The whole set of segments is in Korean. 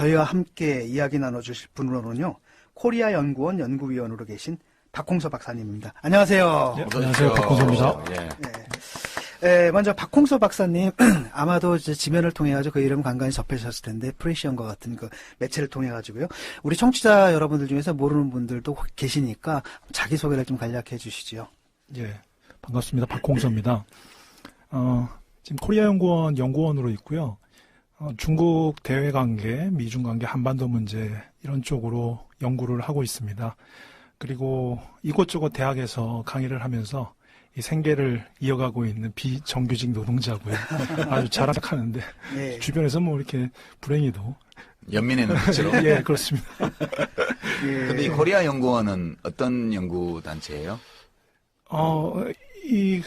저희와 함께 이야기 나눠주실 분으로는요, 코리아 연구원 연구위원으로 계신 박홍서 박사님입니다. 안녕하세요. 네, 안녕하세요. 박홍서입니다. 네. 네, 먼저 박홍서 박사님, 아마도 이제 지면을 통해가지고 그 이름 간간히 접하셨을 텐데, 프레시언과 같은 그 매체를 통해가지고요. 우리 청취자 여러분들 중에서 모르는 분들도 계시니까 자기소개를 좀 간략히 해주시죠. 예, 반갑습니다. 박홍서입니다. 지금 코리아 연구원 연구원으로 있고요. 중국 대외 관계, 미중 관계, 한반도 문제 이런 쪽으로 연구를 하고 있습니다. 그리고 이곳저곳 대학에서 강의를 하면서 이 생계를 이어가고 있는 비정규직 노동자고요. 아주 자랑하는데 네. 주변에서 뭐 이렇게 불행히도 연민의 눈빛으로. 예, 그렇습니다. 예. 근데 이 코리아 연구원은 어떤 연구 단체예요? 이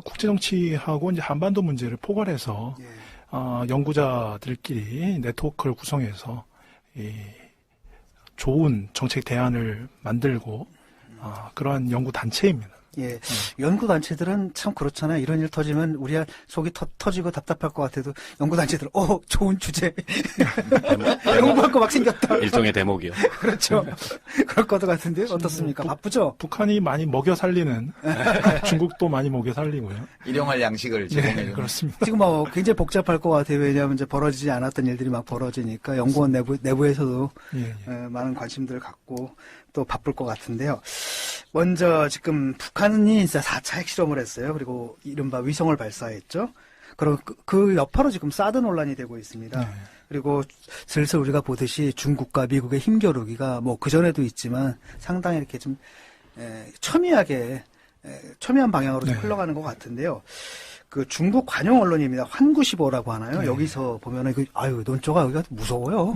국제정치하고 이제 한반도 문제를 포괄해서 예. 연구자들끼리 네트워크를 구성해서 이 좋은 정책 대안을 만들고 그러한 연구 단체입니다. 예, 연구단체들은 참 그렇잖아요. 이런 일 터지면 우리 속이 터지고 답답할 것 같아도 연구단체들은 좋은 주제 연구할 거 막 생겼다. 일종의 대목이요. 그렇죠. 그럴 것 같은데 어떻습니까? 바쁘죠? 북한이 많이 먹여 살리는 중국도 많이 먹여 살리고요. 일용할 양식을 제공해 네, 주는. 그렇습니다. 지금 굉장히 복잡할 것 같아요. 왜냐하면 이제 벌어지지 않았던 일들이 막 벌어지니까 연구원 내부에서도 예. 많은 관심들을 갖고 또 바쁠 것 같은데요. 먼저 지금 북한이 진짜 4차 핵실험을 했어요. 그리고 이른바 위성을 발사했죠. 그리고 그 여파로 지금 사드 논란이 되고 있습니다. 네. 그리고 슬슬 우리가 보듯이 중국과 미국의 힘겨루기가 뭐 그전에도 있지만 상당히 이렇게 좀 첨예한 방향으로 좀 네. 흘러가는 것 같은데요. 그 중국 관영 언론입니다. 환구시보라고 하나요? 네. 여기서 보면은 논조가 여기가 무서워요.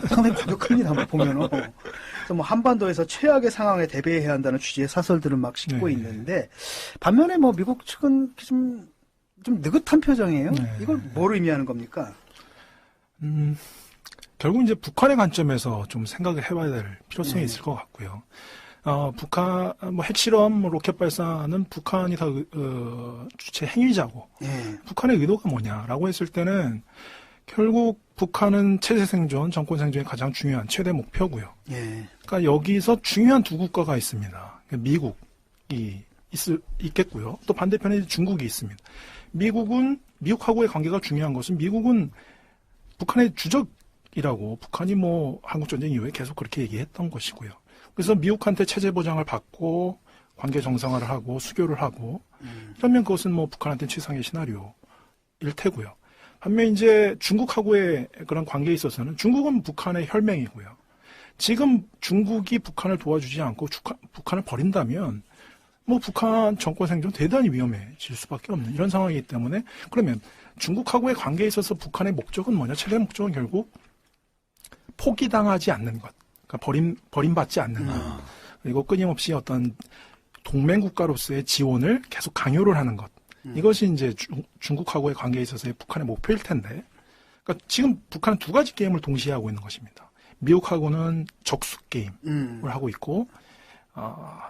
상당히 과격합니다. 보면은. 그래서 뭐 한반도에서 최악의 상황에 대비해야 한다는 취지의 사설들은 막 싣고 네. 있는데 반면에 뭐 미국 측은 좀 느긋한 표정이에요. 네. 이걸 뭘 의미하는 겁니까? 결국 이제 북한의 관점에서 좀 생각을 해봐야 될 필요성이 네. 있을 것 같고요. 북한, 핵실험, 로켓 발사는 북한이 다, 주체 행위자고, 예. 북한의 의도가 뭐냐라고 했을 때는 결국 북한은 체제 생존, 정권 생존이 가장 중요한 최대 목표고요. 예. 그러니까 여기서 중요한 두 국가가 있습니다. 미국이 있겠고요. 또 반대편에 중국이 있습니다. 미국하고의 관계가 중요한 것은 미국은 북한의 주적이라고 북한이 뭐 한국전쟁 이후에 계속 그렇게 얘기했던 것이고요. 그래서 미국한테 체제 보장을 받고 관계 정상화를 하고 수교를 하고 그러면 그것은 뭐 북한한테 최상의 시나리오일 테고요. 반면 이제 중국하고의 그런 관계에 있어서는 중국은 북한의 혈맹이고요. 지금 중국이 북한을 도와주지 않고 북한을 버린다면 뭐 북한 정권 생존 대단히 위험해질 수밖에 없는 이런 상황이기 때문에 그러면 중국하고의 관계에 있어서 북한의 목적은 뭐냐? 최대 목적은 결국 포기당하지 않는 것. 그러니까 버림받지 않는 것. 그리고 끊임없이 어떤 동맹국가로서의 지원을 계속 강요를 하는 것. 이것이 이제 중국하고의 관계에 있어서의 북한의 목표일 텐데. 그러니까 지금 북한은 두 가지 게임을 동시에 하고 있는 것입니다. 미국하고는 적수 게임을 하고 있고,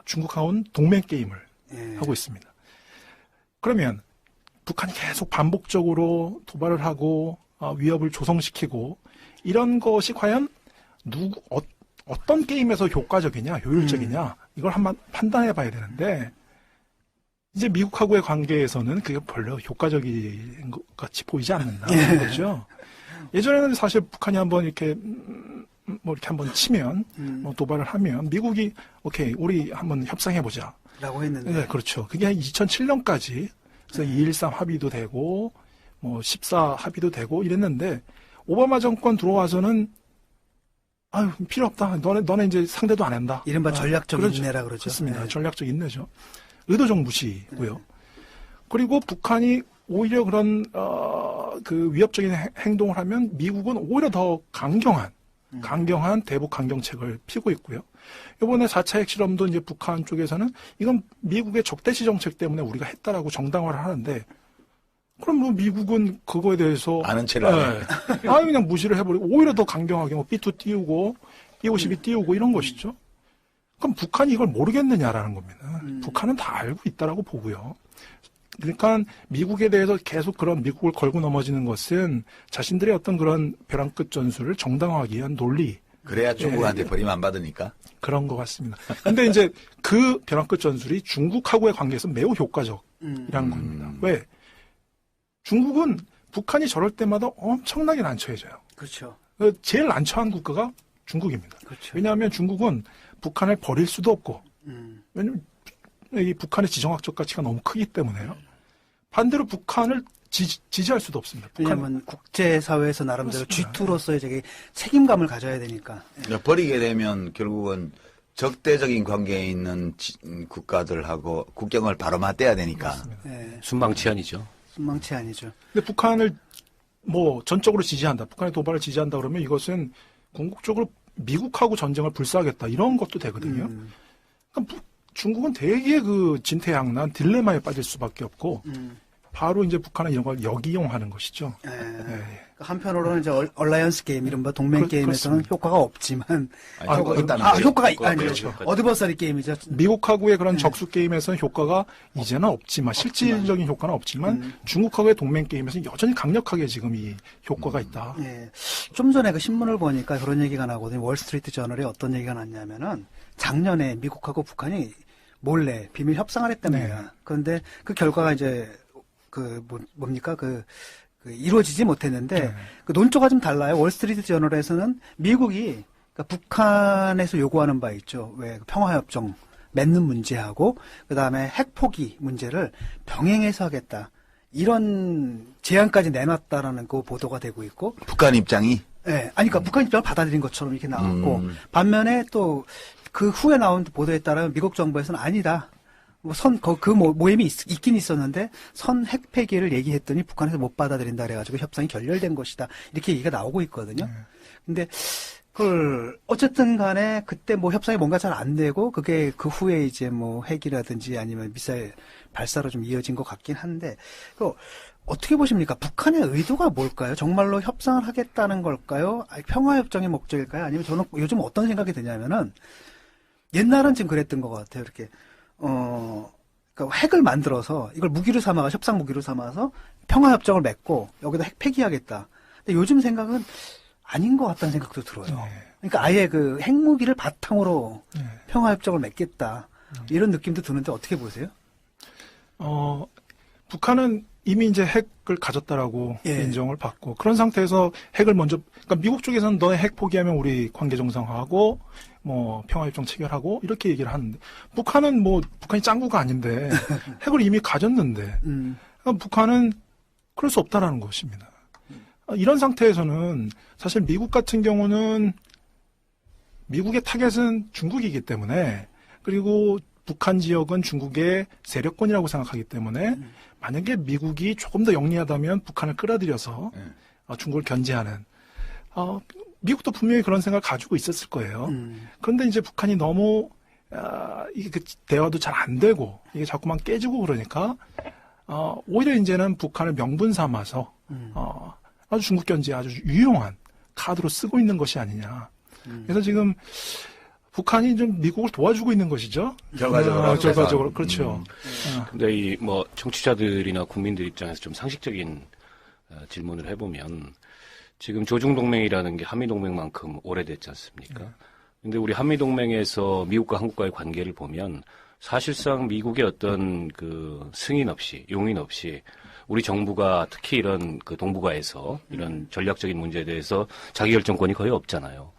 중국하고는 동맹 게임을 하고 있습니다. 그러면 북한이 계속 반복적으로 도발을 하고 위협을 조성시키고 이런 것이 과연 어떤 게임에서 효과적이냐, 효율적이냐, 이걸 한번 판단해 봐야 되는데, 이제 미국하고의 관계에서는 그게 별로 효과적인 것 같이 보이지 않는다는 거죠. 예전에는 사실 북한이 한번 이렇게, 이렇게 한번 치면, 도발을 하면, 미국이, 오케이, 우리 한번 협상해보자. 라고 했는데. 네, 그렇죠. 그게 한 2007년까지, 그래서 2.13 합의도 되고, 14 합의도 되고 이랬는데, 오바마 정권 들어와서는 필요 없다. 너네 이제 상대도 안 한다. 이른바 전략적 그렇죠. 인내라 그러죠. 그렇습니다. 네. 전략적 인내죠. 의도적 무시고요. 그리고 북한이 오히려 그런 그 위협적인 행동을 하면 미국은 오히려 더 강경한 대북 강경책을 피고 있고요. 이번에 4차 핵실험도 이제 북한 쪽에서는 이건 미국의 적대시 정책 때문에 우리가 했다라고 정당화를 하는데 그럼 뭐 미국은 그거에 대해서 아는 체를 안 해. 그냥 무시를 해버리고 오히려 더 강경하게 B2 띄우고 B52 띄우고 이런 것이죠. 그럼 북한이 이걸 모르겠느냐라는 겁니다. 북한은 다 알고 있다라고 보고요. 그러니까 미국에 대해서 계속 그런 미국을 걸고 넘어지는 것은 자신들의 어떤 그런 벼랑 끝 전술을 정당화하기 위한 논리. 그래야 중국한테 버림 안 받으니까. 그런 것 같습니다. 근데 이제 그 벼랑 끝 전술이 중국하고의 관계에서 매우 효과적이라는 겁니다. 왜? 중국은 북한이 저럴 때마다 엄청나게 난처해져요. 그렇죠. 제일 난처한 국가가 중국입니다. 그렇죠. 왜냐하면 중국은 북한을 버릴 수도 없고, 왜냐하면 이 북한의 지정학적 가치가 너무 크기 때문에요. 반대로 북한을 지지할 수도 없습니다. 왜냐하면 국제사회에서 나름대로 그렇습니다. G2로서의 저기 책임감을 가져야 되니까. 버리게 되면 결국은 적대적인 관계에 있는 국가들하고 국경을 바로 맞대야 되니까. 예, 순방치안이죠. 순망치 아니죠. 근데 북한을 뭐 전적으로 지지한다. 북한의 도발을 지지한다 그러면 이것은 궁극적으로 미국하고 전쟁을 불사하겠다. 이런 것도 되거든요. 그러니까 중국은 되게 그 진퇴양난 딜레마에 빠질 수밖에 없고 바로 이제 북한은 이런 걸 역이용하는 것이죠. 예. 예. 한편으로는 이제 얼라이언스 게임, 이른바 동맹 게임에서는 그렇습니다. 효과가 없지만 효과가 있다는 거죠. 효과가 효과가 아니죠. 있죠. 어드버서리 게임이죠. 미국하고의 그런 적수 게임에서는 효과가 이제는 없지만 실질적인 효과는 없지만 중국하고의 동맹 게임에서는 여전히 강력하게 지금 이 효과가 있다. 예. 좀 전에 그 신문을 보니까 그런 얘기가 나거든요. 월스트리트 저널에 어떤 얘기가 났냐면은 작년에 미국하고 북한이 몰래 비밀 협상을 했다며요. 네. 그런데 그 결과가 이제 뭡니까 이루어지지 못했는데 네. 그 논조가 좀 달라요. 월스트리트 저널에서는 미국이 그러니까 북한에서 요구하는 바 있죠. 왜 평화협정 맺는 문제하고 그 다음에 핵 포기 문제를 병행해서 하겠다. 이런 제안까지 내놨다라는 그 보도가 되고 있고. 북한 입장이 예, 아니, 그러니까 북한 입장을 받아들인 것처럼 이렇게 나왔고, 반면에 또 그 후에 나온 보도에 따르면 미국 정부에서는 아니다. 모임이 있긴 있었는데 선 핵 폐기를 얘기했더니 북한에서 못 받아들인다 그래가지고 협상이 결렬된 것이다. 이렇게 얘기가 나오고 있거든요. 근데 그걸 어쨌든 간에 그때 뭐 협상이 뭔가 잘 안 되고 그게 그 후에 이제 뭐 핵이라든지 아니면 미사일 발사로 좀 이어진 것 같긴 한데 그 어떻게 보십니까? 북한의 의도가 뭘까요? 정말로 협상을 하겠다는 걸까요? 평화협정의 목적일까요? 아니면 저는 요즘 어떤 생각이 드냐면은 옛날은 지금 그랬던 것 같아요. 이렇게 그러니까 핵을 만들어서 이걸 무기로 삼아서 협상 무기로 삼아서 평화협정을 맺고 여기다 핵 폐기하겠다. 근데 요즘 생각은 아닌 것 같다는 생각도 들어요. 그러니까 아예 그 핵무기를 바탕으로 평화협정을 맺겠다. 이런 느낌도 드는데 어떻게 보세요? 북한은 이미 이제 핵을 가졌다라고 예. 인정을 받고 그런 상태에서 핵을 먼저 그러니까 미국 쪽에서는 너네 핵 포기하면 우리 관계 정상화하고 뭐 평화협정 체결하고 이렇게 얘기를 하는데 북한은 뭐 북한이 짱구가 아닌데 핵을 이미 가졌는데 그러니까 북한은 그럴 수 없다라는 것입니다. 이런 상태에서는 사실 미국 같은 경우는 미국의 타겟은 중국이기 때문에 그리고 북한 지역은 중국의 세력권이라고 생각하기 때문에 만약에 미국이 조금 더 영리하다면 북한을 끌어들여서 중국을 견제하는 미국도 분명히 그런 생각을 가지고 있었을 거예요. 그런데 이제 북한이 너무 이게 그 대화도 잘 안 되고 이게 자꾸만 깨지고 그러니까 오히려 이제는 북한을 명분 삼아서 아주 중국 견제에 아주 유용한 카드로 쓰고 있는 것이 아니냐. 그래서 지금 북한이 좀 미국을 도와주고 있는 것이죠. 결과적으로 그렇죠. 근데 이 뭐 청취자들이나 국민들 입장에서 좀 상식적인 질문을 해보면 지금 조중동맹이라는 게 한미동맹만큼 오래됐지 않습니까? 근데 우리 한미동맹에서 미국과 한국과의 관계를 보면 사실상 미국의 어떤 그 승인 없이 용인 없이 우리 정부가 특히 이런 그 동북아에서 이런 전략적인 문제에 대해서 자기결정권이 거의 없잖아요.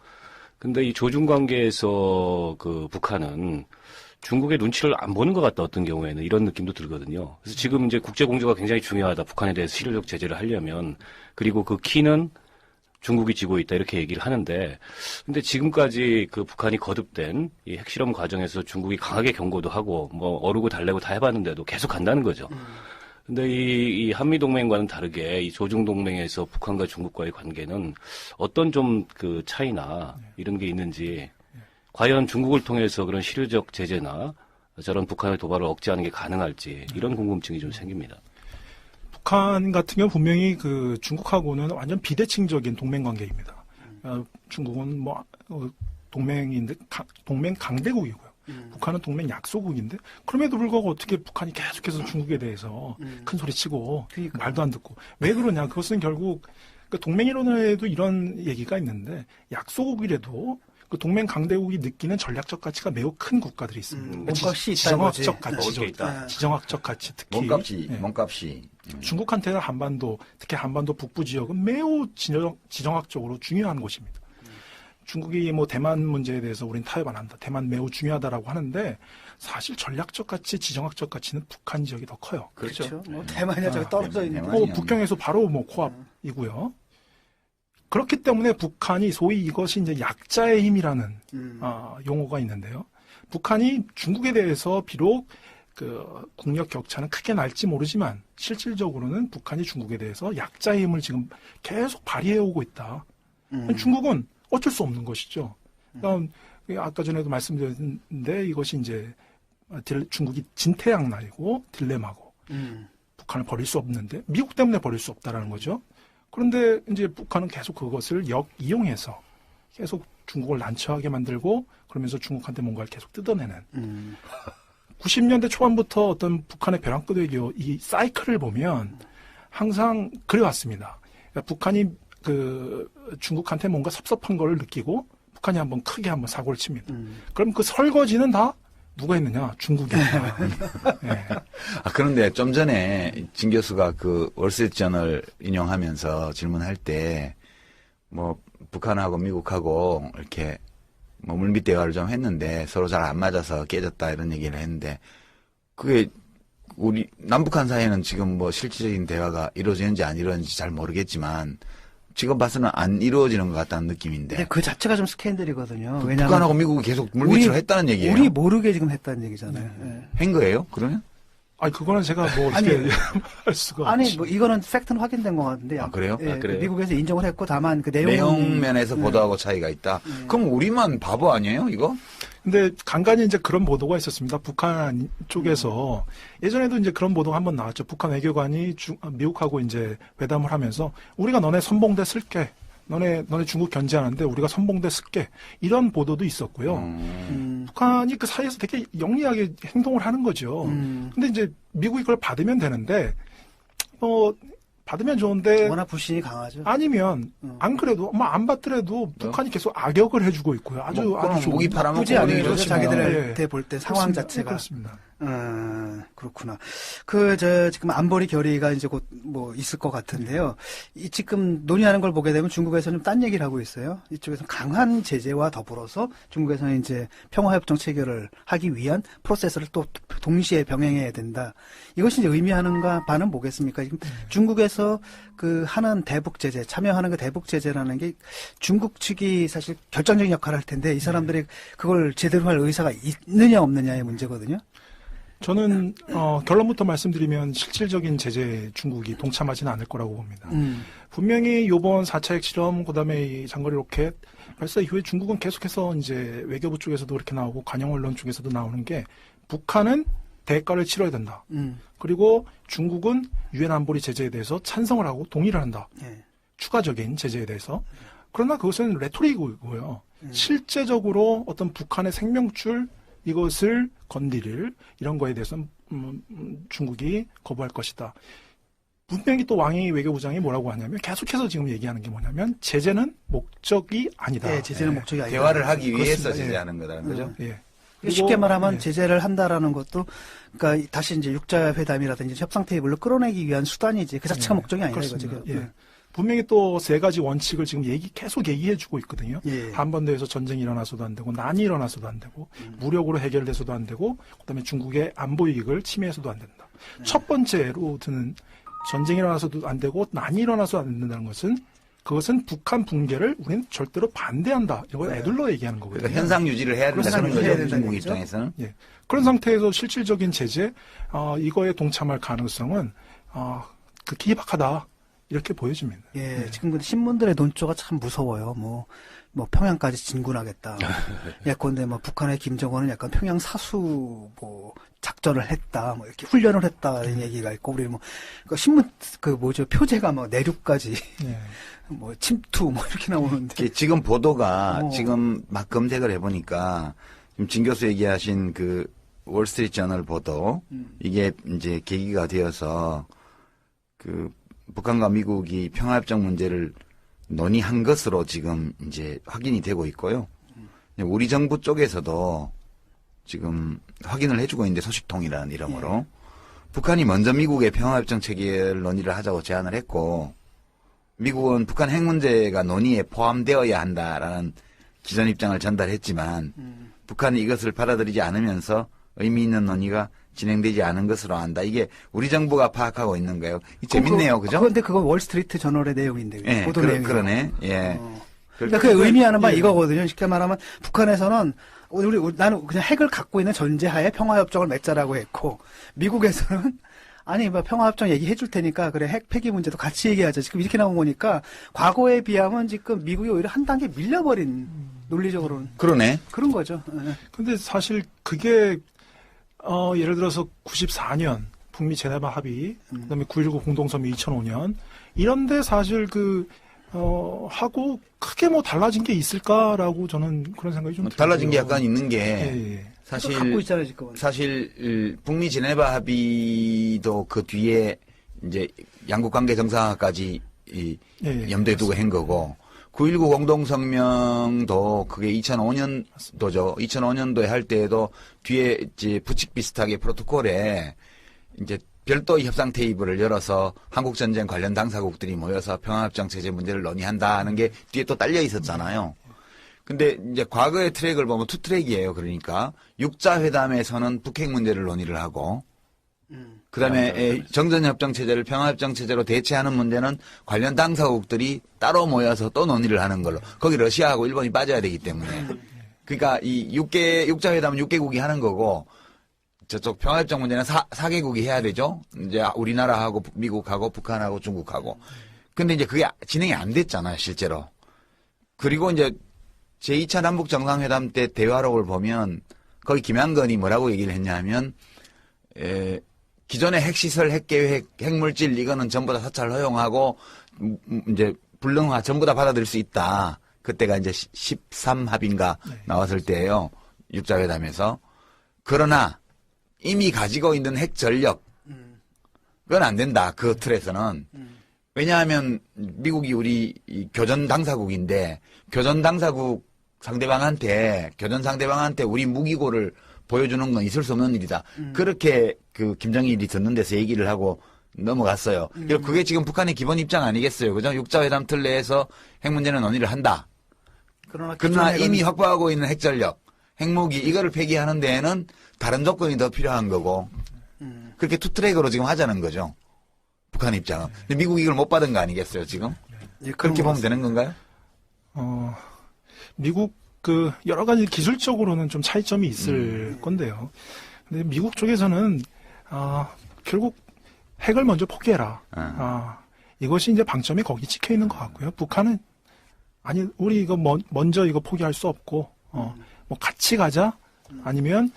근데 이 조중 관계에서 그 북한은 중국의 눈치를 안 보는 것 같다, 어떤 경우에는. 이런 느낌도 들거든요. 그래서 지금 이제 국제공조가 굉장히 중요하다. 북한에 대해서 실효적 제재를 하려면. 그리고 그 키는 중국이 쥐고 있다. 이렇게 얘기를 하는데. 근데 지금까지 그 북한이 거듭된 이 핵실험 과정에서 중국이 강하게 경고도 하고 뭐 어르고 달래고 다 해봤는데도 계속 간다는 거죠. 근데 이 한미동맹과는 다르게 이 조중동맹에서 북한과 중국과의 관계는 어떤 좀 그 차이나 이런 게 있는지 과연 중국을 통해서 그런 실효적 제재나 저런 북한의 도발을 억제하는 게 가능할지 이런 궁금증이 좀 생깁니다. 북한 같은 경우 분명히 그 중국하고는 완전 비대칭적인 동맹 관계입니다. 중국은 뭐 동맹인데 동맹 강대국이고요. 북한은 동맹 약소국인데 그럼에도 불구하고 어떻게 북한이 계속해서 중국에 대해서 큰 소리 치고 그러니까. 말도 안 듣고 왜 그러냐? 그것은 결국 그 동맹이론에도 이런 얘기가 있는데 약소국이라도 그 동맹 강대국이 느끼는 전략적 가치가 매우 큰 국가들이 있습니다. 몸값이 있다는 거지. 지정학적 가치죠. 먹을 게 있다. 지정학적 가치 특히 예. 몸값이. 중국한테는 한반도, 특히 한반도 북부 지역은 매우 지정학적으로 중요한 곳입니다. 중국이 뭐 대만 문제에 대해서 우린 타협 안 한다. 대만 매우 중요하다라고 하는데 사실 전략적 가치, 지정학적 가치는 북한 지역이 더 커요. 그렇죠. 뭐 대만이야 저기 떨어져 있는 거. 대만이야. 북경에서 바로 뭐 코앞이고요. 그렇기 때문에 북한이 소위 이것이 이제 약자의 힘이라는 용어가 있는데요. 북한이 중국에 대해서 비록 그 국력 격차는 크게 날지 모르지만 실질적으로는 북한이 중국에 대해서 약자의 힘을 지금 계속 발휘해 오고 있다. 중국은 어쩔 수 없는 것이죠. 그러니까 아까 전에도 말씀드렸는데 이것이 이제 중국이 진퇴양난이고 딜레마고 북한을 버릴 수 없는데 미국 때문에 버릴 수 없다라는 거죠. 그런데 이제 북한은 계속 그것을 역이용해서 계속 중국을 난처하게 만들고 그러면서 중국한테 뭔가를 계속 뜯어내는 90년대 초반부터 어떤 북한의 벼랑끝 외교 이 사이클을 보면 항상 그래왔습니다. 그러니까 북한이 그 중국한테 뭔가 섭섭한 걸 느끼고 북한이 한번 크게 한번 사고를 칩니다. 그럼 그 설거지는 다 누가 했느냐? 중국이 했다. 네. 그런데 좀 전에 진 교수가 그 월스트리트저널 인용하면서 질문할 때 뭐 북한하고 미국하고 이렇게 뭐 물밑 대화를 좀 했는데 서로 잘 안 맞아서 깨졌다 이런 얘기를 했는데 그게 우리 남북한 사이에는 지금 뭐 실질적인 대화가 이루어지는지 안 이루어지는지 잘 모르겠지만 지금 봐서는 안 이루어지는 것 같다는 느낌인데. 근데 그 자체가 좀 스캔들이거든요. 왜냐하면 북한하고 미국이 계속 물밑으로 했다는 얘기예요. 우리 모르게 지금 했다는 얘기잖아요. 예. 한 거예요? 그러면? 아니 그거는 제가 뭐 어떻게 할 수가 아니 없지. 뭐 이거는 팩트는 확인된 것 같은데. 아, 그래요? 예, 아, 그래요? 미국에서 인정을 했고 다만 그 내용은 내용면에서 보도하고 차이가 있다. 그럼 우리만 바보 아니에요, 이거? 근데 간간히 이제 그런 보도가 있었습니다. 북한 쪽에서 예전에도 이제 그런 보도가 한번 나왔죠. 북한 외교관이 미국하고 이제 회담을 하면서 우리가 너네 선봉대 쓸게. 너네 중국 견제하는데 우리가 선봉대 쓸게. 이런 보도도 있었고요. 북한이 그 사이에서 되게 영리하게 행동을 하는 거죠. 근데 이제 미국이 그걸 받으면 되는데 받으면 좋은데 워낙 불신이 강하죠. 아니면 안 그래도 뭐 안 받더라도 북한이 계속 악역을 해주고 있고요. 아주 그럼 좋은 고기 팔아먹고 나쁘지 않은 우리 거죠. 그렇지 자기들한테 볼 때 상황 그렇습니다. 자체가. 그렇습니다. 그렇구나. 지금 안보리 결의가 이제 곧 뭐 있을 것 같은데요. 이 지금 논의하는 걸 보게 되면 중국에서는 좀 딴 얘기를 하고 있어요. 이쪽에서는 강한 제재와 더불어서 중국에서는 이제 평화협정 체결을 하기 위한 프로세스를 또 동시에 병행해야 된다. 이것이 이제 의미하는가 바는 뭐겠습니까? 지금 중국에서 그 하는 대북 제재, 참여하는 그 대북 제재라는 게 중국 측이 사실 결정적인 역할을 할 텐데 이 사람들이 그걸 제대로 할 의사가 있느냐 없느냐의 문제거든요. 저는 결론부터 말씀드리면 실질적인 제재에 중국이 동참하지는 않을 거라고 봅니다. 분명히 이번 4차 핵실험 그다음에 이 장거리 로켓 발사 이후에 중국은 계속해서 이제 외교부 쪽에서도 그렇게 나오고 관영 언론 쪽에서도 나오는 게 북한은 대가를 치러야 된다. 그리고 중국은 유엔 안보리 제재에 대해서 찬성을 하고 동의를 한다. 예. 추가적인 제재에 대해서. 그러나 그것은 레토릭이고요. 실제적으로 어떤 북한의 생명줄 이것을 건드릴 이런 거에 대해서는 중국이 거부할 것이다. 분명히 또 왕이 외교부장이 뭐라고 하냐면 계속해서 지금 얘기하는 게 뭐냐면 제재는 목적이 아니다. 네, 제재는 목적이 아니다. 대화를 하기 위해서 그렇습니다. 제재하는 거라는 거죠. 예. 쉽게 말하면 예. 제재를 한다라는 것도 그러니까 다시 이제 육자회담이라든지 협상 테이블로 끌어내기 위한 수단이지 그 자체가 목적이 아니다 이거죠. 그렇습니다. 예. 분명히 또 세 가지 원칙을 지금 계속 얘기해주고 있거든요. 예. 한반도에서 전쟁이 일어나서도 안 되고 난이 일어나서도 안 되고 무력으로 해결돼서도 안 되고 그다음에 중국의 안보 이익을 침해해서도 안 된다. 첫 번째로 드는 전쟁이 일어나서도 안 되고 난이 일어나서도 안 된다는 것은 그것은 북한 붕괴를 우리는 절대로 반대한다. 이걸 애둘러 얘기하는 거거든요. 그러니까 현상 유지를 해야 된다는 현상 유지를 해야 거죠. 된다는 중국 얘기죠. 입장에서는. 예. 그런 상태에서 실질적인 제재, 이거에 동참할 가능성은 극히 희박하다. 이렇게 보여집니다. 예, 지금 근데 신문들의 논조가 참 무서워요. 뭐 평양까지 진군하겠다. 예컨대 뭐 북한의 김정은은 약간 평양 사수 뭐 작전을 했다. 뭐 이렇게 훈련을 했다. 이런 얘기가 있고 우리 그 신문 표제가 뭐 내륙까지 예. 뭐 침투 뭐 이렇게 나오는데. 지금 보도가 어. 지금 막 검색을 해보니까 지금 진 교수 얘기하신 그 월스트리트 저널 보도 이게 이제 계기가 되어서 그 북한과 미국이 평화협정 문제를 논의한 것으로 지금 이제 확인이 되고 있고요. 우리 정부 쪽에서도 지금 확인을 해주고 있는데 소식통이라는 이름으로 북한이 먼저 미국의 평화협정 체결 논의를 하자고 제안을 했고 미국은 북한 핵 문제가 논의에 포함되어야 한다라는 기존 입장을 전달했지만 북한이 이것을 받아들이지 않으면서 의미 있는 논의가 진행되지 않은 것으로 안다. 이게 우리 정부가 파악하고 있는 거예요. 재밌네요, 그죠? 그런데 그건 월스트리트 저널의 내용인데 예, 보도 내용. 그러네. 예. 그러니까 그 의미하는 바 이거거든요. 쉽게 말하면 북한에서는 나는 그냥 핵을 갖고 있는 전제하에 평화협정을 맺자라고 했고 미국에서는 아니 뭐 평화협정 얘기해 줄 테니까 그래 핵 폐기 문제도 같이 얘기하자. 지금 이렇게 나온 거니까 과거에 비하면 지금 미국이 오히려 한 단계 밀려버린 논리적으로는 그러네. 그런 거죠. 예. 근데 사실 그게 예를 들어서 94년 북미 제네바 합의, 그다음에 9.19 공동성명 2005년 이런데 사실 하고 크게 뭐 달라진 게 있을까라고 저는 그런 생각이 좀 달라진 게 들고요. 약간 있는 게 예. 갖고 있잖아요 지금. 사실 북미 제네바 합의도 그 뒤에 이제 양국 관계 정상화까지 염두에 두고 한 거고 9.19 공동성명도 그게 2005년도죠. 2005년도에 할 때에도 뒤에 이제 부칙 비슷하게 프로토콜에 이제 별도 협상 테이블을 열어서 한국전쟁 관련 당사국들이 모여서 평화협정 체제 문제를 논의한다는 게 뒤에 또 딸려 있었잖아요. 근데 이제 과거의 트랙을 보면 투 트랙이에요. 그러니까 육자회담에서는 북핵 문제를 논의를 하고 그다음에 정전협정 체제를 평화협정 체제로 대체하는 문제는 관련 당사국들이 따로 모여서 또 논의를 하는 걸로. 거기 러시아하고 일본이 빠져야 되기 때문에. 그러니까 이 육자회담은 6개국이 하는 거고 저쪽 평화협정 문제는 4개국이 해야 되죠. 이제 우리나라하고 미국하고 북한하고 중국하고. 근데 이제 그게 진행이 안 됐잖아요, 실제로. 그리고 이제 제2차 남북 정상회담 때 대화록을 보면 거기 김양건이 뭐라고 얘기를 했냐면 기존의 핵시설, 핵계획, 핵물질 이거는 전부 다 사찰 허용하고 이제 불능화 전부 다 받아들일 수 있다. 그때가 이제 13합인가 나왔을 때예요. 육자회담에서. 그러나 이미 가지고 있는 핵 전력 그건 안 된다. 그 틀에서는. 왜냐하면 미국이 우리 교전 당사국인데 교전 당사국 상대방한테 우리 무기고를 보여주는 건 있을 수 없는 일이다. 그렇게 그 김정일이 듣는 데서 얘기를 하고 넘어갔어요. 그게 지금 북한의 기본 입장 아니겠어요. 그죠? 육자회담 틀 내에서 핵 문제는 논의를 한다. 그러나 이미 확보하고 있는 핵전력, 핵무기 이거를 폐기하는 데에는 다른 조건이 더 필요한 거고 그렇게 투트랙으로 지금 하자는 거죠. 북한 입장은. 근데 미국이 이걸 못 받은 거 아니겠어요, 지금? 예, 그렇게 보면 되는 건가요? 미국 여러 가지 기술적으로는 좀 차이점이 있을 건데요. 근데 미국 쪽에서는 결국 핵을 먼저 포기해라. 이것이 이제 방점이 거기 찍혀 있는 것 같고요. 북한은 아니 우리 이거 먼저 이거 포기할 수 없고 뭐 같이 가자. 아니면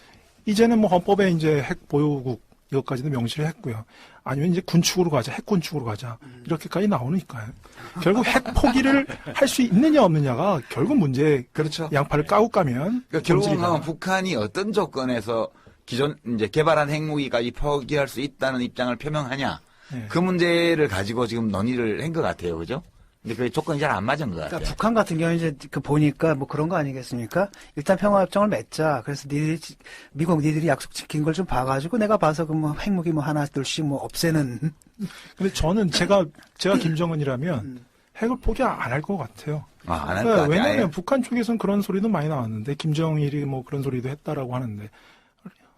이제는 뭐 헌법에 이제 핵 보유국 이것까지도 명시를 했고요. 아니면 이제 군축으로 가자, 핵 군축으로 가자 이렇게까지 나오니까요. 결국 핵 포기를 할 수 있느냐 없느냐가 결국 문제. 그렇죠. 양팔을 까고 까면. 그러니까 결국은 북한이 어떤 조건에서 기존 이제 개발한 핵무기까지 포기할 수 있다는 입장을 표명하냐. 네. 그 문제를 가지고 지금 논의를 한 것 같아요, 그죠? 근데 그 조건이 잘 안 맞은 것 같아요. 그러니까 북한 같은 경우는 이제 보니까 뭐 그런 거 아니겠습니까? 일단 평화협정을 맺자. 그래서 미국 니들이 약속 지킨 걸 좀 봐가지고 내가 봐서 그 뭐 핵무기 뭐 하나 둘씩 뭐 없애는. 근데 저는 제가 김정은이라면 핵을 포기 안 할 것 같아요. 안 할 것 같아요. 왜냐하면 북한 쪽에서는 그런 소리도 많이 나왔는데 김정일이 뭐 그런 소리도 했다라고 하는데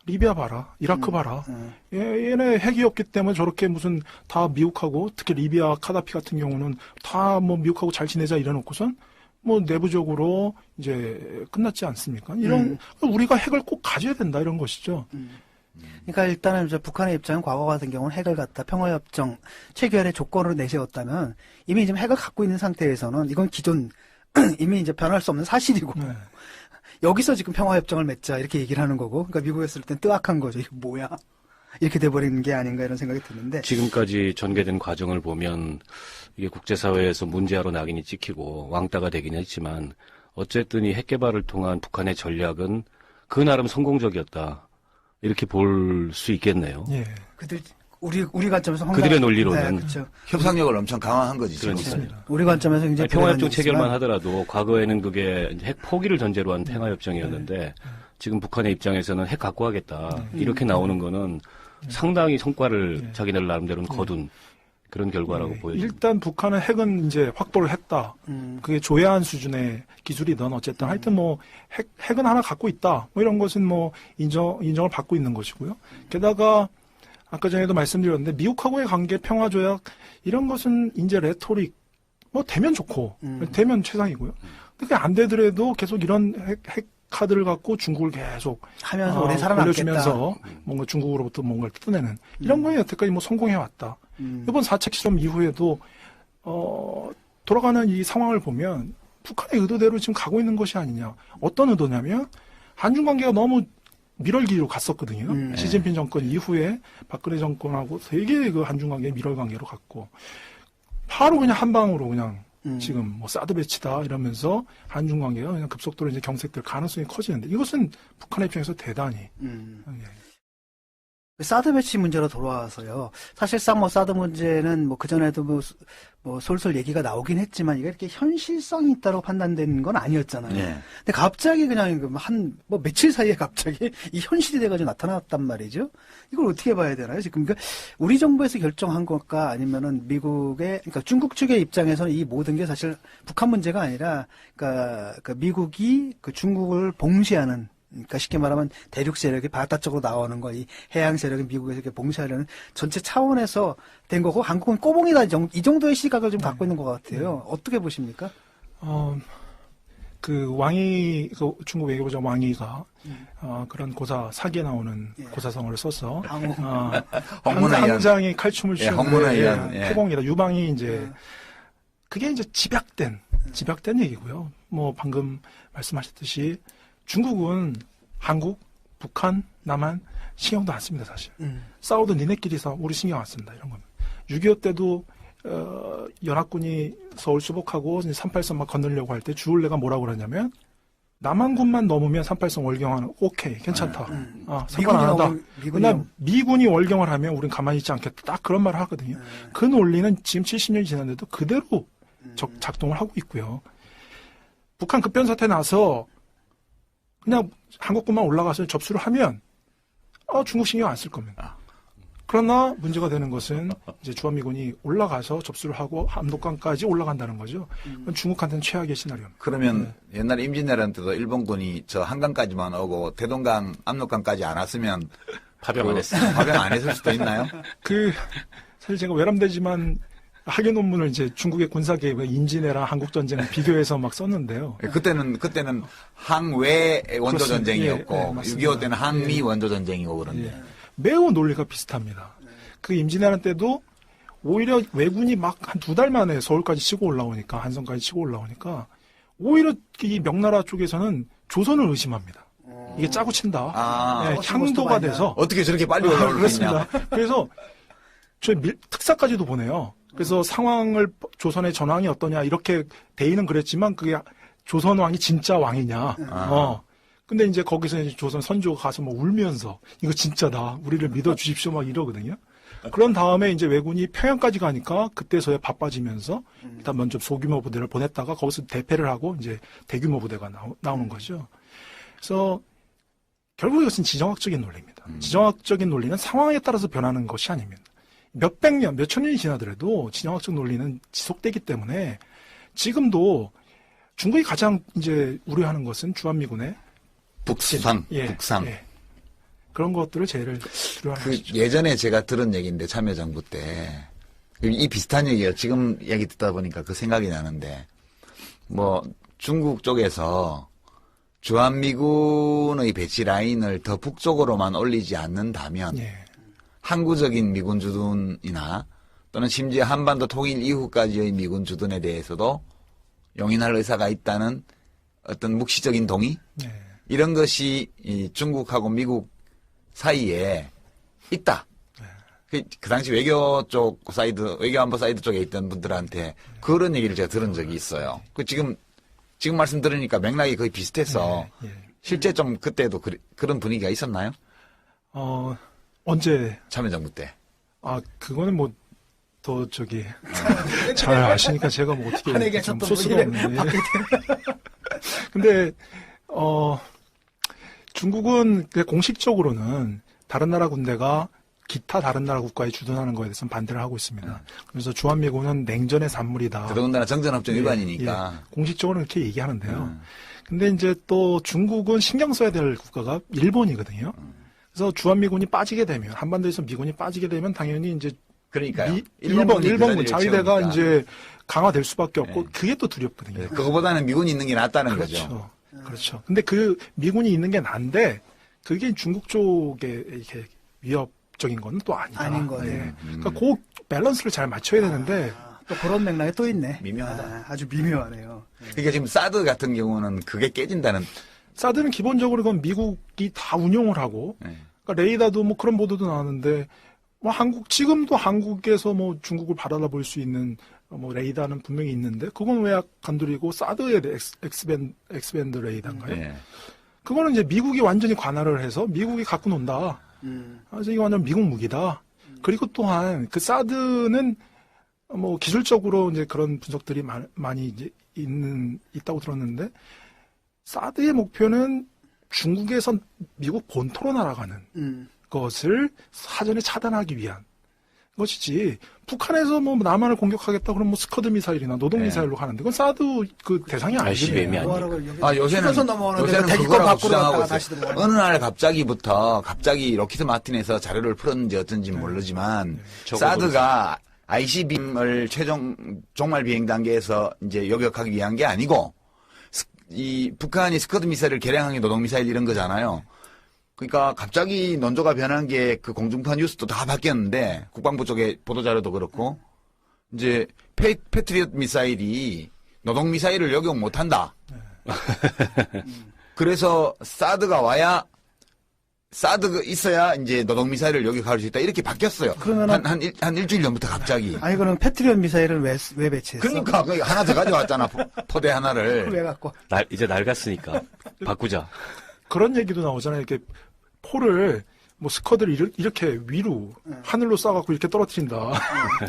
리비아 봐라, 이라크 봐라. 얘네 핵이 없기 때문에 저렇게 무슨 다 미국하고 특히 리비아 카다피 같은 경우는 다 뭐 미국하고 잘 지내자 이래놓고선 뭐 내부적으로 이제 끝났지 않습니까? 이런 우리가 핵을 꼭 가져야 된다 이런 것이죠. 그러니까 일단은 이제 북한의 입장은 과거 같은 경우는 핵을 갖다 평화협정 체결의 조건으로 내세웠다면 이미 지금 핵을 갖고 있는 상태에서는 이건 기존 이미 이제 변할 수 없는 사실이고. 네. 여기서 지금 평화협정을 맺자 이렇게 얘기를 하는 거고, 그러니까 미국에 있을 땐 뜨악한 거죠. 이거 뭐야? 이렇게 돼버리는 게 아닌가 이런 생각이 드는데. 지금까지 전개된 과정을 보면 이게 국제사회에서 문제아로 낙인이 찍히고 왕따가 되긴 했지만 어쨌든 이 핵개발을 통한 북한의 전략은 그 나름 성공적이었다. 이렇게 볼 수 있겠네요. 예. 그들 우리 관점에서 그들의 논리로는. 네, 그렇죠. 협상력을 엄청 강화한 거지. 지금. 그러니까요. 우리 관점에서 굉장히 평화협정 불행한 체결만 일이지만 하더라도 과거에는 그게 이제 핵 포기를 전제로 한 평화협정이었는데 지금 북한의 입장에서는 핵 갖고 하겠다. 이렇게 나오는 거는 상당히 성과를 자기들 나름대로는 거둔 그런 결과라고 보여집니다. 일단 북한은 핵은 이제 확보를 했다. 그게 조회한 수준의 기술이든 어쨌든 하여튼 뭐 핵은 하나 갖고 있다. 뭐 이런 것은 뭐 인정을 받고 있는 것이고요. 게다가 아까 전에도 말씀드렸는데 미국하고의 관계 평화조약 이런 것은 이제 레토릭 뭐 되면 좋고 되면 최상이고요. 근데 그게 안 되더라도 계속 이런 핵 카드를 갖고 중국을 계속 하면서 오래 살아남겠다. 올려주면서 뭔가 중국으로부터 뭔가를 뜯어내는 이런 거에 여태까지 뭐 성공해 왔다. 이번 4차 실험 이후에도 돌아가는 이 상황을 보면 북한의 의도대로 지금 가고 있는 것이 아니냐. 어떤 의도냐면 한중 관계가 너무 밀월기로 갔었거든요. 시진핑 정권 이후에 박근혜 정권하고 되게 그 한중 관계 밀월 관계로 갔고 바로 그냥 한 방으로 그냥 지금 뭐 사드 배치다 이러면서 한중 관계가 그냥 급속도로 이제 경색될 가능성이 커지는데 이것은 북한의 입장에서 대단히 사드 배치 문제로 돌아와서요. 사실상 뭐 사드 문제는 뭐 그전에도 뭐 솔솔 얘기가 나오긴 했지만 이게 이렇게 현실성이 있다고 판단된 건 아니었잖아요. 네. 근데 갑자기 그냥 뭐 며칠 사이에 갑자기 이 현실이 돼가지고 나타났단 말이죠. 이걸 어떻게 봐야 되나요? 지금 그러니까 우리 정부에서 결정한 것과 아니면은 그러니까 중국 측의 입장에서는 이 모든 게 사실 북한 문제가 아니라 그러니까 미국이 그 중국을 봉쇄하는 그러니까 쉽게 말하면 대륙 세력이 바다 쪽으로 나오는 거, 이 해양 세력이 미국에서 이렇게 봉쇄하려는 전체 차원에서 된 거고, 한국은 꼬봉이다 이 정도의 시각을 좀 갖고 있는 것 같아요. 어떻게 보십니까? 그 중국 외교부장 왕이가 그런 고사 사기에 나오는 고사성어를 써서 항장이 칼춤을 추는 태공이다 유방이 이제 그게 이제 집약된 얘기고요. 뭐 방금 말씀하셨듯이. 중국은 한국, 북한, 남한 신경도 안 씁니다, 사실. 싸워도 니네끼리 싸워, 우리 신경 안 씁니다, 이런 겁니다. 6.25 때도, 연합군이 서울 수복하고 38선 막 건너려고 할 때 주울레가 뭐라고 그러냐면, 남한군만 넘으면 38선 월경하는, 오케이, 괜찮다. 상관 안 한다. 그러나 미군이 월경을 하면 우린 가만히 있지 않겠다. 딱 그런 말을 하거든요. 그 논리는 지금 70년이 지났는데도 그대로 작동을 하고 있고요. 북한 급변사태 나서, 그냥 한국군만 올라가서 접수를 하면 중국 신경 안 쓸 겁니다. 그러나 문제가 되는 것은 이제 주한미군이 올라가서 접수를 하고 압록강까지 올라간다는 거죠. 그건 중국한테는 최악의 시나리오입니다. 그러면 옛날에 임진왜란 때도 일본군이 저 한강까지만 오고 대동강, 압록강까지 안 왔으면 파병 안 했어요. 파병 안 했을 수도 있나요? 사실 제가 외람되지만 학예 논문을 이제 중국의 군사계획, 임진왜란 한국전쟁을 비교해서 막 썼는데요. 그때는 항외 원조전쟁이었고, 예, 6.25 때는 항미 원조전쟁이고 그런데. 매우 논리가 비슷합니다. 그 임진왜란 때도 오히려 왜군이 막 한 2달 만에 서울까지 치고 올라오니까, 한성까지 치고 올라오니까, 오히려 이 명나라 쪽에서는 조선을 의심합니다. 이게 짜고 친다. 향도가 돼서. 어떻게 저렇게 빨리 올라올 수 있냐. 그렇습니다. 그래서 저희 특사까지도 보내요. 그래서 상황을 조선의 전황이 어떠냐 이렇게 대의는 그랬지만 그게 조선 왕이 진짜 왕이냐. 근데 이제 거기서 이제 조선 선조가 가서 뭐 울면서 이거 진짜다. 우리를 믿어 주십시오 막 이러거든요. 그런 다음에 이제 왜군이 평양까지 가니까 그때서야 바빠지면서 일단 먼저 소규모 부대를 보냈다가 거기서 대패를 하고 이제 대규모 부대가 나오는 거죠. 그래서 결국 이것은 지정학적인 논리입니다. 지정학적인 논리는 상황에 따라서 변하는 것이 아닙니다. 몇백 년, 몇천 년이 지나더라도 지정학적 논리는 지속되기 때문에 지금도 중국이 가장 이제 우려하는 것은 주한미군의 북상. 그런 것들을 제일 두려워하는 것이죠. 예전에 제가 들은 얘기인데 참여정부 때 이 비슷한 얘기예요. 지금 얘기 듣다 보니까 그 생각이 나는데 뭐 중국 쪽에서 주한미군의 배치 라인을 더 북쪽으로만 올리지 않는다면 항구적인 미군 주둔이나 또는 심지어 한반도 통일 이후까지의 미군 주둔에 대해서도 용인할 의사가 있다는 어떤 묵시적인 동의? 이런 것이 이 중국하고 미국 사이에 있다. 그 당시 외교안보 사이드 쪽에 있던 분들한테 그런 얘기를 제가 들은 적이 있어요. 지금 말씀 들으니까 맥락이 거의 비슷해서 실제 좀 그때도 그런 분위기가 있었나요? 언제, 참여정부 때. 그거는 뭐, 잘 아시니까 제가 뭐 어떻게 한 얘기하셨던 좀 소스가 분이 없네. 근데, 중국은 공식적으로는 다른 나라 군대가 기타 다른 나라 국가에 주둔하는 거에 대해서는 반대를 하고 있습니다. 그래서 주한미군은 냉전의 산물이다. 더더군다나 정전협정 예, 위반이니까. 예. 공식적으로 이렇게 얘기하는데요. 근데 이제 또 중국은 신경 써야 될 국가가 일본이거든요. 그래서 주한미군이 빠지게 되면, 한반도에서 미군이 빠지게 되면 당연히 이제 그러니까요. 일본군 자위대가 채우니까. 이제 강화될 수밖에 없고, 그게 또 두렵거든요. 네, 그거보다는 미군이 있는 게 낫다는 그렇죠. 거죠. 그렇죠. 근데 그 미군이 있는 게 난데, 그게 중국 쪽에 이렇게 위협적인 건 또 아니다. 아닌 거네. 예. 그러니까 그 밸런스를 잘 맞춰야 되는데, 또 그런 맥락이 또 있네. 미묘하다. 아주 미묘하네요. 그러니까 지금 사드 같은 경우는 그게 깨진다는. 사드는 기본적으로 그건 미국이 다 운용을 하고, 네. 그러니까 레이더도 뭐 그런 보도도 나왔는데, 뭐 지금도 한국에서 뭐 중국을 바라볼 수 있는 뭐 레이더는 분명히 있는데, 그건 왜 건드리고 사드의 엑스밴드 레이더인가요? 네. 그거는 이제 미국이 완전히 관할을 해서 미국이 갖고 논다. 그래서 이거 완전 미국 무기다. 그리고 또한 그 사드는 뭐 기술적으로 이제 그런 분석들이 많이 이제 있다고 들었는데, 사드의 목표는 중국에서 미국 본토로 날아가는 것을 사전에 차단하기 위한 것이지, 북한에서 뭐 남한을 공격하겠다 그러면 뭐 스커드 미사일이나 노동 미사일로 가는데, 그건 사드 그 대상이 ICBM이 아니거든요. 아니에요. 요새는 넘어오는데 그거라고 대기권 밖으로 주장하고 갔다가 있어요. 다시 들어오는. 어느 날 갑자기 로키드 마틴에서 자료를 풀었는지 어쩐지 모르지만 사드가 ICBM을 최종 종말 비행 단계에서 이제 요격하기 위한 게 아니고, 이 북한이 스커드 미사일을 개량한 게 노동 미사일 이런 거잖아요. 그러니까 갑자기 논조가 변한 게 그 공중파 뉴스도 다 바뀌었는데, 국방부 쪽의 보도자료도 그렇고, 이제 패트리엇 미사일이 노동 미사일을 요격 못 한다. 그래서 사드가 있어야 이제 노동 미사일을 요격할 수 있다. 이렇게 바뀌었어요. 그러면은 한 일주일 전부터 갑자기. 아니 그럼 패트리엇 미사일은 왜 배치했어? 그러니까 하나 더 가져왔잖아. 포대 하나를. 왜 갖고? 이제 낡았으니까 바꾸자. 그런 얘기도 나오잖아요. 이렇게 포를 뭐 스커드를 이렇게 위로 하늘로 쏴갖고 이렇게 떨어뜨린다.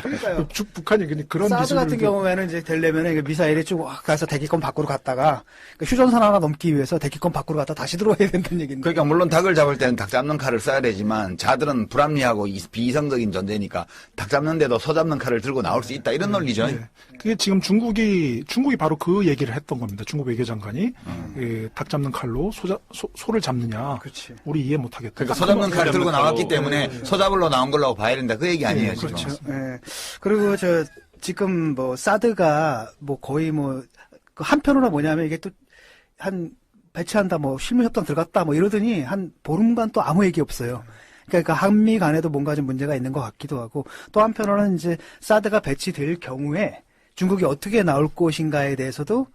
그러니까요. 북한이 그런 사드 기술을 같은 경우에는 이제 되려면 미사일이 쭉 가서 대기권 밖으로 갔다가, 그러니까 휴전선 하나 넘기 위해서 대기권 밖으로 갔다 다시 들어와야 된다는 얘기인데. 그러니까 물론 닭을 잡을 때는 닭 잡는 칼을 써야 되지만, 자들은 불합리하고 비이성적인 존재니까 닭 잡는데도 소 잡는 칼을 들고 나올 수 있다. 이런 논리죠. 네. 그게 지금 중국이 바로 그 얘기를 했던 겁니다. 중국 외교장관이 닭 잡는 칼로 소를 잡느냐. 그렇지. 우리 이해 못하겠다. 그러니까 소 잡는 칼을 들고 나왔기 때문에 소 잡으러 나온 걸로 봐야 된다. 그 얘기 아니에요, 지금. 그렇죠. 예. 그리고 지금 뭐 사드가 뭐 거의 뭐 그 한편으로 뭐냐면 이게 또 한 배치한다 뭐 실무 협상 들어갔다 뭐 이러더니 한 보름간 또 아무 얘기 없어요. 그러니까 한미 간에도 뭔가 좀 문제가 있는 것 같기도 하고, 또 한편으로는 이제 사드가 배치될 경우에 중국이 어떻게 나올 것인가에 대해서도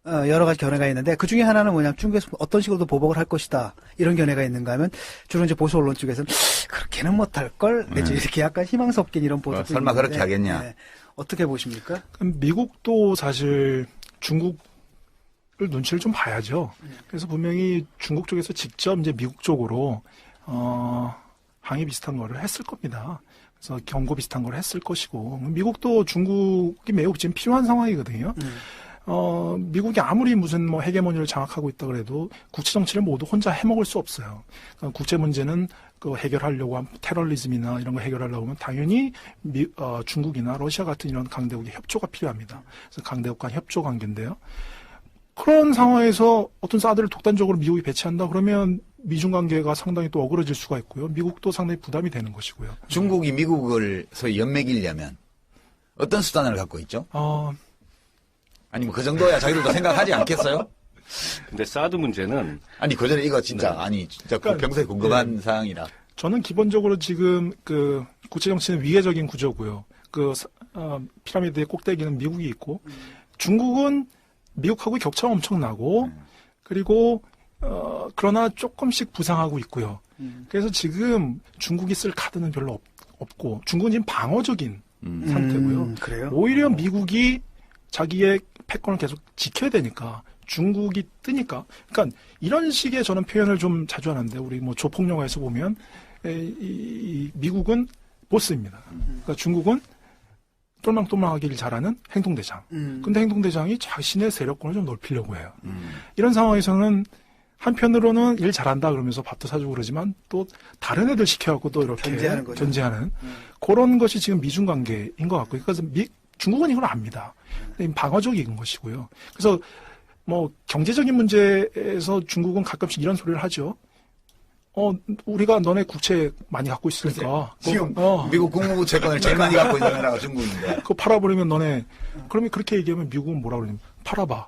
여러 가지 견해가 있는데, 그 중에 하나는 뭐냐면 중국에서 어떤 식으로도 보복을 할 것이다, 이런 견해가 있는가 하면, 주로 이제 보수 언론 쪽에서는 그렇게는 못할 걸, 내지 이렇게 약간 희망 섞인 이런 보도도 설마 있는데, 그렇게 하겠냐. 네. 어떻게 보십니까? 미국도 사실 중국을 눈치를 좀 봐야죠. 그래서 분명히 중국 쪽에서 직접 이제 미국 쪽으로 항의 비슷한 거를 했을 겁니다. 그래서 경고 비슷한 걸 했을 것이고, 미국도 중국이 매우 지금 필요한 상황이거든요. 미국이 아무리 무슨 뭐 헤게모니를 장악하고 있다 그래도 국제 정치를 모두 혼자 해먹을 수 없어요. 그러니까 국제 문제는 그 해결하려고 하면, 테러리즘이나 이런 거 해결하려고 하면 당연히 중국이나 러시아 같은 이런 강대국의 협조가 필요합니다. 그래서 강대국 간 협조 관계인데요. 그런 상황에서 어떤 사드를 독단적으로 미국이 배치한다 그러면 미중 관계가 상당히 또 어그러질 수가 있고요. 미국도 상당히 부담이 되는 것이고요. 중국이 미국을 소위 연맥이려면 어떤 수단을 갖고 있죠? 아니 뭐 그 정도야 자기들도 생각하지 않겠어요? 근데 사드 문제는 아니 그 전에 이거 진짜 진짜 그러니까, 평소에 궁금한 사항이라. 저는 기본적으로 지금 그 국제 정치는 위계적인 구조고요. 그 피라미드의 꼭대기는 미국이 있고, 중국은 미국하고 격차가 엄청나고, 그리고 그러나 조금씩 부상하고 있고요. 그래서 지금 중국이 쓸 카드는 별로 없고, 중국은 지금 방어적인 상태고요. 그래요? 오히려 미국이 자기의 패권을 계속 지켜야 되니까 중국이 뜨니까. 그러니까 이런 식의 저는 표현을 좀 자주 하는데 우리 뭐 조폭 영화에서 보면 이 미국은 보스입니다. 그러니까 중국은 똘망똘망하기를 잘하는 행동대장. 근데 행동대장이 자신의 세력권을 좀 넓히려고 해요. 이런 상황에서는 한편으로는 일 잘한다 그러면서 밥도 사주고 그러지만 또 다른 애들 시켜갖고 또 이렇게 견제하는 거죠. 견제하는 그런 것이 지금 미중 관계인 것 같고요. 그래서 중국은 이걸 압니다. 방어적인 것이고요. 그래서 뭐 경제적인 문제에서 중국은 가끔씩 이런 소리를 하죠. 우리가 너네 국채 많이 갖고 있으니까. 지금 미국 국무부 채권을 제일 많이 갖고 있는 나라가 중국인데. 그거 팔아버리면 너네. 그러면 그렇게 얘기하면 미국은 뭐라 그러냐면 팔아봐.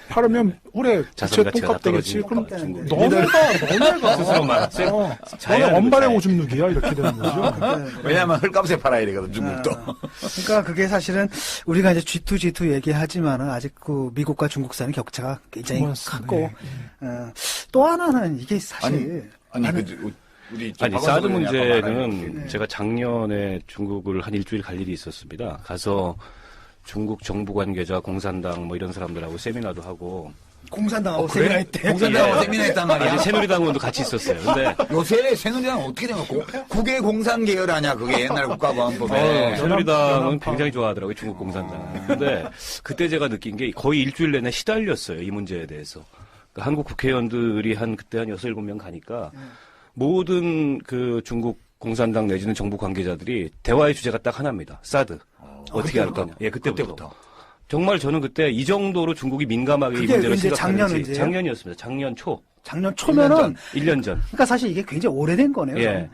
팔으면 올해 국채 자산 가치가 똥값 되겠지. 그럼 중국. 너네가 스스로만 너네 엄발의 오줌 누기야 이렇게 되는 거죠. 왜냐하면 헐값에 팔아야 되거든, 중국도. 그러니까 그게 사실은 우리가 이제 G2 얘기하지만은 아직 그 미국과 중국 사이의 격차가 굉장히 맞습니다. 크고 또 하나는 이게 사실 우리 사드 문제는 제가 작년에 중국을 한 일주일 갈 일이 있었습니다. 가서 중국 정부 관계자, 공산당 뭐 이런 사람들하고 세미나도 하고. 공산당하고 세미나 했대. 공산당하고 세미나 했단 말이야. 아니, 새누리당원도 같이 있었어요. 근데 요새 새누리당 어떻게 된 거고? 국외 공산 계열 아니야? 그게 옛날 국가보안법에. 새누리당은 굉장히 좋아하더라고요, 중국 공산당은. 근데 그때 제가 느낀 게 거의 일주일 내내 시달렸어요, 이 문제에 대해서. 그러니까 한국 국회의원들이 그때 한 6, 7명 가니까 모든 그 중국 공산당 내지는 정부 관계자들이 대화의 주제가 딱 하나입니다. 사드. 어떻게 할 거냐. 예, 그때부터. 정말 저는 그때 이 정도로 중국이 민감하게 이 문제를 생각하는지 작년이었습니다. 작년 초. 작년 초면은 1년 전. 그러니까 사실 이게 굉장히 오래된 거네요. 예.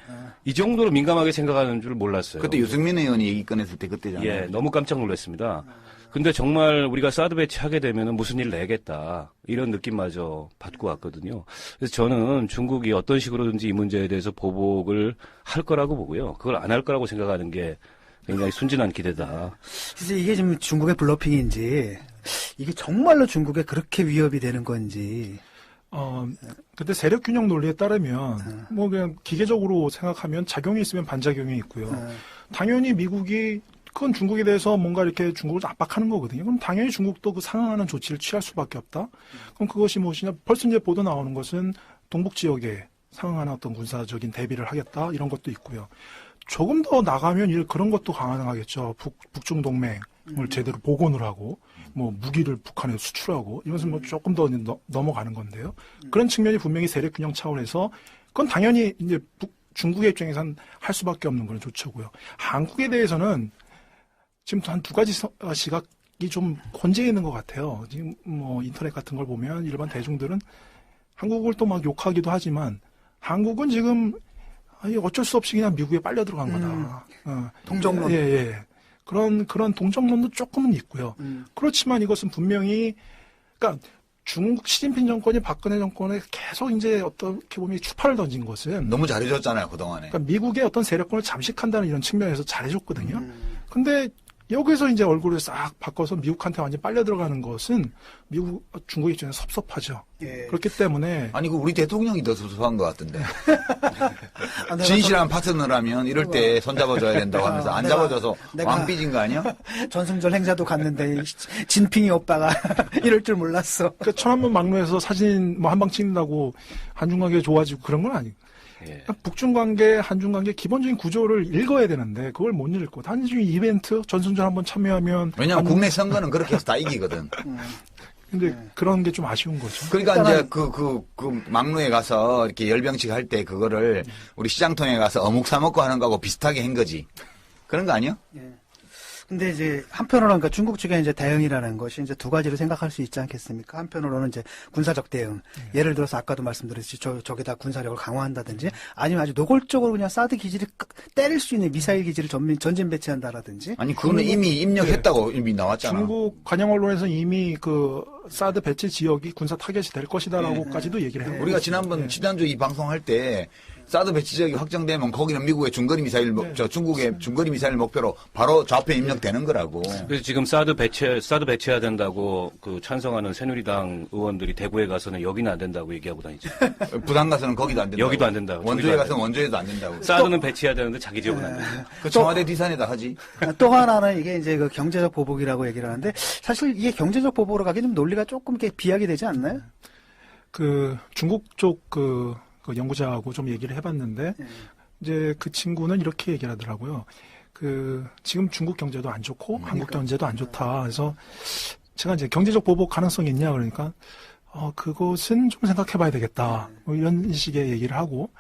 이 정도로 민감하게 생각하는 줄 몰랐어요. 그때 유승민 의원이 얘기 꺼냈을 때 그때잖아요. 예, 너무 깜짝 놀랐습니다. 근데 정말 우리가 사드 배치하게 되면은 무슨 일 내겠다. 이런 느낌마저 받고 왔거든요. 그래서 저는 중국이 어떤 식으로든지 이 문제에 대해서 보복을 할 거라고 보고요. 그걸 안 할 거라고 생각하는 게 굉장히 순진한 기대다. 그래서 이게 지금 중국의 블러핑인지 이게 정말로 중국에 그렇게 위협이 되는 건지. 그때 세력 균형 논리에 따르면 뭐 그냥 기계적으로 생각하면 작용이 있으면 반작용이 있고요. 당연히 미국이 그건 중국에 대해서 뭔가 이렇게 중국을 압박하는 거거든요. 그럼 당연히 중국도 그 상응하는 조치를 취할 수밖에 없다. 그럼 그것이 무엇이냐? 벌써 이제 보도 나오는 것은 동북 지역에 상응하는 어떤 군사적인 대비를 하겠다 이런 것도 있고요. 조금 더 나가면 그런 것도 가능하겠죠. 북중 동맹을 제대로 복원을 하고 뭐 무기를 북한에 수출하고 이것은 뭐 조금 더 넘어가는 건데요. 그런 측면이 분명히 세력 균형 차원에서 그건 당연히 이제 중국의 입장에선 할 수밖에 없는 그런 조처고요. 한국에 대해서는 지금 한 두 가지 시각이 좀 혼재해 있는 것 같아요. 지금 뭐 인터넷 같은 걸 보면 일반 대중들은 한국을 또 막 욕하기도 하지만 한국은 지금 어쩔 수 없이 그냥 미국에 빨려 들어간 거다. 동정론. 예. 그런 동정론도 조금은 있고요. 그렇지만 이것은 분명히, 그러니까 중국 시진핑 정권이 박근혜 정권에 계속 이제 어떻게 보면 추파를 던진 것은 너무 잘해줬잖아요, 그동안에. 그러니까 미국의 어떤 세력권을 잠식한다는 이런 측면에서 잘해줬거든요. 근데 여기서 이제 얼굴을 싹 바꿔서 미국한테 완전히 빨려 들어가는 것은 중국 입장에서 섭섭하죠. 예. 그렇기 때문에. 아니, 우리 대통령이 더 섭섭한 것 같던데. 진실한 파트너라면 이럴 때 손잡아줘야 된다고 하면서 안 잡아줘서 왕 삐진 거 아니야? 전승절 행사도 갔는데 진핑이 오빠가 이럴 줄 몰랐어. 그러니까 천안문 막루에서 사진 뭐 한 방 찍는다고 한중 관계 좋아지고 그런 건 아니고. 예. 북중 관계, 한중 관계 기본적인 구조를 읽어야 되는데 그걸 못 읽고 단지 이벤트 전승절 한번 참여하면 왜냐하면 국내 선거는 그렇게 해서 다 이기거든. 근데 그런 게 좀 아쉬운 거죠. 그러니까 이제 그 막루에 가서 이렇게 열병식 할 때 그거를 우리 시장통에 가서 어묵 사 먹고 하는 거하고 비슷하게 한 거지. 그런 거 아니야? 예. 근데 이제 한편으로는 그러니까 중국 측의 이제 대응이라는 것이 이제 두 가지로 생각할 수 있지 않겠습니까? 한편으로는 이제 군사적 대응. 예를 들어서 아까도 말씀드렸듯이 저기다 군사력을 강화한다든지 아니면 아주 노골적으로 그냥 사드 기지를 때릴 수 있는 미사일 기지를 전진 배치한다라든지. 아니, 그거는 이미 입력했다고 이미 나왔잖아. 중국 관영 언론에서 이미 그 사드 배치 지역이 군사 타겟이 될 것이다라고까지도 얘기를 해요. 우리가 지난주 이 방송할 때 사드 배치 지역이 확정되면 거기는 미국의 중거리 미사일, 중국의 중거리 미사일 목표로 바로 좌표에 입력되는 거라고. 그래서 지금 사드 배치해야 된다고 그 찬성하는 새누리당 의원들이 대구에 가서는 여기는 안 된다고 얘기하고 다니죠. 부산 가서는 거기도 안 된다고. 여기도 안 된다고. 원주에 가서는 원주에도 안 된다고. 사드는 배치해야 되는데 자기 지역은 안 된다고. 그 청와대 뒷산에다 하지. 또 하나는 이게 이제 그 경제적 보복이라고 얘기를 하는데 사실 이게 경제적 보복으로 가기 좀 논리 논리가 조금 이렇게 비약이 되지 않나요? 그 중국 쪽 그 연구자하고 좀 얘기를 해봤는데 이제 그 친구는 이렇게 얘기를 하더라고요. 그 지금 중국 경제도 안 좋고 한국 경제도 안 좋다. 그래서 제가 이제 경제적 보복 가능성이 있냐 그러니까 그것은 좀 생각해봐야 되겠다. 뭐 이런 식의 얘기를 하고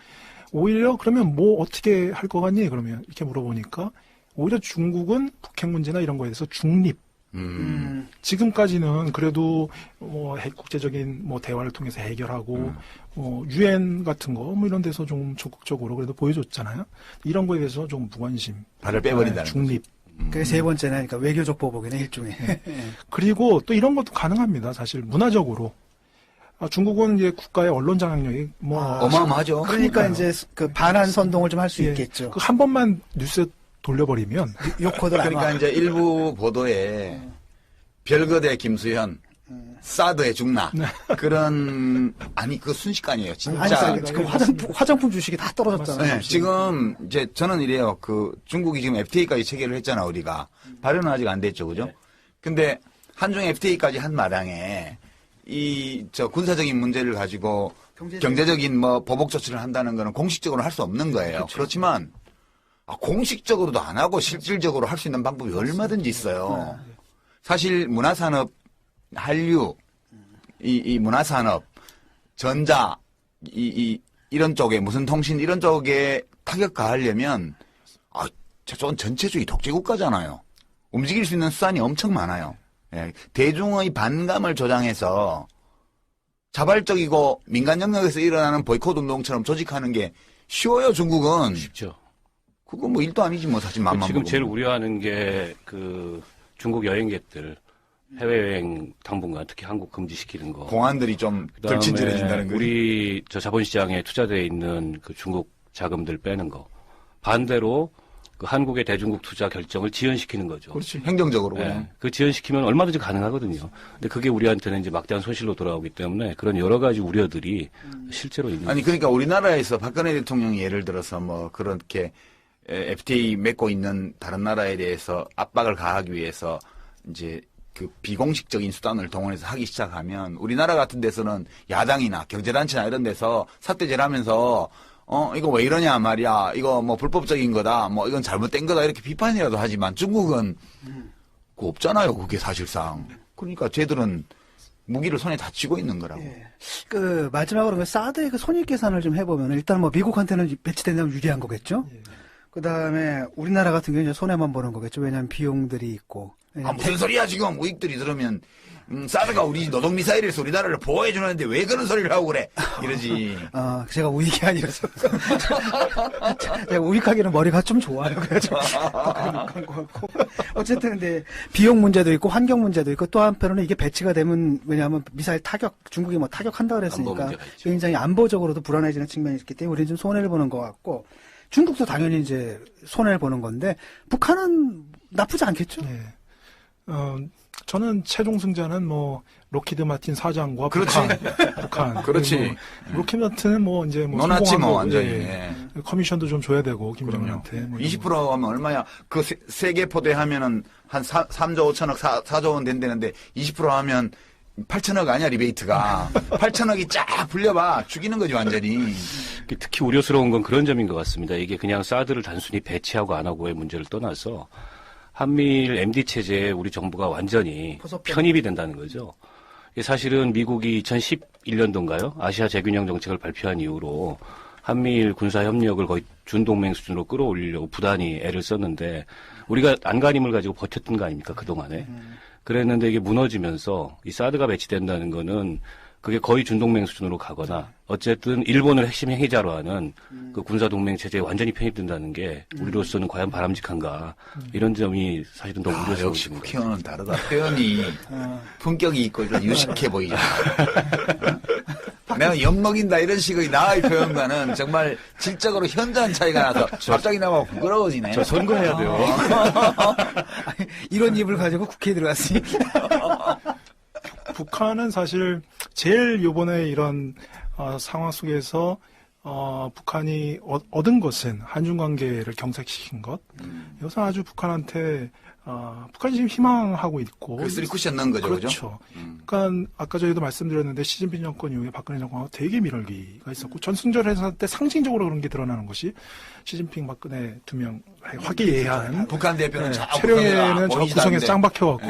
오히려 그러면 뭐 어떻게 할 거 같니? 그러면 이렇게 물어보니까 오히려 중국은 북핵 문제나 이런 거에 대해서 중립. 지금까지는 그래도 뭐 국제적인 뭐 대화를 통해서 해결하고 유엔 같은 거 뭐 이런 데서 좀 적극적으로 그래도 보여줬잖아요. 이런 거에 대해서 좀 무관심. 발을 빼버린다는 중립. 그게 세 번째는 그러니까 외교적 보복이네 일종의. 그리고 또 이런 것도 가능합니다. 사실 문화적으로. 중국은 이제 국가의 언론 장악력이 뭐 어마어마하죠. 그러니까 이제 그 반한 선동을 좀 할 수 예, 있겠죠. 그 한 번만 뉴스에 돌려버리면 요코들 그러니까 이제 일부 보도에 별거대 김수현, 사드에 죽나 그런 아니 그거 순식간이에요. 진짜. 아니, 그 화장품 주식이 다 떨어졌잖아요. 네, 지금 이제 저는 이래요. 그 중국이 지금 FTA까지 체결을 했잖아 우리가. 발효는 아직 안 됐죠, 그죠? 근데 한중 FTA까지 한 마당에 이 저 군사적인 문제를 가지고 경제적인 뭐 보복 조치를 한다는 거는 공식적으로 할 수 없는 거예요. 그렇죠. 그렇지만 공식적으로도 안 하고 실질적으로 할 수 있는 방법이 얼마든지 있어요. 사실 문화산업, 한류, 이 문화산업, 전자, 이런 쪽에 무슨 통신 이런 쪽에 타격 가하려면 저쪽은 전체주의 독재국가잖아요. 움직일 수 있는 수단이 엄청 많아요. 예, 대중의 반감을 조장해서 자발적이고 민간 영역에서 일어나는 보이콧 운동처럼 조직하는 게 쉬워요. 중국은. 쉽죠. 그거 뭐 일도 아니지 뭐 사실 맘만 지금 먹으면. 제일 우려하는 게 그 중국 여행객들 해외여행 당분간 특히 한국 금지시키는 거. 공안들이 좀 덜 그다음에 친절해진다는 거죠. 우리 저 자본시장에 투자되어 있는 그 중국 자금들 빼는 거. 반대로 그 한국의 대중국 투자 결정을 지연시키는 거죠. 그렇지. 행정적으로 네, 그냥. 그 지연시키면 얼마든지 가능하거든요. 근데 그게 우리한테는 이제 막대한 손실로 돌아오기 때문에 그런 여러 가지 우려들이 실제로 있는 아니 그러니까 우리나라에서 박근혜 대통령이 예를 들어서 뭐 그렇게 FTA 맺고 있는 다른 나라에 대해서 압박을 가하기 위해서 이제 그 비공식적인 수단을 동원해서 하기 시작하면 우리나라 같은 데서는 야당이나 경제단체나 이런 데서 삿대질하면서 이거 왜 이러냐 말이야. 이거 뭐 불법적인 거다. 뭐 이건 잘못된 거다. 이렇게 비판이라도 하지만 중국은 그거 없잖아요. 그게 사실상. 그러니까 쟤들은 무기를 손에 다 쥐고 있는 거라고. 예. 그 마지막으로 그 사드의 그 손익 계산을 좀 해보면 일단 뭐 미국한테는 배치된다면 유리한 거겠죠. 그 다음에 우리나라 같은 경우는 이제 손해만 보는 거겠죠. 왜냐하면 비용들이 있고. 무슨 소리야 지금 우익들이 들으면 사드가 우리 노동미사일에서 우리나라를 보호해 주는데 왜 그런 소리를 하고 그래 이러지. 제가 우익이 아니라서 제가 우익하기는 머리가 좀 좋아요. 그래서 어쨌든 근데 비용 문제도 있고 환경 문제도 있고 또 한편으로는 이게 배치가 되면 왜냐하면 미사일 타격 중국이 뭐 타격한다 안보 그랬으니까 문제가 있죠. 굉장히 안보적으로도 불안해지는 측면이 있기 때문에 우리는 좀 손해를 보는 것 같고 중국도 당연히 이제 손해를 보는 건데 북한은 나쁘지 않겠죠. 네. 저는 최종 승자는 뭐 로키드 마틴 사장과 그렇지. 북한. 그렇지. 뭐, 로키드 마틴은 뭐 이제 뭐 논았지 성공한 뭐 거고, 완전히. 예. 예. 커미션도 좀 줘야 되고 김정은한테. 뭐 20% 하면 얼마야? 그 세계 포대 하면은 한 3조 5천억 4조 원 된다는데 20% 하면 8천억 아니야 리베이트가. 8천억이 쫙 불려봐 죽이는 거지 완전히. 특히 우려스러운 건 그런 점인 것 같습니다. 이게 그냥 사드를 단순히 배치하고 안 하고의 문제를 떠나서 한미일 MD 체제에 우리 정부가 완전히 편입이 된다는 거죠. 이게 사실은 미국이 2011년도인가요? 아시아 재균형 정책을 발표한 이후로 한미일 군사 협력을 거의 준동맹 수준으로 끌어올리려고 부단히 애를 썼는데 우리가 안간힘을 가지고 버텼던 거 아닙니까? 그동안에. 그랬는데 이게 무너지면서 이 사드가 배치된다는 거는 그게 거의 준동맹 수준으로 가거나 어쨌든 일본을 핵심 행위자로 하는 그 군사동맹 체제에 완전히 편입된다는 게 우리로서는 과연 바람직한가 이런 점이 사실은 더 우려스러운 역시 겁니다. 국회의원은 다르다. 표현이 품격이 있고 좀 유식해 보이잖아. 내가 엿먹인다 이런 식의 나의 표현과는 정말 질적으로 현저한 차이가 나서 갑자기 나와 부끄러워지네. 저 선거해야 돼요. 이런 입을 가지고 국회에 들어갔으니. 북한은 사실 제일 요번에 이런 상황 속에서 북한이 얻은 것은 한중 관계를 경색시킨 것. 이것은 아주 북한한테 북한이 지금 희망하고 있고. 그 3쿠션 넣은 거죠, 그렇죠. 그러니까 아까 저희도 말씀드렸는데 시진핑 정권 이후에 박근혜 정권하고 되게 밀월기가 있었고 전승절 회사 때 상징적으로 그런 게 드러나는 것이 시진핑 박근혜 두 명 화기애애한 북한 대표는 저 체령에는 저 보이지도 구성에서 않는데. 짱 박혀갖고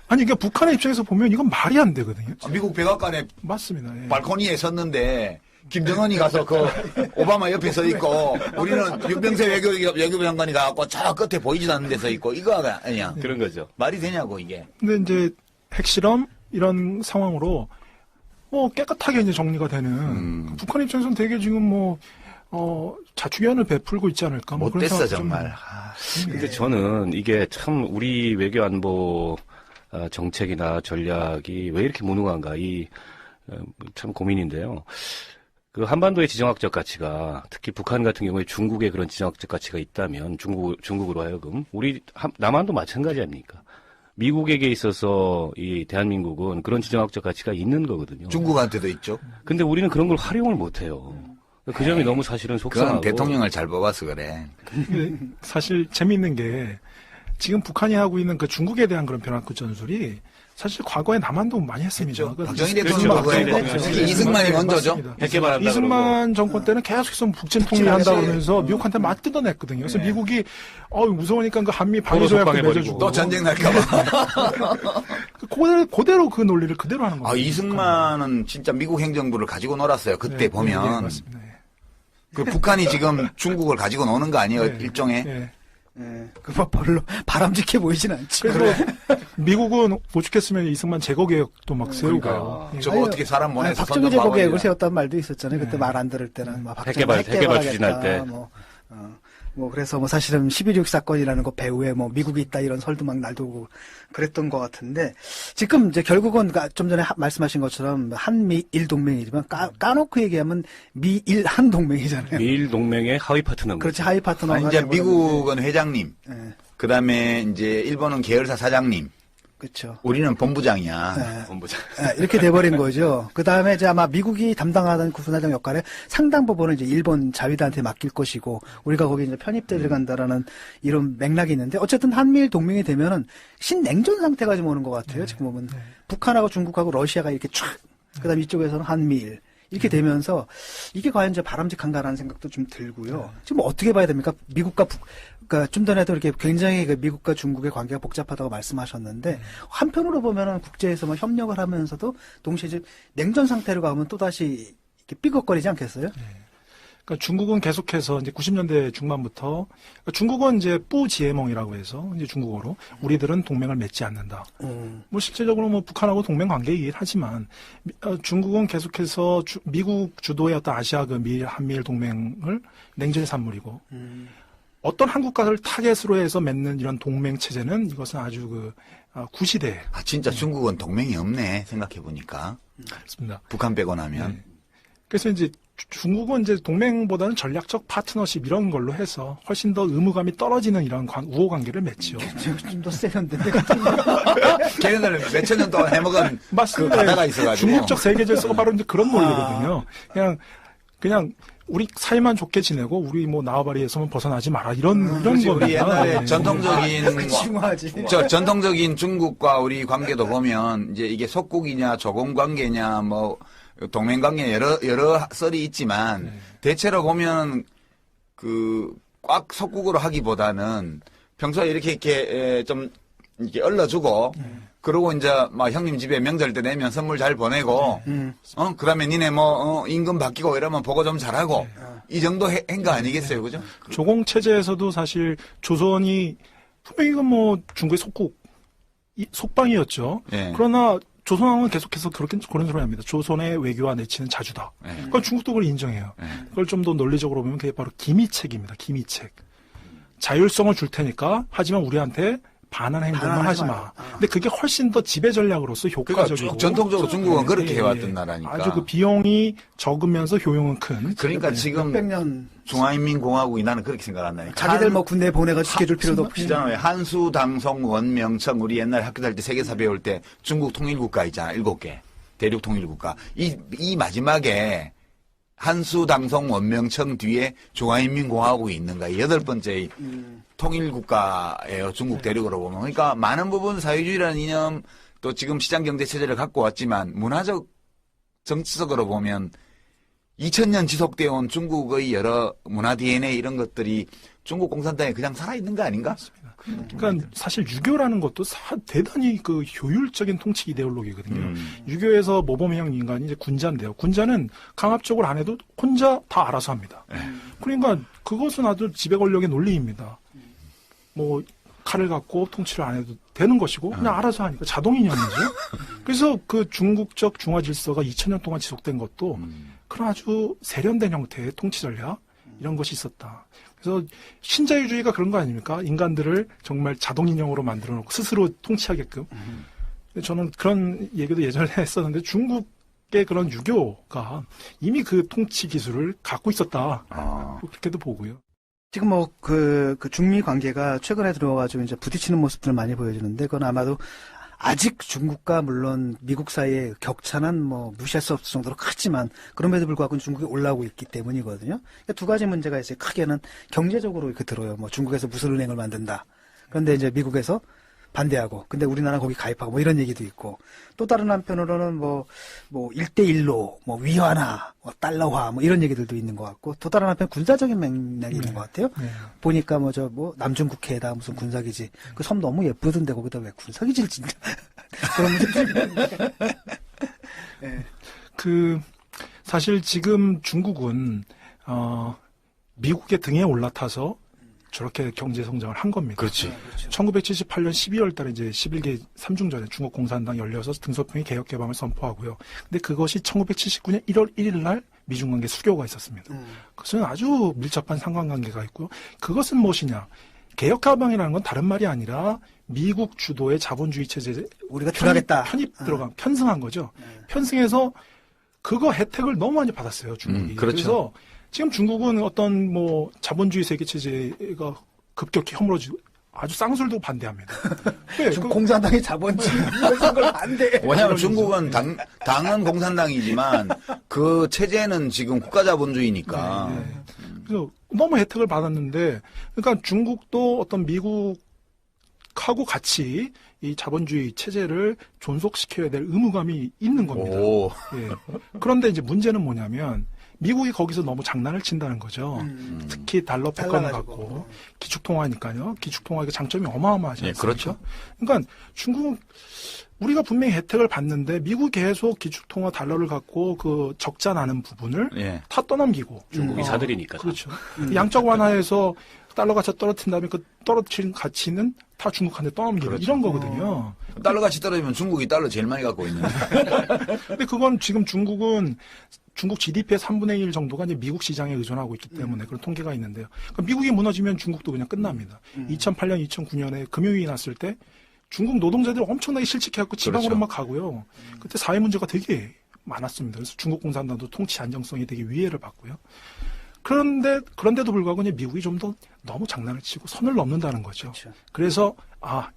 아니 이게 북한의 입장에서 보면 이건 말이 안 되거든요. 미국 백악관에 맞습니다. 예. 발코니에 섰는데 김정은이 가서 그 오바마 옆에 서 있고 우리는 윤병세 외교부 장관이 가갖고 저 끝에 보이지도 않는 데 서 있고 이거가 아니야. 그런 거죠. 말이 되냐고 이게. 근데 이제 핵실험 이런 상황으로 뭐 깨끗하게 이제 정리가 되는 북한 입장에서는 되게 지금 자축위안을 베풀고 있지 않을까? 뭐 그런 못됐어 생각도 좀 정말. 근데 저는 이게 참 우리 외교 안보 정책이나 전략이 왜 이렇게 무능한가 참 고민인데요. 그 한반도의 지정학적 가치가 특히 북한 같은 경우에 중국의 그런 지정학적 가치가 있다면 중국으로 하여금 우리 남한도 마찬가지 아닙니까? 미국에게 있어서 이 대한민국은 그런 지정학적 가치가 있는 거거든요. 중국한테도 있죠. 근데 우리는 그런 걸 활용을 못 해요. 그 점이 너무 사실은 속상하고. 그건 대통령을 잘 뽑아서 그래. 근데 사실 재미있는 게 지금 북한이 하고 있는 그 중국에 대한 그런 변화구 전술이 사실 과거에 남한도 많이 했습니다. 박정희 대통령 그거 했고 특히 이승만이 먼저죠. 핵개발한다 이승만 정권 때는 계속해서 북진 통일을 한다 그러면서 미국한테 막 뜯어냈거든요. 그래서 미국이 무서우니까 그 한미 방위 조약도 맺어주고 또 전쟁 날까봐. 그대로 그 논리를 그대로 하는 거예요. 이승만은 진짜 미국 행정부를 가지고 놀았어요. 그때 네, 보면 네, 맞습니다. 그 북한이 지금 중국을 가지고 노는 거 아니에요? 네, 일종의. 네. 그뭐 별로 바람직해 보이진 않지. 그래서 미국은 오죽했으면 이승만 제거 계획도 막 세우고. 그러니까. 예. 저거 어떻게 사람 보내서 박정희 제거 계획을 선동하고 세웠다는 말도 있었잖아요. 그때 말 안 들을 때는 막 핵개발 추진할 때. 그래서 사실은 11.6 사건이라는 거 배후에 미국이 있다 이런 설도 막 날도고 그랬던 것 같은데 지금 이제 결국은 좀 전에 말씀하신 것처럼 한미일 동맹이지만 까놓고 얘기하면 미일 한 동맹이잖아요. 미일 동맹의 하위 파트너인 그렇지, 거죠. 하위 파트너가. 이제 미국은 회장님, 예, 그다음에 이제 일본은 계열사 사장님, 그렇죠. 우리는 본부장이야. 예. 본부장. 이렇게 돼버린 거죠. 그 다음에 이제 아마 미국이 담당하던 구분사장 역할에 상당 부분은 이제 일본 자위대한테 맡길 것이고, 우리가 거기 이제 편입돼 들어간다라는 이런 맥락이 있는데, 어쨌든 한미일 동맹이 되면은 신냉전 상태가 좀 오는 것 같아요. 지금 보면. 북한하고 중국하고 러시아가 이렇게 촥, 그 다음에 이쪽에서는 한미일. 이렇게 되면서 이게 과연 이제 바람직한가라는 생각도 좀 들고요. 지금 어떻게 봐야 됩니까? 그러니까 좀 전에도 이렇게 굉장히 미국과 중국의 관계가 복잡하다고 말씀하셨는데 한편으로 보면은 국제에서 협력을 하면서도 동시에 이제 냉전 상태로 가면 또 다시 이렇게 삐걱거리지 않겠어요? 그러니까 중국은 계속해서 이제 90년대 중반부터 중국은 이제 뿌지에몽이라고 해서 이제 중국어로 우리들은 동맹을 맺지 않는다. 뭐 실제적으로 북한하고 동맹 관계이긴 하지만 중국은 계속해서 미국 주도의 어떤 아시아 한미일 동맹을 냉전의 산물이고 어떤 한 국가를 타겟으로 해서 맺는 이런 동맹 체제는 이것은 아주 구시대. 진짜 중국은 동맹이 없네 생각해 보니까. 그렇습니다. 북한 빼고 나면. 네. 그래서 이제 중국은 이제 동맹보다는 전략적 파트너십 이런 걸로 해서 훨씬 더 의무감이 떨어지는 이런 우호 관계를 맺죠. 좀 더 세련된데. 걔네들은 몇천 년 동안 해먹은 그 바다가 있어가지고. 중국적 세계질서가 바로 이제 그런 논리거든요. 그냥 우리 사이만 좋게 지내고 우리 나와바리에서만 벗어나지 마라 이런 그렇지, 겁니다. 우리 옛날에 네. 중요하지. 전통적인 중국과 우리 관계도 보면 이제 이게 속국이냐 조공 관계냐 동맹 관계 여러 썰이 있지만 대체로 보면 꽉 속국으로 하기보다는 평소에 이렇게 좀 이렇게 얼러주고 그러고 이제 형님 집에 명절 때 내면 선물 잘 보내고 그다음에 니네 임금 바뀌고 이러면 보고 좀 잘하고 이 정도 한 거 아니겠어요, 그죠? 조공 체제에서도 사실 조선이 분명히 중국의 속방이었죠. 예. 그러나 조선왕은 계속해서 그런 소리 합니다. 조선의 외교와 내치는 자주다. 그러니까 중국도 그걸 인정해요. 그걸 좀 더 논리적으로 보면 그게 바로 기미책입니다. 기미책. 자율성을 줄 테니까 하지만 우리한테 반한 행동만 하지 마. 근데 그게 훨씬 더 지배 전략으로서 효과적이고. 그러니까 전통적으로 중국은 그렇게 해왔던 나라니까. 아주 비용이 적으면서 효용은 큰. 그러니까 지금 몇백 년 중화인민공화국이 나는 그렇게 생각한다니까. 자기들 군대에 보내가지고 지켜줄 필요도 없이. 있잖아요. 한수, 당송, 원명청 우리 옛날 학교 다닐 때 세계사 배울 때 중국 통일국가 있잖아. 7개. 대륙 통일국가. 이 마지막에 한수당송 원명청 뒤에 중화인민공화국이 있는가 8번째 통일국가예요. 중국 대륙으로 보면. 그러니까 많은 부분 사회주의라는 이념 또 지금 시장경제체제를 갖고 왔지만 문화적 정치적으로 보면 2000년 지속되어 온 중국의 여러 문화 DNA 이런 것들이 중국 공산당에 그냥 살아있는 거 아닌가? 그러니까 사실 유교라는 것도 대단히 그 효율적인 통치 이데올로기거든요. 유교에서 모범형 인간이 이제 군자인데요. 군자는 강압적으로 안 해도 혼자 다 알아서 합니다. 그러니까 그것은 아주 지배 권력의 논리입니다. 뭐 칼을 갖고 통치를 안 해도 되는 것이고 그냥 알아서 하니까 자동인형이죠. 그래서 그 중국적 중화 질서가 2000년 동안 지속된 것도 그런 아주 세련된 형태의 통치 전략 이런 것이 있었다. 그래서 신자유주의가 그런 거 아닙니까? 인간들을 정말 자동인형으로 만들어 놓고 스스로 통치하게끔. 저는 그런 얘기도 예전에 했었는데 중국의 그런 유교가 이미 그 통치 기술을 갖고 있었다. 그렇게도 보고요. 지금 뭐 그 중미 관계가 최근에 들어와가지고 이제 부딪히는 모습들을 많이 보여주는데 그건 아마도 아직 중국과 물론 미국 사이의 격차는 뭐 무시할 수 없을 정도로 크지만 그럼에도 불구하고 중국이 올라오고 있기 때문이거든요. 그러니까 두 가지 문제가 있어요. 크게는 경제적으로 이렇게 들어요. 뭐 중국에서 무슨 은행을 만든다. 그런데 이제 미국에서 반대하고, 근데 우리나라 거기 가입하고 뭐 이런 얘기도 있고, 또 다른 한편으로는 뭐 1대1로 뭐 위안화, 뭐 달러화 뭐 이런 얘기들도 있는 것 같고, 또 다른 한편 군사적인 맥락이 있는 것 같아요. 보니까 뭐 남중국해에다 무슨 군사기지, 그 섬 너무 예쁘던데 거기다 왜 군사기지를 짓냐. 그런 문제들이 네. 사실 지금 중국은, 미국의 등에 올라타서 저렇게 경제 성장을 한 겁니다. 그렇지. 1978년 12월 달에 이제 11개 3중전에 중국 공산당 열려서 등소평이 개혁 개방을 선포하고요. 근데 그것이 1979년 1월 1일 날 미중 관계 수교가 있었습니다. 그것은 아주 밀접한 상관관계가 있고요. 그것은 무엇이냐? 개혁 개방이라는 건 다른 말이 아니라 미국 주도의 자본주의 체제에 우리가 들어가겠다. 편승한 거죠. 편승해서 그거 혜택을 너무 많이 받았어요, 중국이. 그렇죠. 그래서 지금 중국은 어떤 뭐 자본주의 세계 체제가 급격히 허물어지고 아주 쌍술도 반대합니다. 네, 공산당이 자본주의 이런 걸 반대. 왜냐하면 중국은 당은 공산당이지만 그 체제는 지금 국가자본주의니까. 네. 그래서 너무 혜택을 받았는데, 그러니까 중국도 어떤 미국하고 같이 이 자본주의 체제를 존속시켜야 될 의무감이 있는 겁니다. 예. 그런데 이제 문제는 뭐냐면 미국이 거기서 너무 장난을 친다는 거죠. 특히 달러 패권을 갖고 기축통화니까요. 기축통화의 장점이 어마어마하지 않습니까? 네, 그렇죠. 그러니까 중국은 우리가 분명히 혜택을 받는데 미국이 계속 기축통화 달러를 갖고 그 적자 나는 부분을 다 떠넘기고 중국이 사들이니까. 그렇죠. 양적 완화에서 달러 가치 떨어뜨린 다음에 그 떨어뜨린 가치는 다 중국한테 떠넘기는 그렇죠. 이런 거거든요. 달러 가치 떨어지면 중국이 달러 제일 많이 갖고 있는데. 근데 그건 지금 중국 GDP의 3분의 1 정도가 이제 미국 시장에 의존하고 있기 때문에 그런 통계가 있는데요. 그러니까 미국이 무너지면 중국도 그냥 끝납니다. 2008년, 2009년에 금융위기 났을 때 중국 노동자들이 엄청나게 실직해갖고 지방으로 그렇죠. 막 가고요. 그때 사회 문제가 되게 많았습니다. 그래서 중국 공산당도 통치 안정성이 되게 위해를 받고요. 그런데도 불구하고 이제 미국이 좀 더 너무 장난을 치고 선을 넘는다는 거죠. 그렇죠. 그래서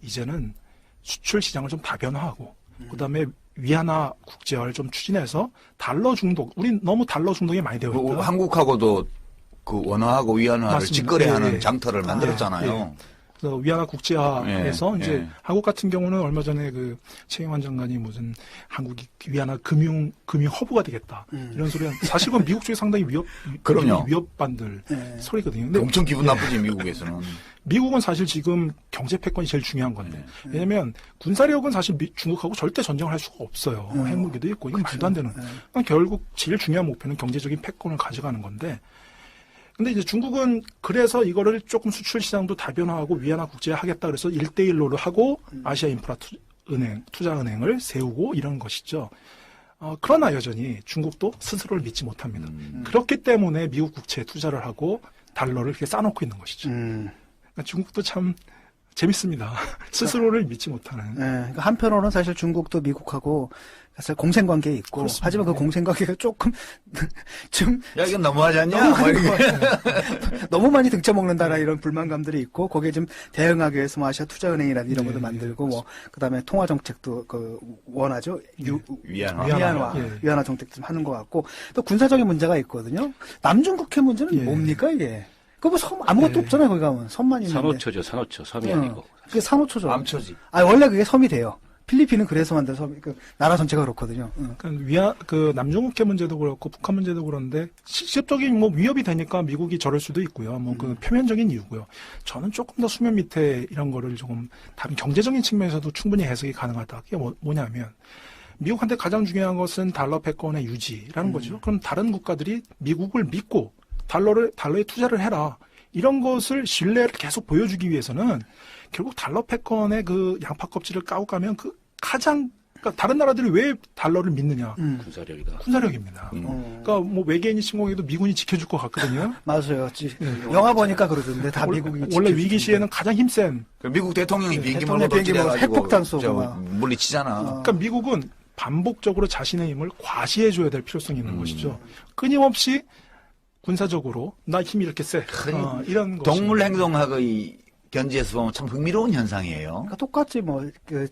이제는 수출 시장을 좀 다변화하고 그다음에 위안화 국제화를 좀 추진해서 달러 중독, 우린 너무 달러 중독이 많이 되어 있다. 한국하고도 그 원화하고 위안화를 맞습니다. 직거래하는 예. 장터를 만들었잖아요. 예. 그래서 위안화 국제화해서 예. 이제 예. 한국 같은 경우는 얼마 전에 그 최영환 장관이 무슨 한국이 위안화 금융 허브가 되겠다 이런 소리는 사실 그건 미국 쪽에 상당히 그럼요. 위협반들 소리거든요. 근데 엄청 기분 나쁘지 미국에서는. 미국은 사실 지금 경제 패권이 제일 중요한 건데 왜냐하면 군사력은 사실 중국하고 절대 전쟁을 할 수가 없어요. 핵무기도 있고 이건 말도 안 되는. 그러니까 결국 제일 중요한 목표는 경제적인 패권을 가져가는 건데. 근데 이제 중국은 그래서 이거를 조금 수출 시장도 다변화하고 위안화 국제화하겠다 그래서 1대1로를 하고 아시아 인프라 투자은행을 세우고 이런 것이죠. 그러나 여전히 중국도 스스로를 믿지 못합니다. 그렇기 때문에 미국 국채에 투자를 하고 달러를 이렇게 쌓아놓고 있는 것이죠. 그러니까 중국도 참 재밌습니다. 스스로를 믿지 못하는. 예, 그러니까 한편으로는 사실 중국도 미국하고 사실 공생관계에 있고, 그렇습니다. 하지만 그 공생관계가 조금 좀 야, 이건 너무하지 않냐? 뭐 이렇게. 너무 많이 등쳐먹는다라 이런 불만감들이 있고, 거기에 좀 대응하기 위해서 뭐 아시아 투자은행이라든지 이런 네, 것도 만들고, 뭐 그다음에 통화 정책도 원하죠. 위안화. 위안화. 예. 위안화 정책 좀 하는 것 같고, 또 군사적인 문제가 있거든요. 남중국해 문제는 예. 뭡니까 이게? 그거 뭐 섬 아무것도 예. 없잖아요. 거기 가면 섬만 있는데. 산호초죠, 산호초. 섬이 아니고. 그게 산호초죠. 암초지. 아 원래 그게 섬이 돼요. 필리핀은 그래서 만든 섬, 그 나라 전체가 그렇거든요. 그러니까 그 남중국해 문제도 그렇고 북한 문제도 그런데 직접적인 뭐 위협이 되니까 미국이 저럴 수도 있고요. 뭐 그 표면적인 이유고요. 저는 조금 더 수면 밑에 이런 거를 조금 다른 경제적인 측면에서도 충분히 해석이 가능하다. 그게 뭐냐면 미국한테 가장 중요한 것은 달러 패권의 유지라는 거죠. 그럼 다른 국가들이 미국을 믿고 달러에 투자를 해라. 이런 것을 신뢰를 계속 보여주기 위해서는 결국 달러 패권의 그 양파 껍질을 까고 가면 그 그러니까 다른 나라들이 왜 달러를 믿느냐? 군사력이다. 군사력입니다. 그러니까 뭐 외계인이 침공해도 미군이 지켜줄 것 같거든요. 맞아요. 영화 보니까 그러던데 다 미국이 원래 위기 시에는 가장 힘센. 미국 대통령이 비행기 대통령 몰고 비행기 몰고 던지려가지고 핵폭탄 쏘고 저 막. 물리치잖아. 그러니까 미국은 반복적으로 자신의 힘을 과시해줘야 될 필요성이 있는 것이죠. 끊임없이 군사적으로 나 힘이 이렇게 세. 이런 것. 동물 행동학의 견지에서 보면 참 흥미로운 현상이에요. 그러니까 똑같이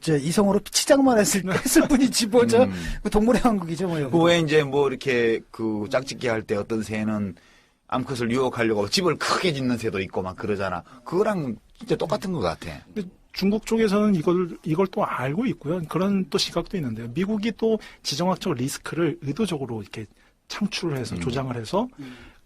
이성으로 치장만 했을 뿐이지 뭐죠. 그 동물의 왕국이죠 뭐. 그 외에 이제 뭐 이렇게 그 짝짓기 할 때 어떤 새는 암컷을 유혹하려고 집을 크게 짓는 새도 있고 막 그러잖아. 그거랑 진짜 똑같은 것 같아. 근데 중국 쪽에서는 이걸 또 알고 있고요. 그런 또 시각도 있는데요. 미국이 또 지정학적 리스크를 의도적으로 이렇게 창출을 해서 조장을 해서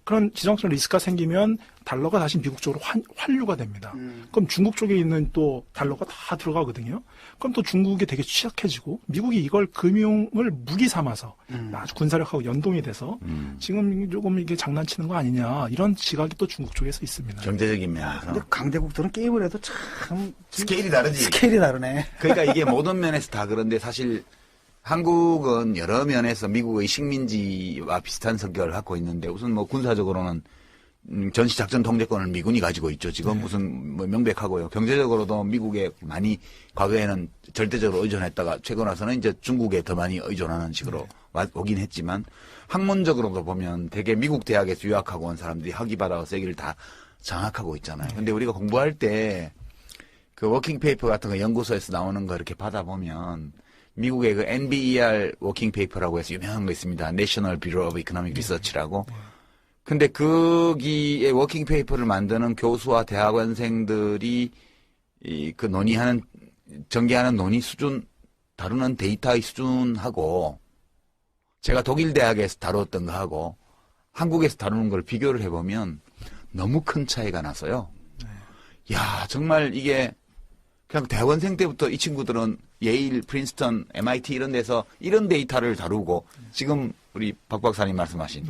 그런 지정학적 리스크가 생기면 달러가 다시 미국 쪽으로 환류가 됩니다. 그럼 중국 쪽에 있는 또 달러가 다 들어가거든요. 그럼 또 중국이 되게 취약해지고 미국이 이걸 금융을 무기 삼아서 아주 군사력하고 연동이 돼서 지금 조금 이게 장난치는 거 아니냐 이런 시각이 또 중국 쪽에서 있습니다. 경제적인 면에서. 근데 강대국들은 게임을 해도 참 스케일이 다르지. 스케일이 다르네. 그러니까 이게 모든 면에서 다 그런데 사실 한국은 여러 면에서 미국의 식민지와 비슷한 성격을 갖고 있는데 우선 뭐 군사적으로는 전시작전 통제권을 미군이 가지고 있죠. 지금 무슨 뭐 명백하고요. 경제적으로도 미국에 많이 과거에는 절대적으로 의존했다가 최근 와서는 이제 중국에 더 많이 의존하는 식으로 오긴 했지만 학문적으로도 보면 되게 미국 대학에서 유학하고 온 사람들이 학위받아서 세계를 다 장악하고 있잖아요. 근데 우리가 공부할 때 그 워킹 페이퍼 같은 거 연구소에서 나오는 거 이렇게 받아보면 미국의 그 NBER 워킹 페이퍼라고 해서 유명한 거 있습니다. National Bureau of Economic Research라고. 근데 거기에 워킹 페이퍼를 만드는 교수와 대학원생들이 그 전개하는 논의 수준, 다루는 데이터의 수준하고 제가 독일 대학에서 다뤘던 거하고 한국에서 다루는 걸 비교를 해보면 너무 큰 차이가 나서요. 야, 정말 이게 그냥 대학원생 때부터 이 친구들은 예일, 프린스턴, MIT 이런 데서 이런 데이터를 다루고 지금 우리 박 박사님 말씀하신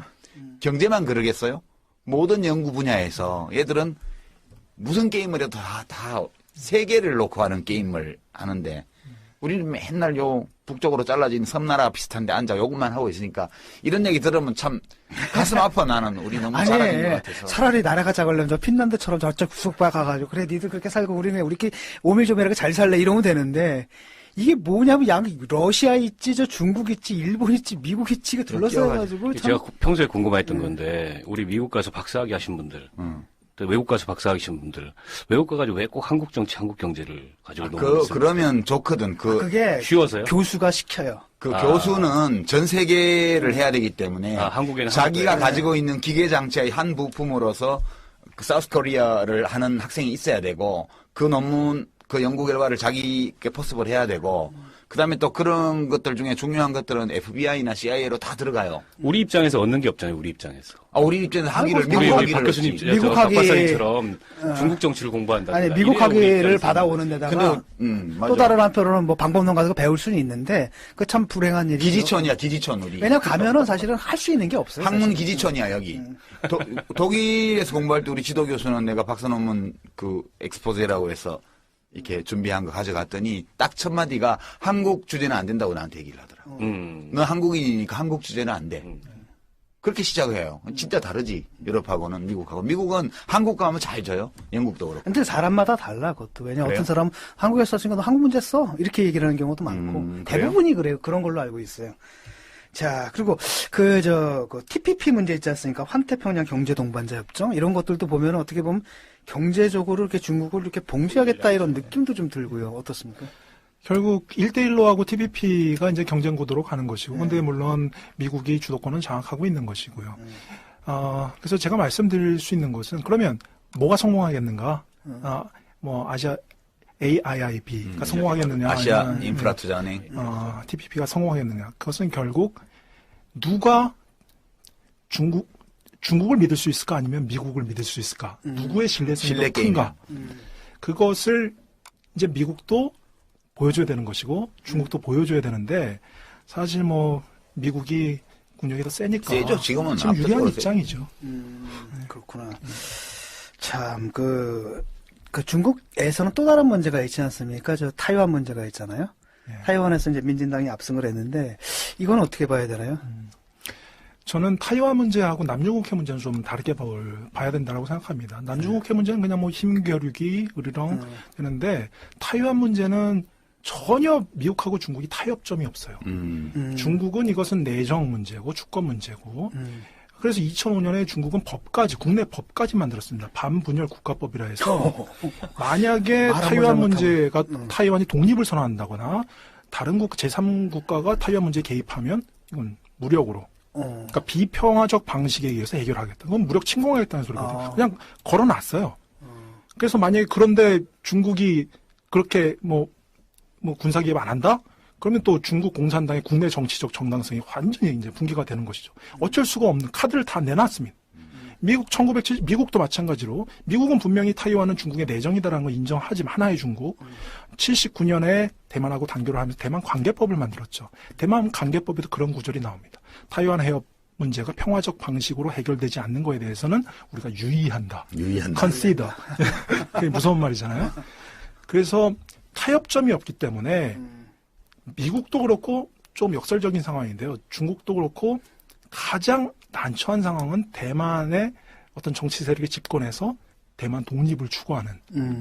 경제만 그러겠어요? 모든 연구 분야에서 얘들은 무슨 게임을 해도 다 세계를 놓고 하는 게임을 하는데 우리는 맨날 북쪽으로 잘라진 섬나라 비슷한데 앉아 요것만 하고 있으니까 이런 얘기 들으면 참 가슴 아파 나는 우리 너무 잘하는 것 같아서. 차라리 나라가 작으려면 저 핀란드처럼 저쪽 구석바 가가지고 그래 니들 그렇게 살고 우리끼리 오밀조밀하게 잘 살래 이러면 되는데 이게 뭐냐면 러시아 있지 저 중국 있지 일본 있지 미국 있지 이거 둘러싸여가지고 제가 평소에 궁금했던 건데 우리 미국 가서 박사학위 하신 분들 또 외국 가서 박사하신 분들 외국 가가지고 왜 꼭 한국 정치, 한국 경제를 가지고 논문을 그러면 좋거든. 그게 쉬워서요? 교수가 시켜요. 교수는 전 세계를 해야 되기 때문에 한국에는 자기가 가지고 있는 기계 장치의 한 부품으로서 그 사우스 코리아를 하는 학생이 있어야 되고 그 논문 그 연구 결과를 자기께 포섭을 해야 되고 그다음에 또 그런 것들 중에 중요한 것들은 FBI나 CIA로 다 들어가요. 우리 입장에서 얻는 게 없잖아요. 우리 입장에서. 우리 입장에서 학위를 우리 박 교수님, 미국 박 박사님처럼 중국 정치를 공부한다. 아니 미국 학위를 받아오는 데다가 또 다른 한편으로는 뭐 방법론 가서 배울 수는 있는데 그 참 불행한 일이죠. 기지촌이야 기지촌 우리. 왜냐면 가면은 사실은 할 수 있는 게 없어요. 학문 사실. 기지촌이야 여기. 독일에서 공부할 때 우리 지도 교수는 내가 박사 논문 그 엑스포제라고 해서 이렇게 준비한 거 가져갔더니 딱 첫 마디가 한국 주제는 안 된다고 나한테 얘기를 하더라고. 너 한국인이니까 한국 주제는 안 돼. 그렇게 시작을 해요. 진짜 다르지. 유럽하고는 미국하고. 미국은 한국 가면 잘 져요. 영국도 그렇고. 근데 사람마다 달라, 그것도. 왜냐, 그래요? 어떤 사람은 한국에서 썼으니까 너 한국 문제 써. 이렇게 얘기를 하는 경우도 많고. 그래요? 대부분이 그래요. 그런 걸로 알고 있어요. 자, 그리고 그 TPP 문제 있지 않습니까? 환태평양 경제동반자 협정? 이런 것들도 보면 어떻게 보면 경제적으로 이렇게 중국을 이렇게 봉쇄하겠다 이런 느낌도 좀 들고요. 어떻습니까? 결국 1대1로 하고 TPP가 이제 경쟁 구도로 가는 것이고, 근데 물론 미국이 주도권은 장악하고 있는 것이고요. 그래서 제가 말씀드릴 수 있는 것은 그러면 뭐가 성공하겠는가? 뭐 아시아 AIIB가 성공하겠느냐? 아시아 아니면, 인프라 투자은행. TPP가 성공하겠느냐? 그것은 결국 누가 중국을 믿을 수 있을까? 아니면 미국을 믿을 수 있을까? 누구의 신뢰성이 더 큰가? 그것을 이제 미국도 보여줘야 되는 것이고 중국도 보여줘야 되는데 사실 뭐 미국이 국력이 더 세니까 세죠. 지금은 지금 유리한 압도적으로 입장이죠. 그렇구나. 참, 그 중국에서는 또 다른 문제가 있지 않습니까? 저 타이완 문제가 있잖아요. 예. 타이완에서 이제 민진당이 압승을 했는데 이건 어떻게 봐야 되나요? 저는 타이완 문제하고 남중국해 문제는 좀 다르게 봐야 된다고 생각합니다. 남중국해 문제는 그냥 뭐 힘겨루기, 으르렁 되는데 타이완 문제는 전혀 미국하고 중국이 타협점이 없어요. 중국은 이것은 내정 문제고 주권 문제고 그래서 2005년에 중국은 법까지 국내 법까지 만들었습니다. 반분열 국가법이라 해서 만약에 타이완 문제가 타이완이 독립을 선언한다거나 다른 제3국가가 타이완 문제에 개입하면 이건 무력으로 그러니까 비평화적 방식에 의해서 해결하겠다. 그건 무력 침공하겠다는 소리거든요. 그냥 걸어놨어요. 그래서 만약에 그런데 중국이 그렇게 뭐 군사 개입 안 한다? 그러면 또 중국 공산당의 국내 정치적 정당성이 완전히 이제 붕괴가 되는 것이죠. 어쩔 수가 없는 카드를 다 내놨습니다. 미국도 마찬가지로 미국은 분명히 타이완은 중국의 내정이다라는 걸 인정하지만 하나의 중국 79년에 대만하고 단교를 하면서 대만 관계법을 만들었죠. 대만 관계법에도 그런 구절이 나옵니다. 타이완 해협 문제가 평화적 방식으로 해결되지 않는 거에 대해서는 우리가 유의한다. consider. 그게 무서운 말이잖아요. 그래서 타협점이 없기 때문에 미국도 그렇고 좀 역설적인 상황인데요. 중국도 그렇고 가장 난처한 상황은 대만의 어떤 정치 세력이 집권해서 대만 독립을 추구하는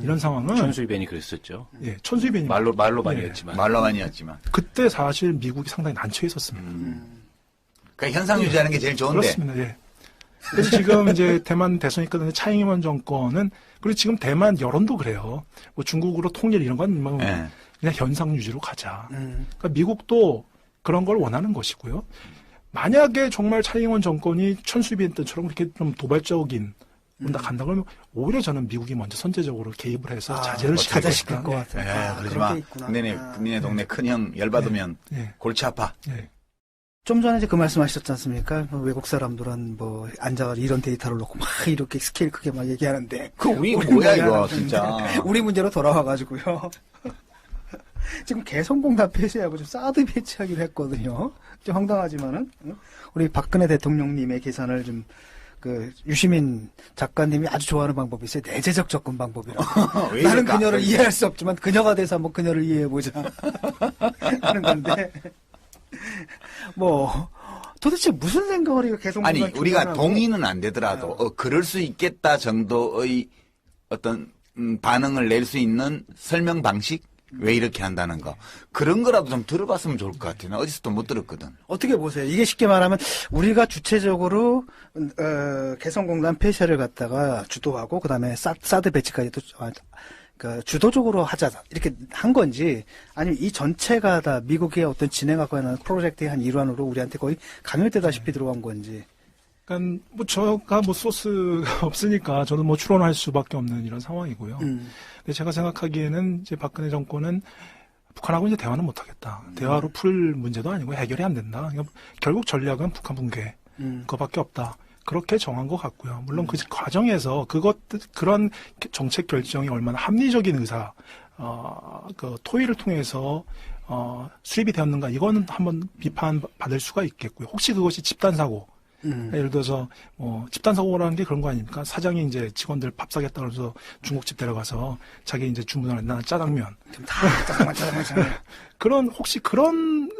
이런 상황은 천수이벤이 그랬었죠. 예, 천수이벤이 말로만이었지만 말로만이었지만 그때 사실 미국이 상당히 난처해 있었습니다. 그러니까 현상 유지하는 게 제일 좋은데. 그렇습니다. 예. 그래서 지금 이제 대만 대선이 끝났는데 차이잉원 정권은 그리고 지금 대만 여론도 그래요. 뭐 중국으로 통일 이런 건 뭐 네. 그냥 현상 유지로 가자. 그러니까 미국도 그런 걸 원하는 것이고요. 만약에 정말 차이잉원 정권이 천수이벤 때처럼 그렇게 좀 도발적인 간다 그러면 오히려 저는 미국이 먼저 선제적으로 개입을 해서 자제를 시킬 것 예. 같아요. 그러지 마. 니네 동네 큰형 열받으면 예. 골치 아파. 예. 좀 전에 이제 그 말씀하셨지 않습니까? 뭐 외국 사람들은 뭐 앉아가지고 이런 데이터를 놓고 막 이렇게 스케일 크게 막 얘기하는데. 우리 뭐야 이거 진짜. 우리 문제로 돌아와가지고요. 지금 개성공단 폐쇄하고 좀 사드 배치하기로 했거든요. 좀 황당하지만은 우리 박근혜 대통령님의 계산을 좀 유시민 작가님이 아주 좋아하는 방법이 있어요. 내재적 접근 방법이라고. 나는 그녀를 이해할 수 없지만 그녀가 돼서 한번 그녀를 이해해보자 하는 건데 뭐 도대체 무슨 생각을 이거 계속 아니 우리가 동의는 안 되더라도 그럴 수 있겠다 정도의 어떤 반응을 낼 수 있는 설명 방식 왜 이렇게 한다는 거 그런 거라도 좀 들어봤으면 좋을 것 같아요. 어디서도 못 들었거든. 어떻게 보세요? 이게 쉽게 말하면 우리가 주체적으로 개성공단 폐쇄를 갖다가 주도하고 그다음에 사드 배치까지도 주도적으로 하자 이렇게 한 건지 아니면 이 전체가 다 미국의 어떤 진행하고 있는 프로젝트의 한 일환으로 우리한테 거의 강요되다시피 들어간 건지. 그러니까 뭐 저가 뭐 소스가 없으니까 저는 뭐 추론할 수밖에 없는 이런 상황이고요. 근데 제가 생각하기에는 이제 박근혜 정권은 북한하고 이제 대화는 못하겠다. 대화로 풀 문제도 아니고 해결이 안 된다. 그러니까 결국 전략은 북한 붕괴 그거밖에 없다. 그렇게 정한 것 같고요. 물론 그 과정에서 그런 정책 결정이 얼마나 합리적인 의사, 그 토의를 통해서 수립이 되었는가 이거는 한번 비판받을 수가 있겠고요. 혹시 그것이 집단 사고. 예를 들어서 집단 사고라는 게 그런 거 아닙니까? 사장이 이제 직원들 밥 사겠다 그래서 중국집 데려가서 자기 이제 주문을 나는 짜장면. 다 짜장면. 혹시 그런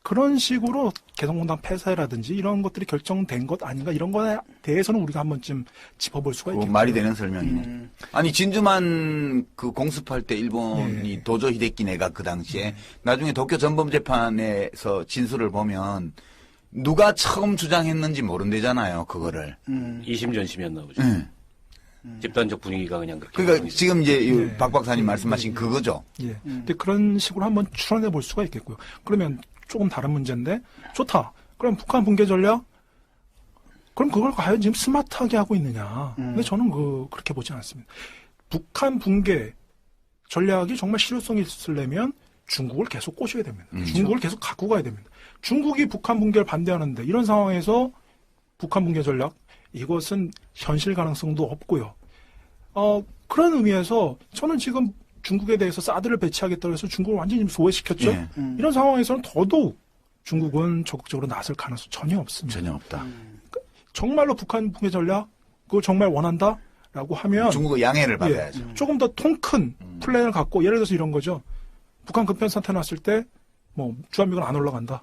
그런 식으로 개성공단 폐쇄라든지 이런 것들이 결정된 것 아닌가 이런 거에 대해서는 우리가 한 번쯤 짚어볼 수가 있겠죠. 말이 되는 설명이네. 아니 진주만 그 공습할 때 일본이 예. 도조 히데키 내각 그 당시에 나중에 도쿄 전범 재판에서 진술을 보면 누가 처음 주장했는지 모른대잖아요. 그거를. 이심전심이었나 보죠. 예. 집단적 분위기가 그냥 그렇게. 그러니까 형성이 지금 이제 이 네. 박 박사님 말씀하신 그거죠. 예. 근데 그런 식으로 한번 추론해 볼 수가 있겠고요. 그러면 조금 다른 문제인데 좋다. 그럼 북한 붕괴 전략? 그럼 그걸 과연 지금 스마트하게 하고 있느냐? 근데 저는 그렇게 보지 않습니다. 북한 붕괴 전략이 정말 실효성이 있으려면 중국을 계속 꼬셔야 됩니다. 중국을 계속 갖고 가야 됩니다. 중국이 북한 붕괴를 반대하는데 이런 상황에서 북한 붕괴 전략 이것은 현실 가능성도 없고요. 그런 의미에서 저는 지금 중국에 대해서 사드를 배치하겠다고 해서 중국을 완전히 소외시켰죠. 예. 이런 상황에서는 더더욱 중국은 적극적으로 나설 가능성 전혀 없습니다. 전혀 없다. 정말로 북한 붕괴 전략 그걸 정말 원한다라고 하면 중국의 양해를 받아야죠. 조금 더 통 큰 플랜을 갖고 예를 들어서 이런 거죠. 북한 급변 사태 났을 때 뭐 주한미군 안 올라간다.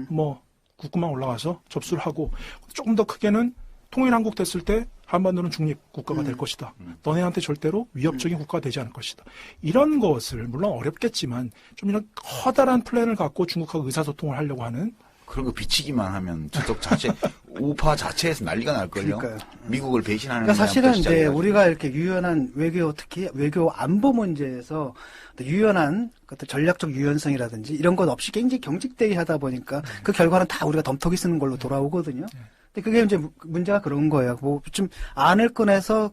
뭐 국군만 올라가서 접수를 하고 조금 더 크게는 통일 한국 됐을 때 한반도는 중립 국가가 될 것이다. 너네한테 절대로 위협적인 국가가 되지 않을 것이다. 이런 것을 물론 어렵겠지만 좀 이런 커다란 플랜을 갖고 중국하고 의사소통을 하려고 하는 그런 거 비치기만 하면 저쪽 자체 우파 자체에서 난리가 날걸요. 그러니까요. 미국을 배신하는 그러니까 사실은 거야, 이제 우리가 이렇게 유연한 외교, 특히 외교 안보 문제에서 유연한 어떤 전략적 유연성이라든지 이런 것 없이 굉장히 경직되게 하다 보니까 그 결과는 다 우리가 덤터기 쓰는 걸로 돌아오거든요. 근데 그게 이제 문제가 그런 거예요. 뭐 좀 안을 꺼내서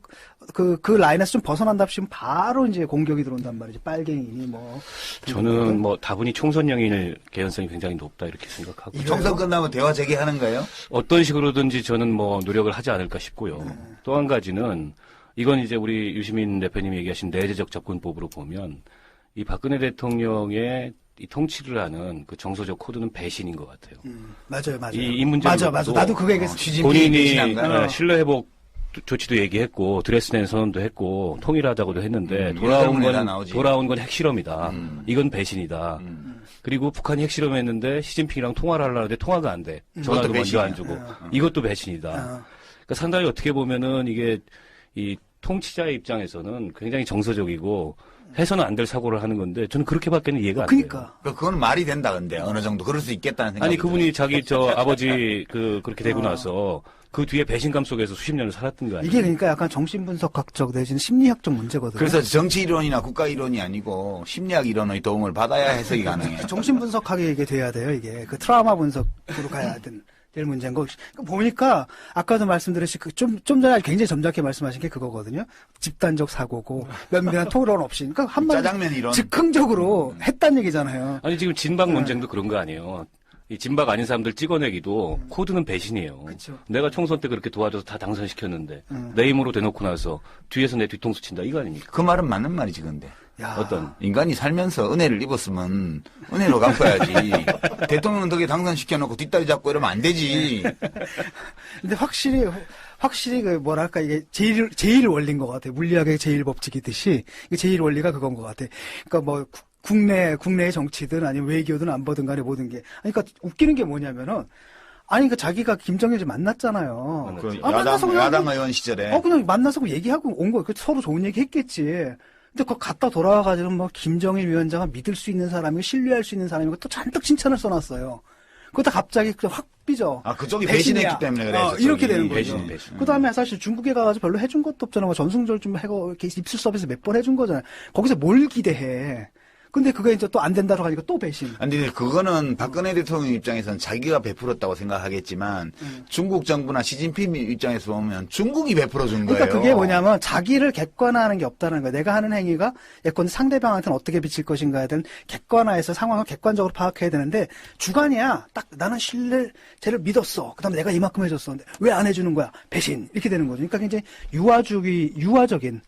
그 라인에서 좀 벗어난다 싶으면 바로 이제 공격이 들어온단 말이죠. 빨갱이니 뭐. 저는 뭐 다분히 총선령일 개연성이 굉장히 높다 이렇게 생각하고 총선 끝나면 대화 재개하는 거예요? 어떤 식으로든지 저는 뭐 노력을 하지 않을까 싶고요. 또 한 가지는 이건 이제 우리 유시민 대표님이 얘기하신 내재적 접근법으로 보면 이 박근혜 대통령의 이 통치를 하는 그 정서적 코드는 배신인 것 같아요. 맞아요. 이 문제는 맞아. 나도 그거 얘기했어. 시진핑이 본인이 배신한 거야? 신뢰 회복 조치도 얘기했고 드레스덴 선언도 했고 통일하자고도 했는데 윤석열에다 나오지. 돌아온 건 핵실험이다. 이건 배신이다. 그리고 북한이 핵실험했는데 시진핑이랑 통화를 하려는데 통화가 안 돼. 전화도 그것도 먼저 안 배신이야. 주고 이것도 배신이다. 그러니까 상당히 어떻게 보면은 이게 이 통치자의 입장에서는 굉장히 정서적이고 해서는 안 될 사고를 하는 건데 저는 그렇게밖에는 이해가 안 돼요. 그러니까. 그건 말이 된다 근데 어느 정도 그럴 수 있겠다는 생각이 아니 그분이 들어요. 자기 아버지 그렇게 되고 나서 그 뒤에 배신감 속에서 수십 년을 살았던 거 아니에요? 이게 그러니까 약간 정신분석학적 내지는 심리학적 문제거든요. 그래서 정치 이론이나 국가 이론이 아니고 심리학 이론의 도움을 받아야 해석이 가능해요. 정신분석하게 이게 돼야 돼요. 이게 그 트라우마 분석으로 가야 될 문제인 거. 보니까 아까도 말씀드렸듯이 좀 전에 굉장히 점잖게 말씀하신 게 그거거든요. 집단적 사고고 면밀한 토론 없이. 그러니까 한마디 짜장면 이론. 즉흥적으로 했단 얘기잖아요. 아니 지금 진박 논쟁도 그런 거 아니에요. 이 진박 아닌 사람들 찍어내기도 코드는 배신이에요. 그쵸. 내가 총선 때 그렇게 도와줘서 다 당선시켰는데 내 힘으로 대놓고 나서 뒤에서 내 뒤통수 친다 이거 아닙니까? 그 말은 맞는 말이지 근데. 야. 어떤? 인간이 살면서 은혜를 입었으면 은혜로 갚아야지. 대통령 덕에 당선시켜놓고 뒷다리 잡고 이러면 안 되지. 근데 확실히 그 뭐랄까 이게 제일 원리인 것 같아요. 물리학의 제일 법칙이듯이 이게 제일 원리가 그건 것 같아. 그러니까 뭐 국내의 정치든 아니면 외교든 안보든 간에 모든 게. 그러니까 웃기는 게 뭐냐면은 아니 그 자기가 김정일 좀 만났잖아요. 그 만나서 그냥 야당 의원 시절에. 그냥 만나서 그 얘기하고 온 거예요. 서로 좋은 얘기 했겠지. 근데 그거 갔다 돌아와가지고 뭐 김정일 위원장은 믿을 수 있는 사람이고 신뢰할 수 있는 사람이고 또 잔뜩 칭찬을 써놨어요. 그러다 갑자기 확 삐져. 아, 그쪽이 배신이야. 배신했기 때문에 그래. 이렇게 되는 거죠. 배신. 그 다음에 사실 중국에 가가지고 별로 해준 것도 없잖아. 뭐 전승절 좀 하고 이렇게 입술 서비스 몇 번 해준 거잖아요. 거기서 뭘 기대해. 근데 그게 이제 또 안 된다고 하니까 또 배신. 근데 그거는 박근혜 대통령 입장에서는 자기가 베풀었다고 생각하겠지만 중국 정부나 시진핑 입장에서 보면 중국이 베풀어 준 거예요. 그러니까 그게 뭐냐면 자기를 객관화하는 게 없다는 거예요. 내가 하는 행위가 예컨대 상대방한테는 어떻게 비칠 것인가에 대한 객관화해서 상황을 객관적으로 파악해야 되는데 주관이야. 딱 나는 쟤를 믿었어. 그다음에 내가 이만큼 해줬어. 근데 왜 안 해주는 거야? 배신. 이렇게 되는 거죠. 그러니까 굉장히 유화적인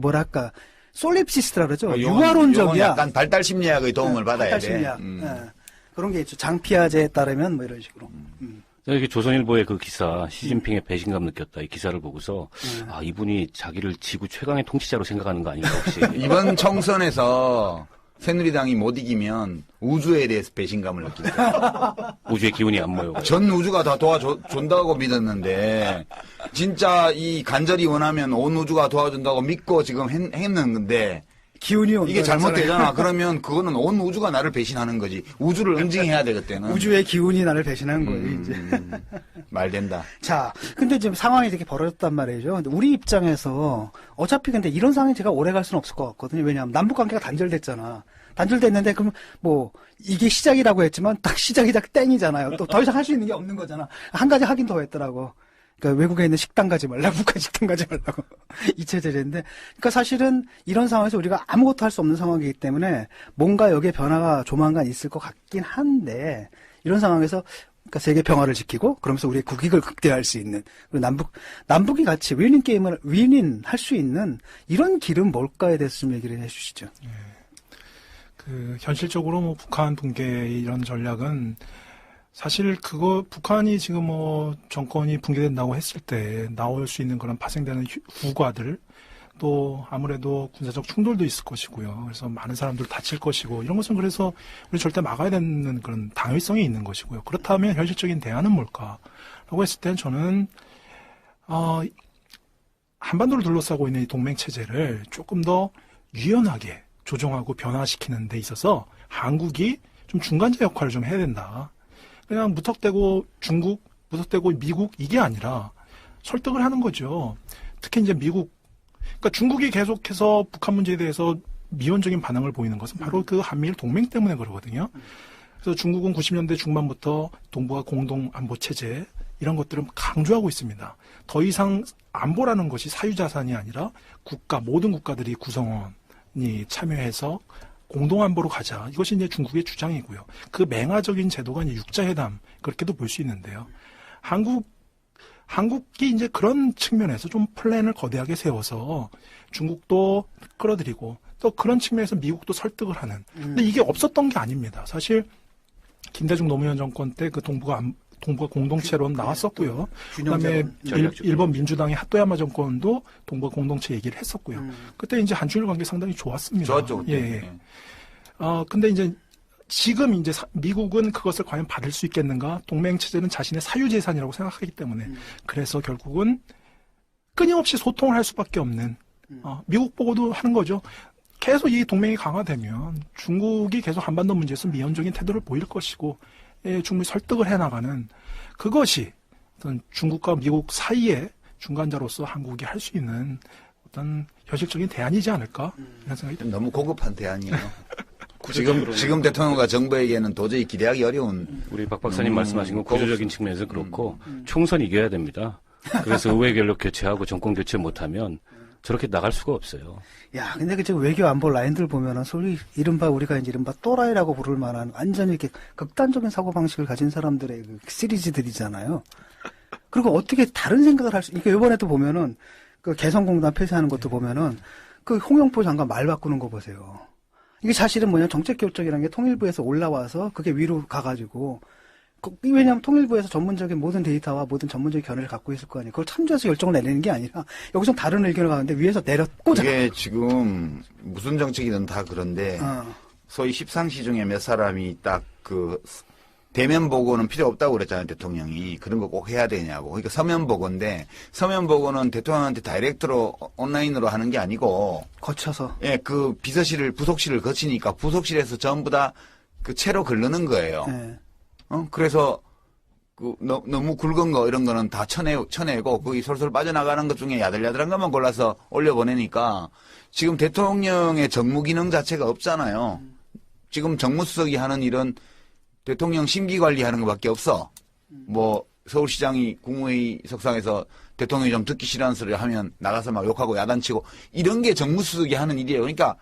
뭐랄까 솔립시스트라 그러죠. 유화론적이야. 약간 발달 심리학의 도움을 받아야 발달 돼. 심리학. 그런 게 있죠. 장피아제에 따르면 뭐 이런 식으로. 이렇게 조선일보의 그 기사 시진핑의 배신감 느꼈다 이 기사를 보고서 아 이분이 자기를 지구 최강의 통치자로 생각하는 거 아닌가 혹시 이번 총선에서 새누리당이 못 이기면 우주에 대해서 배신감을 느낄 거예요. 우주의 기운이 안 모여. 전 우주가 다 도와준다고 믿었는데 진짜 이 간절히 원하면 온 우주가 도와준다고 믿고 지금 했는데 기운이 온다. 이게 잘못되잖아. 그러면 그거는 온 우주가 나를 배신하는 거지. 우주를 응징해야 돼 그때는. 우주의 기운이 나를 배신한 거예요, 이제. 말 된다. 자, 근데 지금 상황이 이렇게 벌어졌단 말이죠. 근데 우리 입장에서 어차피 근데 이런 상황이 제가 오래 갈 수는 없을 것 같거든요. 왜냐하면 남북 관계가 단절됐잖아. 단절됐는데 그럼 뭐 이게 시작이라고 했지만 딱 시작이 딱 땡이잖아요. 또 더 이상 할 수 있는 게 없는 거잖아. 한 가지 하긴 더 했더라고. 그러니까 외국에 있는 식당 가지 말라고, 북한 식당 가지 말라고. 이 체제인데. 그러니까 사실은 이런 상황에서 우리가 아무것도 할 수 없는 상황이기 때문에 뭔가 여기에 변화가 조만간 있을 것 같긴 한데, 이런 상황에서 그러니까 세계 평화를 지키고, 그러면서 우리의 국익을 극대화할 수 있는, 그리고 남북이 같이 윈윈 할 수 있는 이런 길은 뭘까에 대해서 좀 얘기를 해 주시죠. 현실적으로 뭐 북한 붕괴의 이런 전략은 사실 북한이 지금 뭐 정권이 붕괴된다고 했을 때 나올 수 있는 그런 파생되는 후과들, 또 아무래도 군사적 충돌도 있을 것이고요. 그래서 많은 사람들 다칠 것이고, 이런 것은 그래서 우리 절대 막아야 되는 그런 당위성이 있는 것이고요. 그렇다면 현실적인 대안은 뭘까라고 했을 땐 저는 한반도를 둘러싸고 있는 이 동맹 체제를 조금 더 유연하게 조정하고 변화시키는 데 있어서 한국이 좀 중간자 역할을 좀 해야 된다. 그냥 무턱대고 중국, 무턱대고 미국 이게 아니라 설득을 하는 거죠. 특히 이제 그러니까 중국이 계속해서 북한 문제에 대해서 미온적인 반응을 보이는 것은 바로 그 한미일 동맹 때문에 그러거든요. 그래서 중국은 90년대 중반부터 동북아 공동 안보 체제 이런 것들을 강조하고 있습니다. 더 이상 안보라는 것이 사유자산이 아니라 모든 국가들이 구성원이 참여해서 공동안보로 가자. 이것이 이제 중국의 주장이고요. 그 맹화적인 제도가 이제 육자회담, 그렇게도 볼 수 있는데요. 한국이 이제 그런 측면에서 좀 플랜을 거대하게 세워서 중국도 끌어들이고 또 그런 측면에서 미국도 설득을 하는. 근데 이게 없었던 게 아닙니다. 사실 김대중 노무현 정권 때 그 동북아 공동체론 나왔었고요. 그다음에 일본 민주당의 하토야마 정권도 동북아 공동체 얘기를 했었고요. 그때 이제 한중일 관계 상당히 좋았습니다. 좋았죠. 그때. 예. 근데 이제 지금 이제 미국은 그것을 과연 받을 수 있겠는가? 동맹 체제는 자신의 사유 재산이라고 생각하기 때문에 그래서 결국은 끊임없이 소통을 할 수밖에 없는 미국 보고도 하는 거죠. 계속 이 동맹이 강화되면 중국이 계속 한반도 문제에서 미온적인 태도를 보일 것이고 충분히 설득을 해나가는 그것이 어떤 중국과 미국 사이에 중간자로서 한국이 할 수 있는 어떤 현실적인 대안이지 않을까 이런 생각이 듭니다. 너무 고급한 대안이에요. 지금 대통령과 정부에게는 도저히 기대하기 어려운. 우리 박 박사님 말씀하신 건 구조적인 측면에서 그렇고 총선 이겨야 됩니다. 그래서 의회 결력 교체하고 정권 교체 못하면 저렇게 나갈 수가 없어요. 야, 근데 그 지금 외교 안보 라인들 보면은 우리가 이제 이른바 또라이라고 부를 만한 완전히 이렇게 극단적인 사고방식을 가진 사람들의 그 시리즈들이잖아요. 그리고 어떻게 다른 생각을 그러니까 이번에도 보면은 그 개성공단 폐쇄하는 것도 보면은 그 홍영표 장관 말 바꾸는 거 보세요. 이게 사실은 정책결정이라는 게 통일부에서 올라와서 그게 위로 가가지고 왜냐하면 통일부에서 전문적인 모든 데이터와 모든 전문적인 견해를 갖고 있을 거 아니에요. 그걸 참조해서 결정을 내리는 게 아니라 여기서 다른 의견을 가는데 위에서 내려 꽂아. 이게 지금 무슨 정책이든 다 그런데 소위 십상시 중에 몇 사람이 딱 대면 보고는 필요 없다고 그랬잖아요, 대통령이. 그런 거 꼭 해야 되냐고. 그러니까 서면 보고인데 서면 보고는 대통령한테 다이렉트로 온라인으로 하는 게 아니고 거쳐서. 예, 그 부속실을 거치니까 부속실에서 전부 다 그 채로 걸르는 거예요. 네. 그래서 너무 굵은 거 이런 거는 다 쳐내고 거기 솔솔 빠져나가는 것 중에 야들야들한 것만 골라서 올려보내니까 지금 대통령의 정무 기능 자체가 없잖아요. 지금 정무수석이 하는 일은 대통령 심기 관리하는 것밖에 없어. 뭐 서울시장이 국무회의 석상에서 대통령이 좀 듣기 싫어하는 소리를 하면 나가서 막 욕하고 야단치고 이런 게 정무수석이 하는 일이에요. 그러니까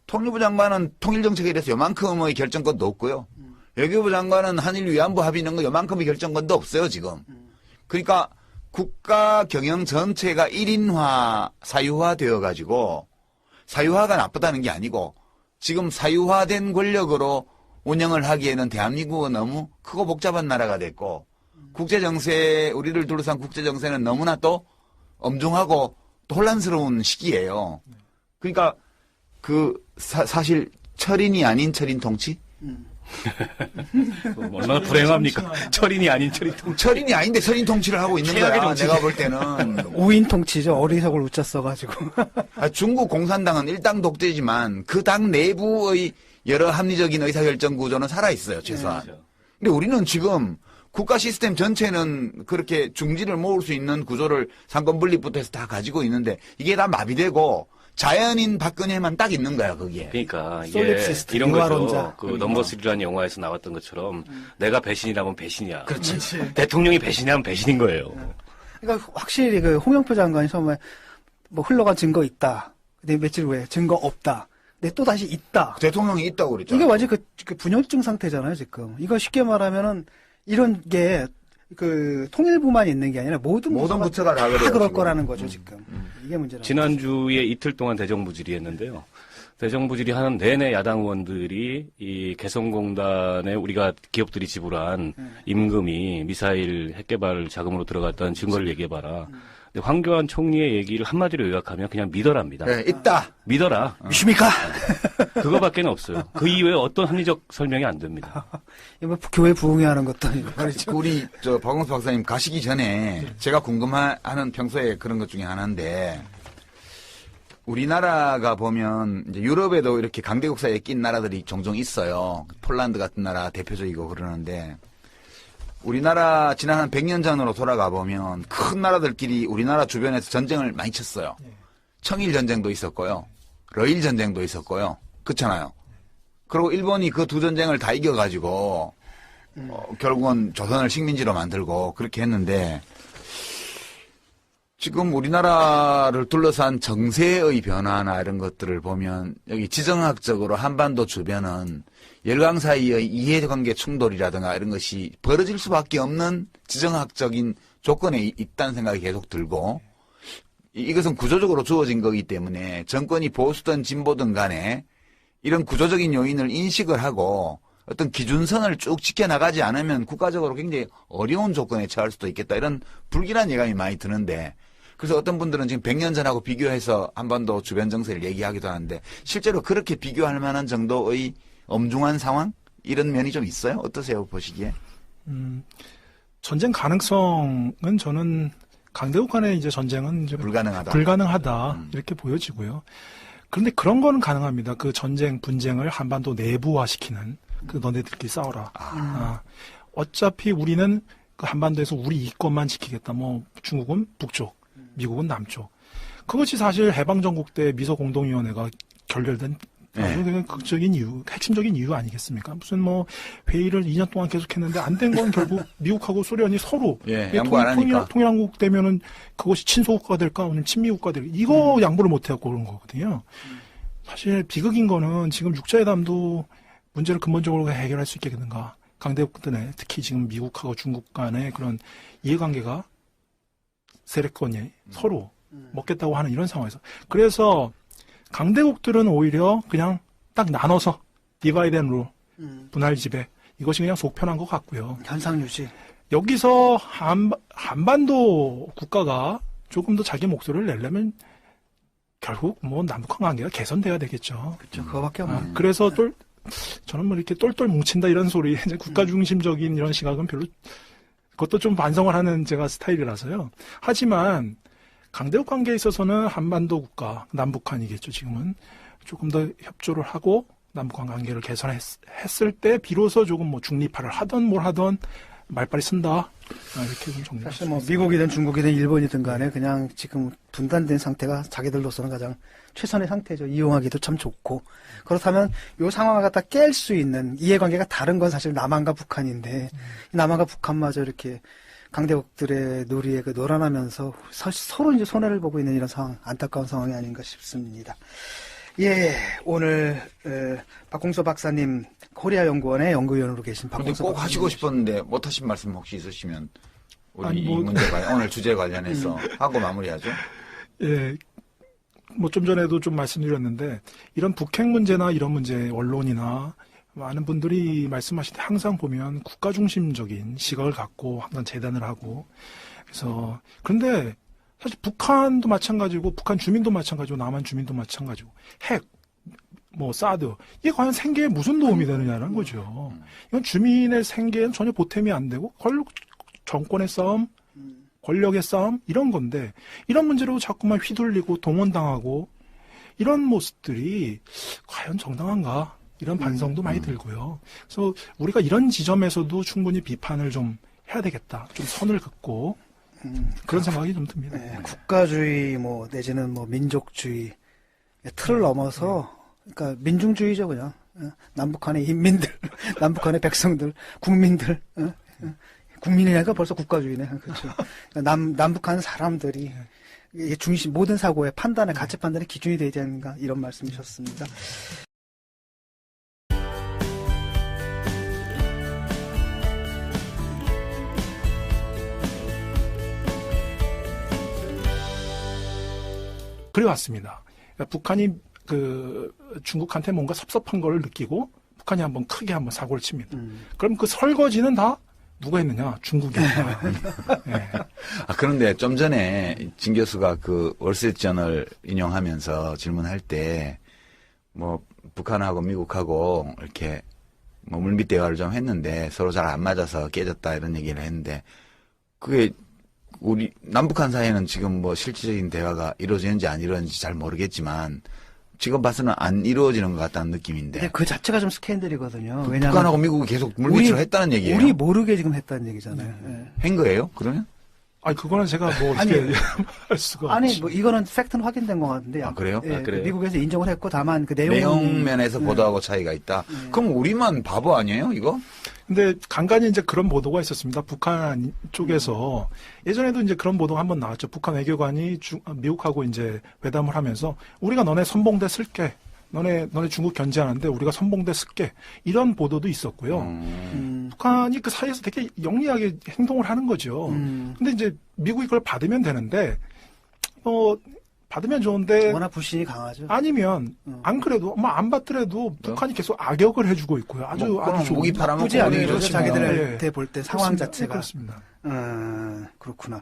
통일부 장관은 통일정책에 대해서 요만큼의 결정권도 없고요. 외교부 장관은 한일 위안부 합의 있는 거 요만큼의 결정권도 없어요, 지금. 그러니까 국가 경영 전체가 1인화, 사유화 되어가지고 사유화가 나쁘다는 게 아니고 지금 사유화된 권력으로 운영을 하기에는 대한민국은 너무 크고 복잡한 나라가 됐고 국제정세, 우리를 둘러싼 국제정세는 너무나 또 엄중하고 또 혼란스러운 시기예요. 그러니까 사실 철인이 아닌 철인 통치? 얼마나 불행합니까? 철인이 아닌 철인 통치. 철인이 아닌데 철인 통치를 하고 있는 최악의 거야. 정치. 내가 볼 때는. 우인 통치죠. 어리석을 웃자 써가지고. 중국 공산당은 일당 독재지만 그 당 내부의 여러 합리적인 의사결정 구조는 살아있어요, 최소한. 그렇죠. 근데 우리는 지금 국가 시스템 전체는 그렇게 중지를 모을 수 있는 구조를 상권분립부터 해서 다 가지고 있는데 이게 다 마비되고 자연인 박근혜만 딱 있는 거야, 거기에. 그러니까 이게 솔립시스트, 이런 거죠. 유화론자. 그 넘버 3라는 영화에서 나왔던 것처럼 내가 배신이라면 배신이야. 그렇지. 대통령이 배신이라면 배신인 거예요. 그러니까 확실히 그 홍영표 장관이 처음에 뭐 흘러간 증거 있다. 근데 며칠 후에 증거 없다. 근데 또 다시 있다. 대통령이 있다고 그랬잖아. 이게 완전 그 분열증 상태잖아요, 지금. 이거 쉽게 말하면은 이런 게 그 통일부만 있는 게 아니라 모든 부처가 다 다 그래요, 그럴 지금. 거라는 거죠, 지금. 이게 문제라는 지난주에 이틀 동안 대정부 질의했는데요. 대정부 질의하는 내내 야당 의원들이 이 개성공단에 우리가 기업들이 지불한 임금이 미사일 핵개발 자금으로 들어갔다는 증거를 얘기해봐라. 근데 황교안 총리의 얘기를 한마디로 요약하면 그냥 믿어랍니다. 네, 있다. 믿어라. 믿습니까? 그거밖에는 없어요. 그 이외에 어떤 합리적 설명이 안 됩니다. 이거 교회 부흥회하는 것도 아니고 말이죠. 우리 박광수 박사님 가시기 전에 제가 궁금해하는 평소에 그런 것 중에 하나인데 우리나라가 보면 이제 유럽에도 이렇게 강대국 사이에 낀 나라들이 종종 있어요. 폴란드 같은 나라 대표적이고 그러는데 우리나라 지난 한 100년 전으로 돌아가 보면 큰 나라들끼리 우리나라 주변에서 전쟁을 많이 쳤어요. 청일 전쟁도 있었고요. 러일 전쟁도 있었고요. 그렇잖아요. 그리고 일본이 그 두 전쟁을 다 이겨가지고 결국은 조선을 식민지로 만들고 그렇게 했는데 지금 우리나라를 둘러싼 정세의 변화나 이런 것들을 보면 여기 지정학적으로 한반도 주변은 열강 사이의 이해관계 충돌이라든가 이런 것이 벌어질 수밖에 없는 지정학적인 조건에 있다는 생각이 계속 들고 이것은 구조적으로 주어진 거기 때문에 정권이 보수든 진보든 간에 이런 구조적인 요인을 인식을 하고 어떤 기준선을 쭉 지켜나가지 않으면 국가적으로 굉장히 어려운 조건에 처할 수도 있겠다. 이런 불길한 예감이 많이 드는데 그래서 어떤 분들은 지금 100년 전하고 비교해서 한반도 주변 정세를 얘기하기도 하는데 실제로 그렇게 비교할 만한 정도의 엄중한 상황? 이런 면이 좀 있어요? 어떠세요, 보시기에? 전쟁 가능성은 저는 강대국 간의 이제 전쟁은 이제 불가능하다 이렇게 보여지고요. 그런데 그런 거는 가능합니다. 그 전쟁 분쟁을 한반도 내부화시키는 그 너네들끼리 싸워라. 어차피 우리는 그 한반도에서 우리 이권만 지키겠다. 뭐 중국은 북쪽, 미국은 남쪽. 그것이 사실 해방정국 때 미소공동위원회가 결렬된 아주 그냥 극적인 이유, 핵심적인 이유 아니겠습니까? 무슨 뭐 회의를 2년 동안 계속했는데 안 된 건 결국 미국하고 소련이 서로 양보 안 하니까 통일한국 되면은 그것이 친소국가 될까 아니면 친미국가 될까 이거 양보를 못 해갖고 그런 거거든요. 사실 비극인 거는 지금 육자회담도 문제를 근본적으로 해결할 수 있겠는가? 강대국들의 특히 지금 미국하고 중국 간의 그런 이해관계가 세력권이 서로 먹겠다고 하는 이런 상황에서 그래서 강대국들은 오히려 그냥 딱 나눠서 디바이드 앤 룰, 분할 지배 이것이 그냥 속편한 것 같고요. 현상 유지. 여기서 한반도 국가가 조금 더 자기 목소리를 내려면 결국 뭐 남북한 관계가 개선돼야 되겠죠. 그렇죠. 그거밖에 없네. 그래서 저는 뭐 이렇게 똘똘 뭉친다 이런 소리, 이제 국가 중심적인 이런 시각은 별로 그것도 좀 반성을 하는 제가 스타일이라서요. 하지만 강대국 관계에 있어서는 한반도 국가, 남북한이겠죠, 지금은. 조금 더 협조를 하고 남북한 관계를 개선했을 때 비로소 조금 뭐 중립화를 하던 뭘 하던 말빨이 쓴다. 이렇게 좀 정리할 사실 수 뭐 있습니다. 미국이든 중국이든 일본이든 간에 그냥 지금 분단된 상태가 자기들로서는 가장 최선의 상태죠. 이용하기도 참 좋고. 그렇다면 이 상황을 갖다 깰 수 있는 이해관계가 다른 건 사실 남한과 북한인데 남한과 북한마저 이렇게 강대국들의 놀이에 놀아나면서 서로 이제 손해를 보고 있는 이런 상황, 안타까운 상황이 아닌가 싶습니다. 예, 오늘 박홍서 박사님 코리아 연구원의 연구위원으로 계신 근데 박홍서 꼭 박사님 하시고 싶었는데 못하신 말씀 혹시 있으시면 우리 아니, 이 문제가 오늘 주제 관련해서 하고 마무리하죠. 예, 뭐 좀 전에도 좀 말씀드렸는데 이런 북핵 문제나 이런 문제 언론이나 많은 분들이 말씀하실 때 항상 보면 국가 중심적인 시각을 갖고 항상 재단을 하고 그래서 그런데 사실 북한도 마찬가지고 북한 주민도 마찬가지고 남한 주민도 마찬가지고 핵 뭐 사드 이게 과연 생계에 무슨 도움이 되느냐는 거죠. 이건 주민의 생계에는 전혀 보탬이 안 되고 정권의 싸움, 권력의 싸움 이런 건데 이런 문제로 자꾸만 휘둘리고 동원당하고 이런 모습들이 과연 정당한가 이런 반성도 많이 들고요. 그래서 우리가 이런 지점에서도 충분히 비판을 좀 해야 되겠다. 좀 선을 긋고 그런 생각이 좀 듭니다. 네, 국가주의 뭐 내지는 뭐 민족주의 틀을 넘어서 그러니까 민중주의죠 그냥 남북한의 인민들, 남북한의 백성들, 국민들, 국민이니까 벌써 국가주의네. 그렇죠. 남북한 사람들이 이게 중심 모든 사고의 판단의 가치 판단의 기준이 되지 않는가 이런 말씀이셨습니다. 그래 왔습니다. 그러니까 북한이 중국한테 뭔가 섭섭한 걸 느끼고 북한이 한번 크게 한번 사고를 칩니다. 그럼 그 설거지는 다 누가 했느냐? 중국이 했다. 네. 그런데 좀 전에 진 교수가 그 월스트리트저널 인용하면서 질문할 때 뭐 북한하고 미국하고 이렇게 뭐 물밑 대화를 좀 했는데 서로 잘 안 맞아서 깨졌다 이런 얘기를 했는데 그게 우리 남북한 사이에는 지금 뭐 실질적인 대화가 이루어지는지 안 이루어지는지 잘 모르겠지만 지금 봐서는 안 이루어지는 것 같다는 느낌인데. 근데 그 자체가 좀 스캔들이거든요. 왜냐하면 북한하고 미국이 계속 물밑으로 했다는 얘기예요. 우리 모르게 지금 했다는 얘기잖아요. 네. 한 거예요? 그러면? 아니 그거는 제가 뭐 어떻게 할 수가 아니 없지. 뭐 이거는 팩트는 확인된 것 같은데. 그래요? 예, 그래요? 미국에서 인정을 했고 다만 그 내용 내용면에서 보도하고 차이가 있다. 그럼 우리만 바보 아니에요, 이거? 근데 간간히 이제 그런 보도가 있었습니다. 북한 쪽에서 예전에도 이제 그런 보도가 한번 나왔죠. 북한 외교관이 미국하고 이제 회담을 하면서 우리가 너네 선봉대 쓸게. 너네 중국 견제하는데 우리가 선봉대 쓸게. 이런 보도도 있었고요. 북한이 그 사이에서 되게 영리하게 행동을 하는 거죠. 근데 이제 미국이 그걸 받으면 되는데 받으면 좋은데 워낙 불신이 강하죠. 아니면 안 그래도 뭐 안 받더라도 북한이 계속 악역을 해주고 있고요. 아주 좋은 무기 팔아먹고 나쁘지 않은 그러죠. 거죠. 자기들한테 예. 볼 때 상황 그렇습니다. 자체가. 그렇습니다. 그렇구나.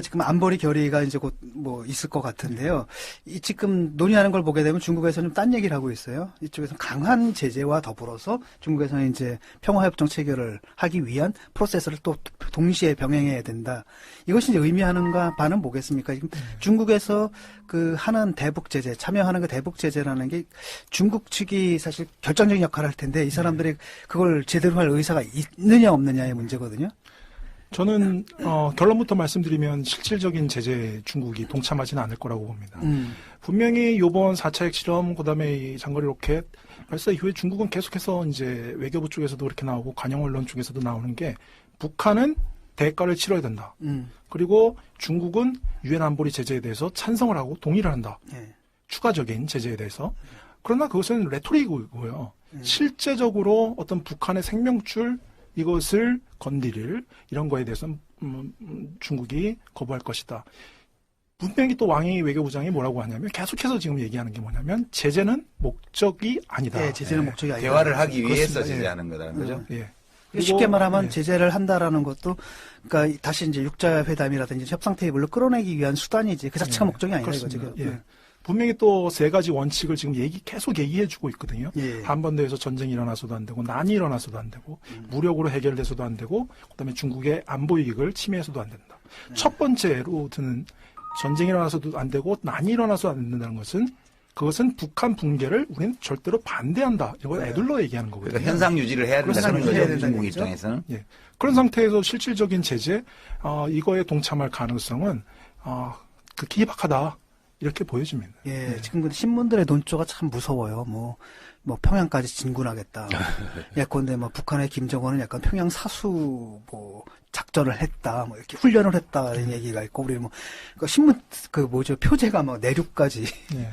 지금 안보리 결의가 이제 곧 뭐 있을 것 같은데요. 이 지금 논의하는 걸 보게 되면 중국에서는 좀 딴 얘기를 하고 있어요. 이쪽에서 강한 제재와 더불어서 중국에서는 이제 평화협정 체결을 하기 위한 프로세스를 또 동시에 병행해야 된다. 이것이 이제 의미하는가 바는 뭐겠습니까? 지금 중국에서 그 하는 대북 제재, 참여하는 그 대북 제재라는 게 중국 측이 사실 결정적인 역할을 할 텐데 이 사람들이 그걸 제대로 할 의사가 있느냐 없느냐의 문제거든요. 저는 결론부터 말씀드리면 실질적인 제재에 중국이 동참하지는 않을 거라고 봅니다. 분명히 이번 4차 핵실험, 그다음에 이 장거리 로켓 발사 이후에 중국은 계속해서 이제 외교부 쪽에서도 그렇게 나오고 관영 언론 쪽에서도 나오는 게 북한은 대가를 치러야 된다. 그리고 중국은 유엔 안보리 제재에 대해서 찬성을 하고 동의를 한다. 예. 추가적인 제재에 대해서. 그러나 그것은 레토릭이고요. 실제적으로 어떤 북한의 생명줄 이것을 건드릴 이런 거에 대해서는 중국이 거부할 것이다. 분명히 또 왕이 외교부장이 뭐라고 하냐면 계속해서 지금 얘기하는 게 뭐냐면 제재는 목적이 아니다. 네, 제재는 목적이 아니다. 대화를 하기 위해서 그렇습니다. 제재하는 거라는 거죠. 예. 쉽게 말하면 예. 제재를 한다라는 것도 그러니까 다시 이제 육자회담이라든지 협상 테이블로 끌어내기 위한 수단이지 그 자체가 예. 목적이 아니다 그렇습니다. 이거죠. 예. 분명히 또 세 가지 원칙을 지금 계속 얘기해주고 있거든요. 예. 한반도에서 전쟁이 일어나서도 안 되고 난이 일어나서도 안 되고 무력으로 해결돼서도 안 되고 그다음에 중국의 안보 이익을 침해해서도 안 된다. 첫 번째로 드는 전쟁이 일어나서도 안 되고 난이 일어나서도 안 된다는 것은 그것은 북한 붕괴를 우리는 절대로 반대한다. 이걸 애둘러 얘기하는 거거든요. 그러니까 현상 유지를 해야 된다는 현상 유지해야 거죠. 된다는 중국 얘기죠. 입장에서는. 예. 그런 상태에서 실질적인 제재, 이거에 동참할 가능성은 극히 희박하다. 이렇게 보여집니다. 예, 지금 근데 신문들의 논조가 참 무서워요. 뭐 평양까지 진군하겠다. 예컨대 뭐 북한의 김정은은 약간 평양 사수 뭐 작전을 했다. 뭐 이렇게 훈련을 했다. 이런 얘기가 있고 우리 뭐 그 신문 표제가 뭐 내륙까지 예.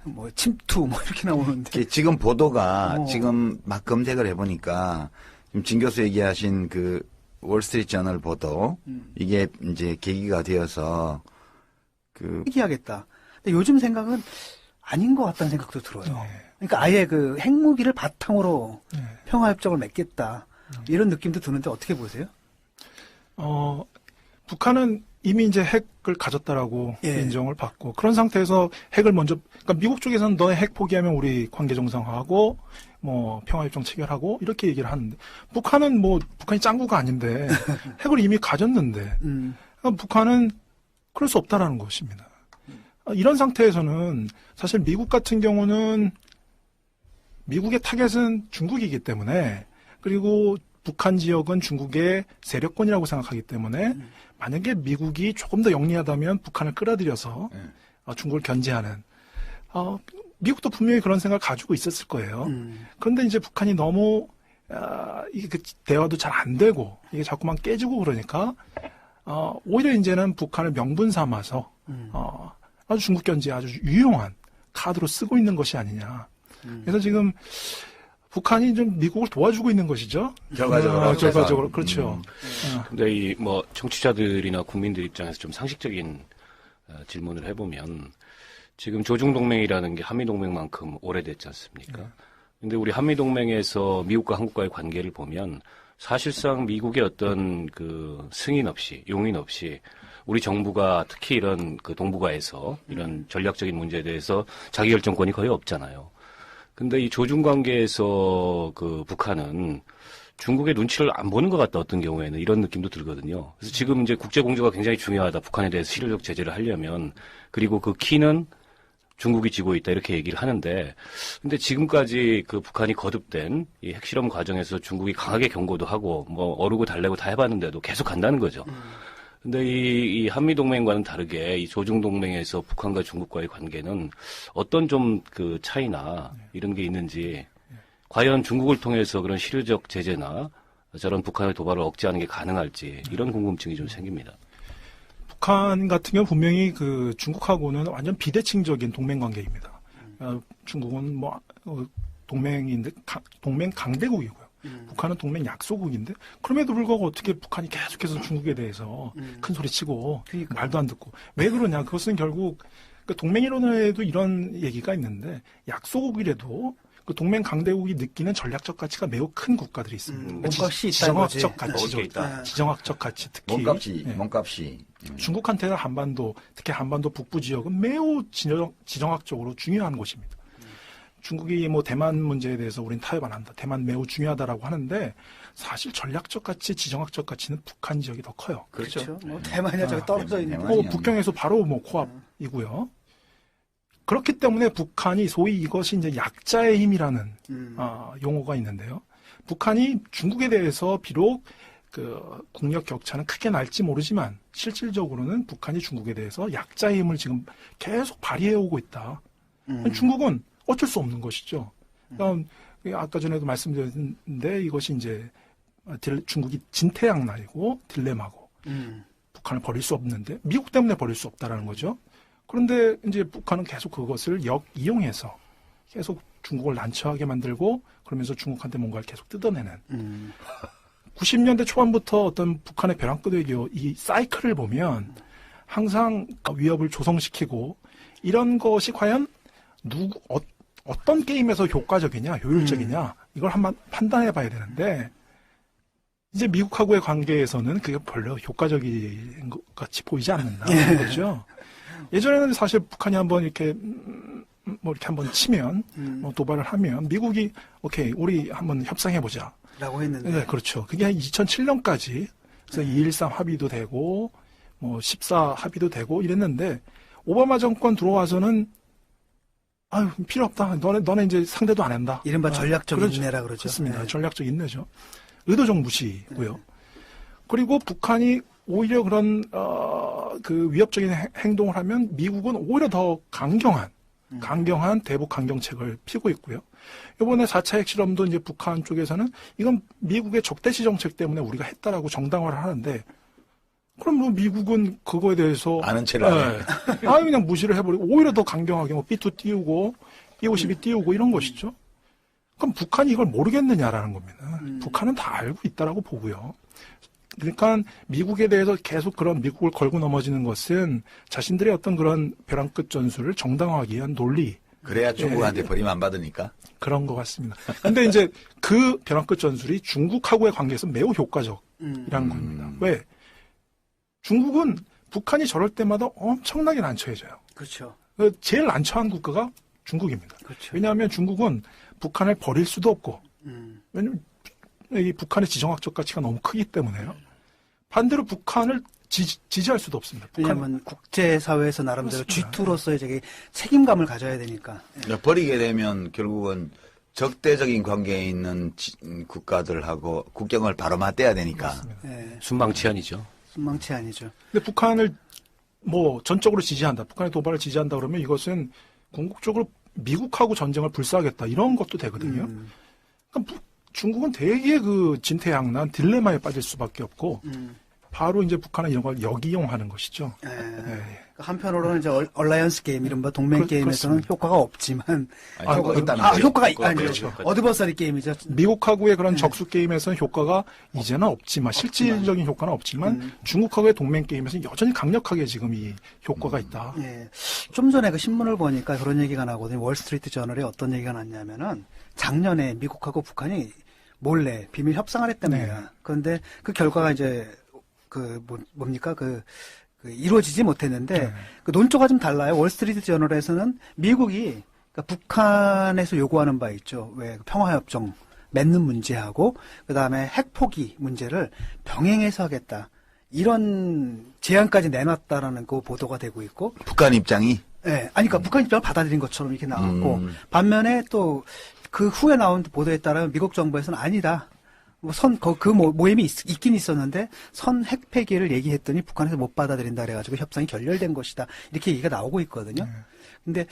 뭐 침투 뭐 이렇게 나오는데. 이게 지금 보도가 어. 지금 막 검색을 해보니까 지금 진 교수 얘기하신 그 월스트리트 저널 보도 이게 이제 계기가 되어서 그 얘기하겠다. 근데 요즘 생각은 아닌 것 같다는 생각도 들어요. 네. 그러니까 아예 그 핵무기를 바탕으로 네. 평화협정을 맺겠다. 이런 느낌도 드는데 어떻게 보세요? 북한은 이미 이제 핵을 가졌다라고 예. 인정을 받고 그런 상태에서 핵을 먼저 그러니까 미국 쪽에서는 너네 핵 포기하면 우리 관계 정상화하고 뭐 평화협정 체결하고 이렇게 얘기를 하는데 북한은 뭐 북한이 짱구가 아닌데 핵을 이미 가졌는데 그러니까 북한은 그럴 수 없다라는 것입니다. 이런 상태에서는 사실 미국 같은 경우는 미국의 타겟은 중국이기 때문에 그리고 북한 지역은 중국의 세력권이라고 생각하기 때문에 만약에 미국이 조금 더 영리하다면 북한을 끌어들여서 중국을 견제하는 미국도 분명히 그런 생각을 가지고 있었을 거예요. 그런데 이제 북한이 너무 이게 그 대화도 잘 안 되고 이게 자꾸만 깨지고 그러니까 오히려 이제는 북한을 명분 삼아서 아주 중국 견제에 아주 유용한 카드로 쓰고 있는 것이 아니냐. 그래서 지금 북한이 좀 미국을 도와주고 있는 것이죠. 결과적으로 그렇죠. 근데 이 뭐 청취자들이나 국민들 입장에서 좀 상식적인 질문을 해보면 지금 조중동맹이라는 게 한미동맹만큼 오래됐지 않습니까? 근데 우리 한미동맹에서 미국과 한국과의 관계를 보면 사실상 미국의 어떤 그 승인 없이 용인 없이 우리 정부가 특히 이런 그 동북아에서 이런 전략적인 문제에 대해서 자기결정권이 거의 없잖아요. 근데 이 조중 관계에서 그 북한은 중국의 눈치를 안 보는 것 같다 어떤 경우에는 이런 느낌도 들거든요. 그래서 지금 이제 국제 공조가 굉장히 중요하다. 북한에 대해서 실효적 제재를 하려면 그리고 그 키는 중국이 쥐고 있다 이렇게 얘기를 하는데 근데 지금까지 그 북한이 거듭된 이 핵실험 과정에서 중국이 강하게 경고도 하고 뭐 어르고 달래고 다 해봤는데도 계속 간다는 거죠. 근데 이 한미동맹과는 다르게 이 조중동맹에서 북한과 중국과의 관계는 어떤 좀 그 차이나 이런 게 있는지 과연 중국을 통해서 그런 실효적 제재나 저런 북한의 도발을 억제하는 게 가능할지 이런 궁금증이 좀 생깁니다. 북한 같은 경우 분명히 그 중국하고는 완전 비대칭적인 동맹 관계입니다. 중국은 뭐 동맹인데 동맹 강대국이고요. 북한은 동맹 약소국인데 그럼에도 불구하고 어떻게 북한이 계속해서 중국에 대해서 큰 소리 치고 그러니까. 말도 안 듣고 왜 그러냐 그것은 결국 그 동맹이론에도 이런 얘기가 있는데 약소국이라도 그 동맹 강대국이 느끼는 전략적 가치가 매우 큰 국가들이 있습니다. 몸값이 있다는 지정학적 거지. 가치죠. 먹을 게 있다. 지정학적 가치 특히 몸값이. 중국한테는 한반도, 특히 한반도 북부 지역은 매우 지정학적으로 중요한 곳입니다. 중국이 뭐 대만 문제에 대해서 우린 타협 안 한다. 대만 매우 중요하다라고 하는데 사실 전략적 가치, 지정학적 가치는 북한 지역이 더 커요. 그렇죠. 뭐 대만이야 저기 떨어져 있는 거. 대만이야. 북경에서 바로 뭐 코앞이고요. 그렇기 때문에 북한이 소위 이것이 이제 약자의 힘이라는 용어가 있는데요. 북한이 중국에 대해서 비록 그 국력 격차는 크게 날지 모르지만 실질적으로는 북한이 중국에 대해서 약자의 힘을 지금 계속 발휘해 오고 있다. 중국은 어쩔 수 없는 것이죠. 그러니까 아까 전에도 말씀드렸는데 이것이 이제 중국이 진퇴양난이고 딜레마고 북한을 버릴 수 없는데 미국 때문에 버릴 수 없다라는 거죠. 그런데 이제 북한은 계속 그것을 이용해서 계속 중국을 난처하게 만들고 그러면서 중국한테 뭔가를 계속 뜯어내는 90년대 초반부터 어떤 북한의 벼랑끝 외교 이 사이클을 보면 항상 위협을 조성시키고 이런 것이 과연 어떤 게임에서 효과적이냐 효율적이냐 이걸 한번 판단해 봐야 되는데 이제 미국하고의 관계에서는 그게 별로 효과적인 것 같이 보이지 않는다는 거죠. 예전에는 사실 북한이 한번 이렇게 뭐 이렇게 한번 치면 뭐 도발을 하면 미국이 오케이 우리 한번 협상해 보자. 라고 했는데. 네, 그렇죠. 그게 한 2007년까지 그래서 2.13 합의도 되고 뭐 14 합의도 되고 이랬는데 오바마 정권 들어와서는 아유 필요 없다. 너네 이제 상대도 안 한다. 이른바 전략적 그렇죠. 인내라 그러죠. 그렇습니다. 네. 전략적 인내죠. 의도적 무시고요. 그리고 북한이 오히려 그런 그 위협적인 행동을 하면 미국은 오히려 더 강경한 대북 강경책을 피고 있고요. 이번에 4차 핵실험도 이제 북한 쪽에서는 이건 미국의 적대시 정책 때문에 우리가 했다라고 정당화를 하는데 그럼 뭐 미국은 그거에 대해서 아는 체를 안 해. 아예 그냥 무시를 해버리고 오히려 더 강경하게 뭐 B2 띄우고 B52 띄우고 이런 것이죠. 그럼 북한이 이걸 모르겠느냐라는 겁니다. 북한은 다 알고 있다라고 보고요. 그러니까 미국에 대해서 계속 그런 미국을 걸고 넘어지는 것은 자신들의 어떤 그런 벼랑 끝 전술을 정당화하기 위한 논리. 그래야 중국한테 버림 안 받으니까. 그런 것 같습니다. 근데 이제 그 벼랑 끝 전술이 중국하고의 관계에서 매우 효과적이라는 겁니다. 왜? 중국은 북한이 저럴 때마다 엄청나게 난처해져요. 그렇죠. 제일 난처한 국가가 중국입니다. 그렇죠. 왜냐하면 중국은 북한을 버릴 수도 없고, 왜냐하면 이 북한의 지정학적 가치가 너무 크기 때문에요. 반대로 북한을 지지할 수도 없습니다. 왜냐하면 국제사회에서 나름대로 그렇습니다. G2로서의 저기 책임감을 가져야 되니까. 버리게 되면 결국은 적대적인 관계에 있는 국가들하고 국경을 바로 맞대야 되니까. 예, 순방치안이죠. 순망치 아니죠. 근데 북한을 뭐 전적으로 지지한다, 북한의 도발을 지지한다 그러면 이것은 궁극적으로 미국하고 전쟁을 불사하겠다 이런 것도 되거든요. 그러니까 중국은 되게 그 진퇴양난 딜레마에 빠질 수밖에 없고 바로 이제 북한은 이런 걸 역이용하는 것이죠. 예. 예. 한편으로는 이제 얼라이언스 게임, 이른바 동맹 게임에서는 그렇습니다. 효과가 없지만 효과가 있다는 거죠. 효과가 아니죠. 그렇죠. 어드버서리 게임이죠. 미국하고의 그런 적수 게임에서는 효과가 이제는 없지만 실질적인 효과는 없지만 중국하고의 동맹 게임에서는 여전히 강력하게 지금 이 효과가 있다. 예. 좀 전에 그 신문을 보니까 그런 얘기가 나거든요. 월스트리트 저널에 어떤 얘기가 났냐면은 작년에 미국하고 북한이 몰래 비밀 협상을 했답니다. 네. 그런데 그 결과가 이제 뭡니까 이루어지지 못했는데 네. 그 논조가 좀 달라요. 월스트리트 저널에서는 미국이 그러니까 북한에서 요구하는 바 있죠. 왜 평화협정 맺는 문제하고 그 다음에 핵 포기 문제를 병행해서 하겠다. 이런 제안까지 내놨다라는 그 보도가 되고 있고. 북한 입장이 예, 아니, 그러니까 북한 입장을 받아들인 것처럼 이렇게 나왔고, 반면에 또 그 후에 나온 보도에 따르면 미국 정부에서는 아니다. 모임이 있긴 있었는데 선 핵 폐기를 얘기했더니 북한에서 못 받아들인다 그래가지고 협상이 결렬된 것이다. 이렇게 얘기가 나오고 있거든요. 근데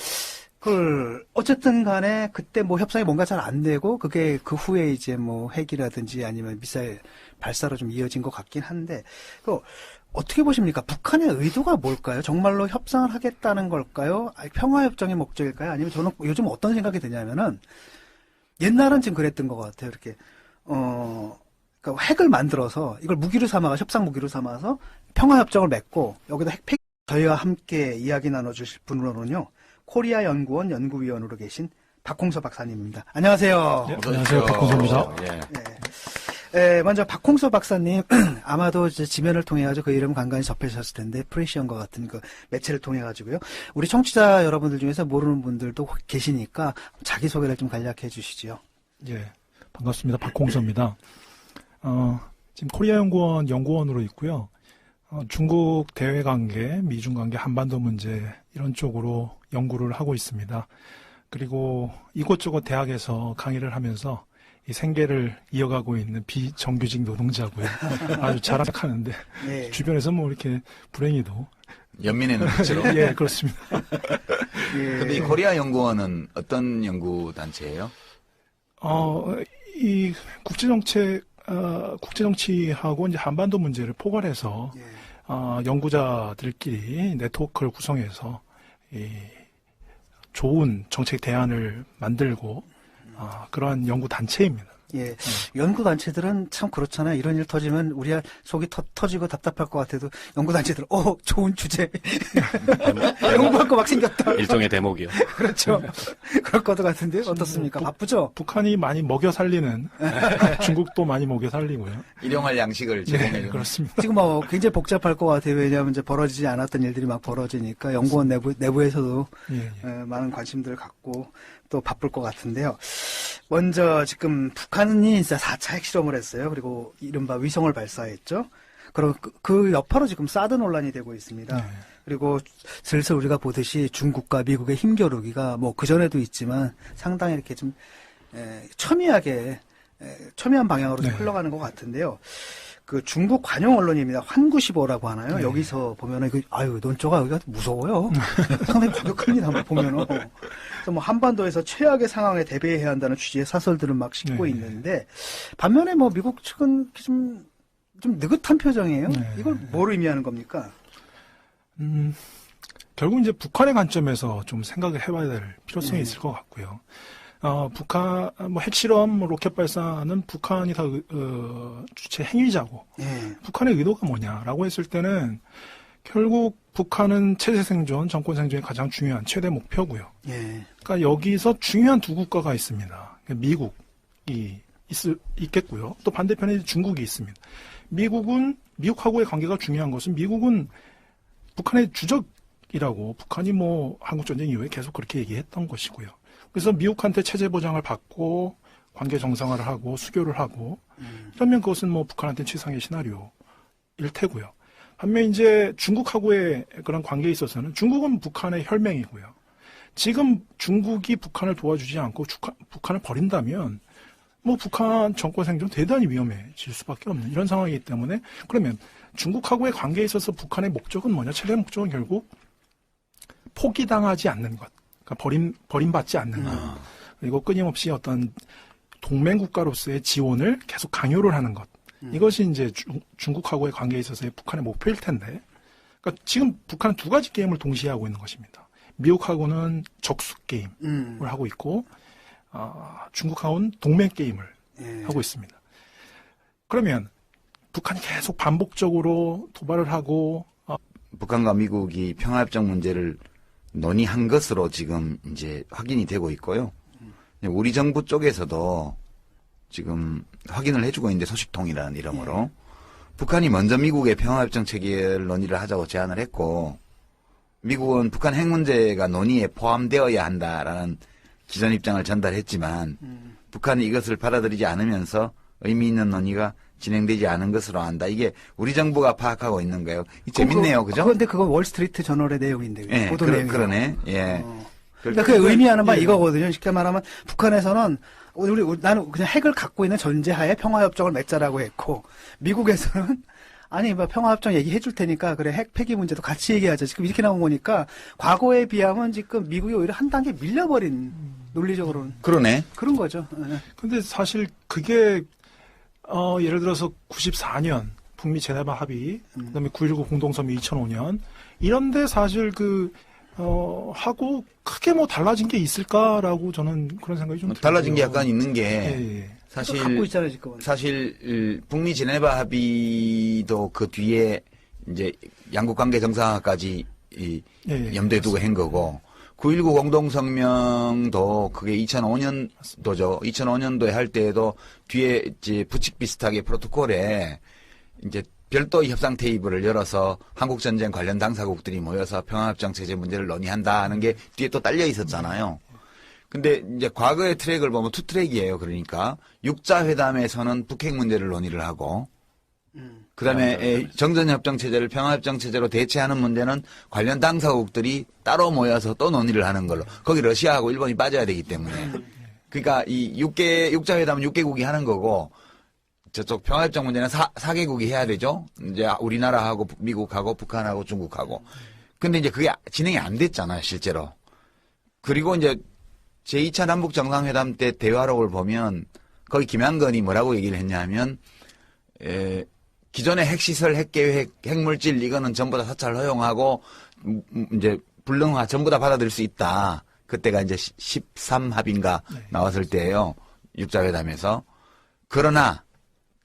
그걸 어쨌든 간에 그때 뭐 협상이 뭔가 잘 안 되고 그게 그 후에 이제 뭐 핵이라든지 아니면 미사일 발사로 좀 이어진 것 같긴 한데 어떻게 보십니까? 북한의 의도가 뭘까요? 정말로 협상을 하겠다는 걸까요? 평화협정의 목적일까요? 아니면 저는 요즘 어떤 생각이 드냐면은 옛날은 지금 그랬던 것 같아요. 이렇게 그러니까 핵을 만들어서 이걸 무기로 삼아서 협상 무기로 삼아서 평화협정을 맺고 여기다 핵 저희와 함께 이야기 나눠주실 분으로는요. 코리아 연구원 연구위원으로 계신 박홍서 박사님입니다. 안녕하세요. 네, 안녕하세요. 박홍서입니다. 예. 먼저 박홍서 박사님 아마도 이제 지면을 통해 가지고 그 이름 간간히 접하셨을 텐데 프레시언과 같은 그 매체를 통해 가지고요. 우리 청취자 여러분들 중에서 모르는 분들도 계시니까 자기 소개를 좀 간략히 해주시죠. 예, 반갑습니다. 박홍서입니다. 지금 코리아 연구원 연구원으로 있고요. 중국 대외 관계, 미중 관계, 한반도 문제 이런 쪽으로 연구를 하고 있습니다. 그리고 이곳저곳 대학에서 강의를 하면서 이 생계를 이어가고 있는 비정규직 노동자고요. 아주 자랑하는데 네. 주변에서 뭐 이렇게 불행히도 연민의 눈빛으로. 예, 그렇습니다. 근데 이 코리아 연구원은 어떤 연구 단체예요? 이 국제정치하고 이제 한반도 문제를 포괄해서 연구자들끼리 네트워크를 구성해서 이 좋은 정책 대안을 만들고 그러한 연구 단체입니다. 예, 연구단체들은 참 그렇잖아요. 이런 일 터지면 우리 속이 터지고 답답할 것 같아도 연구단체들, 좋은 주제. 연구할 거 막 생겼다. 일종의 대목이요. 그렇죠. 그럴 것 같은데 어떻습니까? 바쁘죠? 북한이 많이 먹여 살리는 중국도 많이 먹여 살리고요. 일용할 양식을 제공해 네, 주는. 그렇습니다. 지금 굉장히 복잡할 것 같아요. 왜냐하면 이제 벌어지지 않았던 일들이 막 벌어지니까 연구원 내부에서도 예. 많은 관심들을 갖고 또 바쁠 것 같은데요. 먼저 지금 북한이 진짜 4차 핵실험을 했어요. 그리고 이른바 위성을 발사했죠. 그리고 그 여파로 지금 사드 논란이 되고 있습니다. 네. 그리고 슬슬 우리가 보듯이 중국과 미국의 힘겨루기가 뭐 그전에도 있지만 상당히 이렇게 좀 첨예한 방향으로 좀 네. 흘러가는 것 같은데요. 그 중국 관영 언론입니다. 환구시보라고 하나요? 네. 여기서 보면은 논조가 여기가 무서워요. 상당히 과격합니다. 보면은. 그래서 뭐 한반도에서 최악의 상황에 대비해야 한다는 취지의 사설들을 막 싣고 네. 있는데 반면에 뭐 미국 측은 좀 느긋한 표정이에요. 네. 이걸 뭘 의미하는 겁니까? 결국 이제 북한의 관점에서 좀 생각을 해봐야 될 필요성이 있을 것 같고요. 북한, 핵실험, 로켓 발사는 북한이 다, 주체 행위자고, 예. 북한의 의도가 뭐냐라고 했을 때는 결국 북한은 체제 생존, 정권 생존이 가장 중요한 최대 목표고요. 예. 그러니까 여기서 중요한 두 국가가 있습니다. 미국이 있겠고요. 또 반대편에 중국이 있습니다. 미국은 미국하고의 관계가 중요한 것은 미국은 북한의 주적이라고 북한이 뭐 한국전쟁 이후에 계속 그렇게 얘기했던 것이고요. 그래서 미국한테 체제 보장을 받고 관계 정상화를 하고 수교를 하고 이러면 그것은 뭐 북한한테 최상의 시나리오일 테고요. 반면 이제 중국하고의 그런 관계에 있어서는 중국은 북한의 혈맹이고요. 지금 중국이 북한을 도와주지 않고 북한을 버린다면 뭐 북한 정권 생존 대단히 위험해질 수밖에 없는 이런 상황이기 때문에 그러면 중국하고의 관계에 있어서 북한의 목적은 뭐냐? 최대 목적은 결국 포기당하지 않는 것, 그러니까 버림받지 않는 것, 그리고 끊임없이 어떤 동맹 국가로서의 지원을 계속 강요를 하는 것. 이것이 이제 중국하고의 관계에 있어서의 북한의 목표일 텐데, 그러니까 지금 북한은 두 가지 게임을 동시에 하고 있는 것입니다. 미국하고는 적수 게임을 하고 있고, 중국하고는 동맹 게임을 하고 있습니다. 그러면 북한이 계속 반복적으로 도발을 하고, 북한과 미국이 평화협정 문제를 논의한 것으로 지금 이제 확인이 되고 있고요. 우리 정부 쪽에서도 지금 확인을 해주고 있는데 소식통이라는 이름으로 북한이 먼저 미국의 평화협정 체결 논의를 하자고 제안을 했고 미국은 북한 핵 문제가 논의에 포함되어야 한다라는 기존 입장을 전달했지만 북한이 이것을 받아들이지 않으면서 의미 있는 논의가 진행되지 않은 것으로 안다. 이게 우리 정부가 파악하고 있는 거예요. 재밌네요, 그죠? 그런데 그건 월스트리트 저널의 내용인데 예, 보도 내용. 그러네. 예. 그러니까 그 의미하는 바 이거거든요. 쉽게 말하면 북한에서는 나는 그냥 핵을 갖고 있는 전제하에 평화협정을 맺자라고 했고 미국에서는 아니 뭐 평화협정 얘기해 줄 테니까 그래 핵 폐기 문제도 같이 얘기하자. 지금 이렇게 나온 거니까 과거에 비하면 지금 미국이 오히려 한 단계 밀려버린 논리적으로는 그러네. 그런 거죠. 근데 사실 그게 예를 들어서 94년 북미 제네바 합의, 그다음에 9.19 공동성명 2005년 이런데 사실 하고 크게 뭐 달라진 게 있을까라고 저는 그런 생각이 좀 들어요. 달라진 게 약간 있는 게 예. 갖고 있잖아요, 지금. 사실 북미 제네바 합의도 그 뒤에 이제 양국 관계 정상화까지 염두에 두고 한 거고 9.19 공동성명도 그게 2005년도죠. 2005년도에 할 때에도 뒤에 이제 부칙 비슷하게 프로토콜에 이제 별도 협상 테이블을 열어서 한국전쟁 관련 당사국들이 모여서 평화협정 체제 문제를 논의한다는 게 뒤에 또 딸려 있었잖아요. 근데 이제 과거의 트랙을 보면 투 트랙이에요. 그러니까 육자회담에서는 북핵 문제를 논의를 하고 그다음에 정전협정 체제를 평화협정 체제로 대체하는 문제는 관련 당사국들이 따로 모여서 또 논의를 하는 걸로. 거기 러시아하고 일본이 빠져야 되기 때문에. 그러니까 이 육자회담은 6개국이 하는 거고 저쪽 평화협정 문제는 4개국이 해야 되죠. 이제 우리나라하고 미국하고 북한하고 중국하고. 근데 이제 그게 진행이 안 됐잖아요, 실제로. 그리고 이제 제2차 남북 정상회담 때 대화록을 보면 거기 김양건이 뭐라고 얘기를 했냐면 기존의 핵시설, 핵계획, 핵물질 이거는 전부 다 사찰 허용하고 이제 불능화 전부 다 받아들일 수 있다. 그때가 이제 13합인가 나왔을 때예요. 육자회담에서. 그러나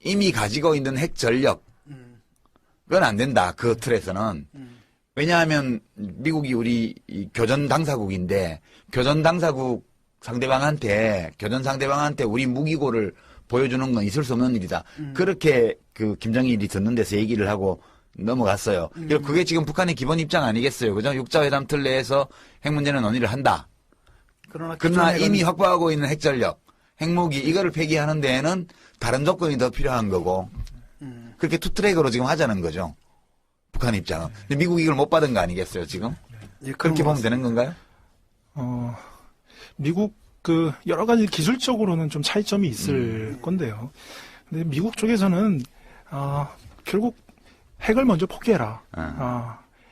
이미 가지고 있는 핵 전력 그건 안 된다. 그 틀에서는. 왜냐하면 미국이 우리 교전 당사국인데 교전 당사국 상대방한테 우리 무기고를 보여주는 건 있을 수 없는 일이다. 그렇게 김정일이 듣는 데서 얘기를 하고 넘어갔어요. 그게 지금 북한의 기본 입장 아니겠어요. 그죠? 육자회담 틀 내에서 핵 문제는 논의를 한다. 그러나 이미 확보하고 있는 핵전력, 핵무기 이거를 폐기하는 데에는 다른 조건이 더 필요한 거고 그렇게 투트랙으로 지금 하자는 거죠. 북한 입장은. 근데 미국이 이걸 못 받은 거 아니겠어요, 지금? 그렇게 보면 되는 건가요? 미국 여러 가지 기술적으로는 좀 차이점이 있을 건데요. 근데 미국 쪽에서는 결국 핵을 먼저 포기해라.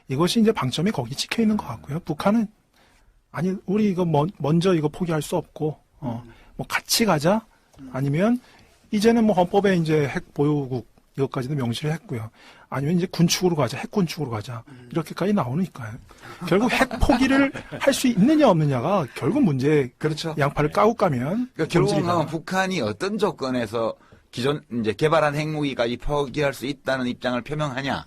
이것이 이제 방점이 거기 찍혀 있는 것 같고요. 북한은 아니 우리 이거 먼저 이거 포기할 수 없고 뭐 같이 가자. 아니면 이제는 뭐 헌법에 이제 핵 보유국 이것까지도 명시를 했고요. 아니면 이제 군축으로 가자, 핵 군축으로 가자 이렇게까지 나오니까요. 결국 핵 포기를 할 수 있느냐 없느냐가 결국 문제. 그렇죠. 양팔을 까고 까면. 그러니까 결국은 북한이 어떤 조건에서 기존 이제 개발한 핵무기까지 포기할 수 있다는 입장을 표명하냐.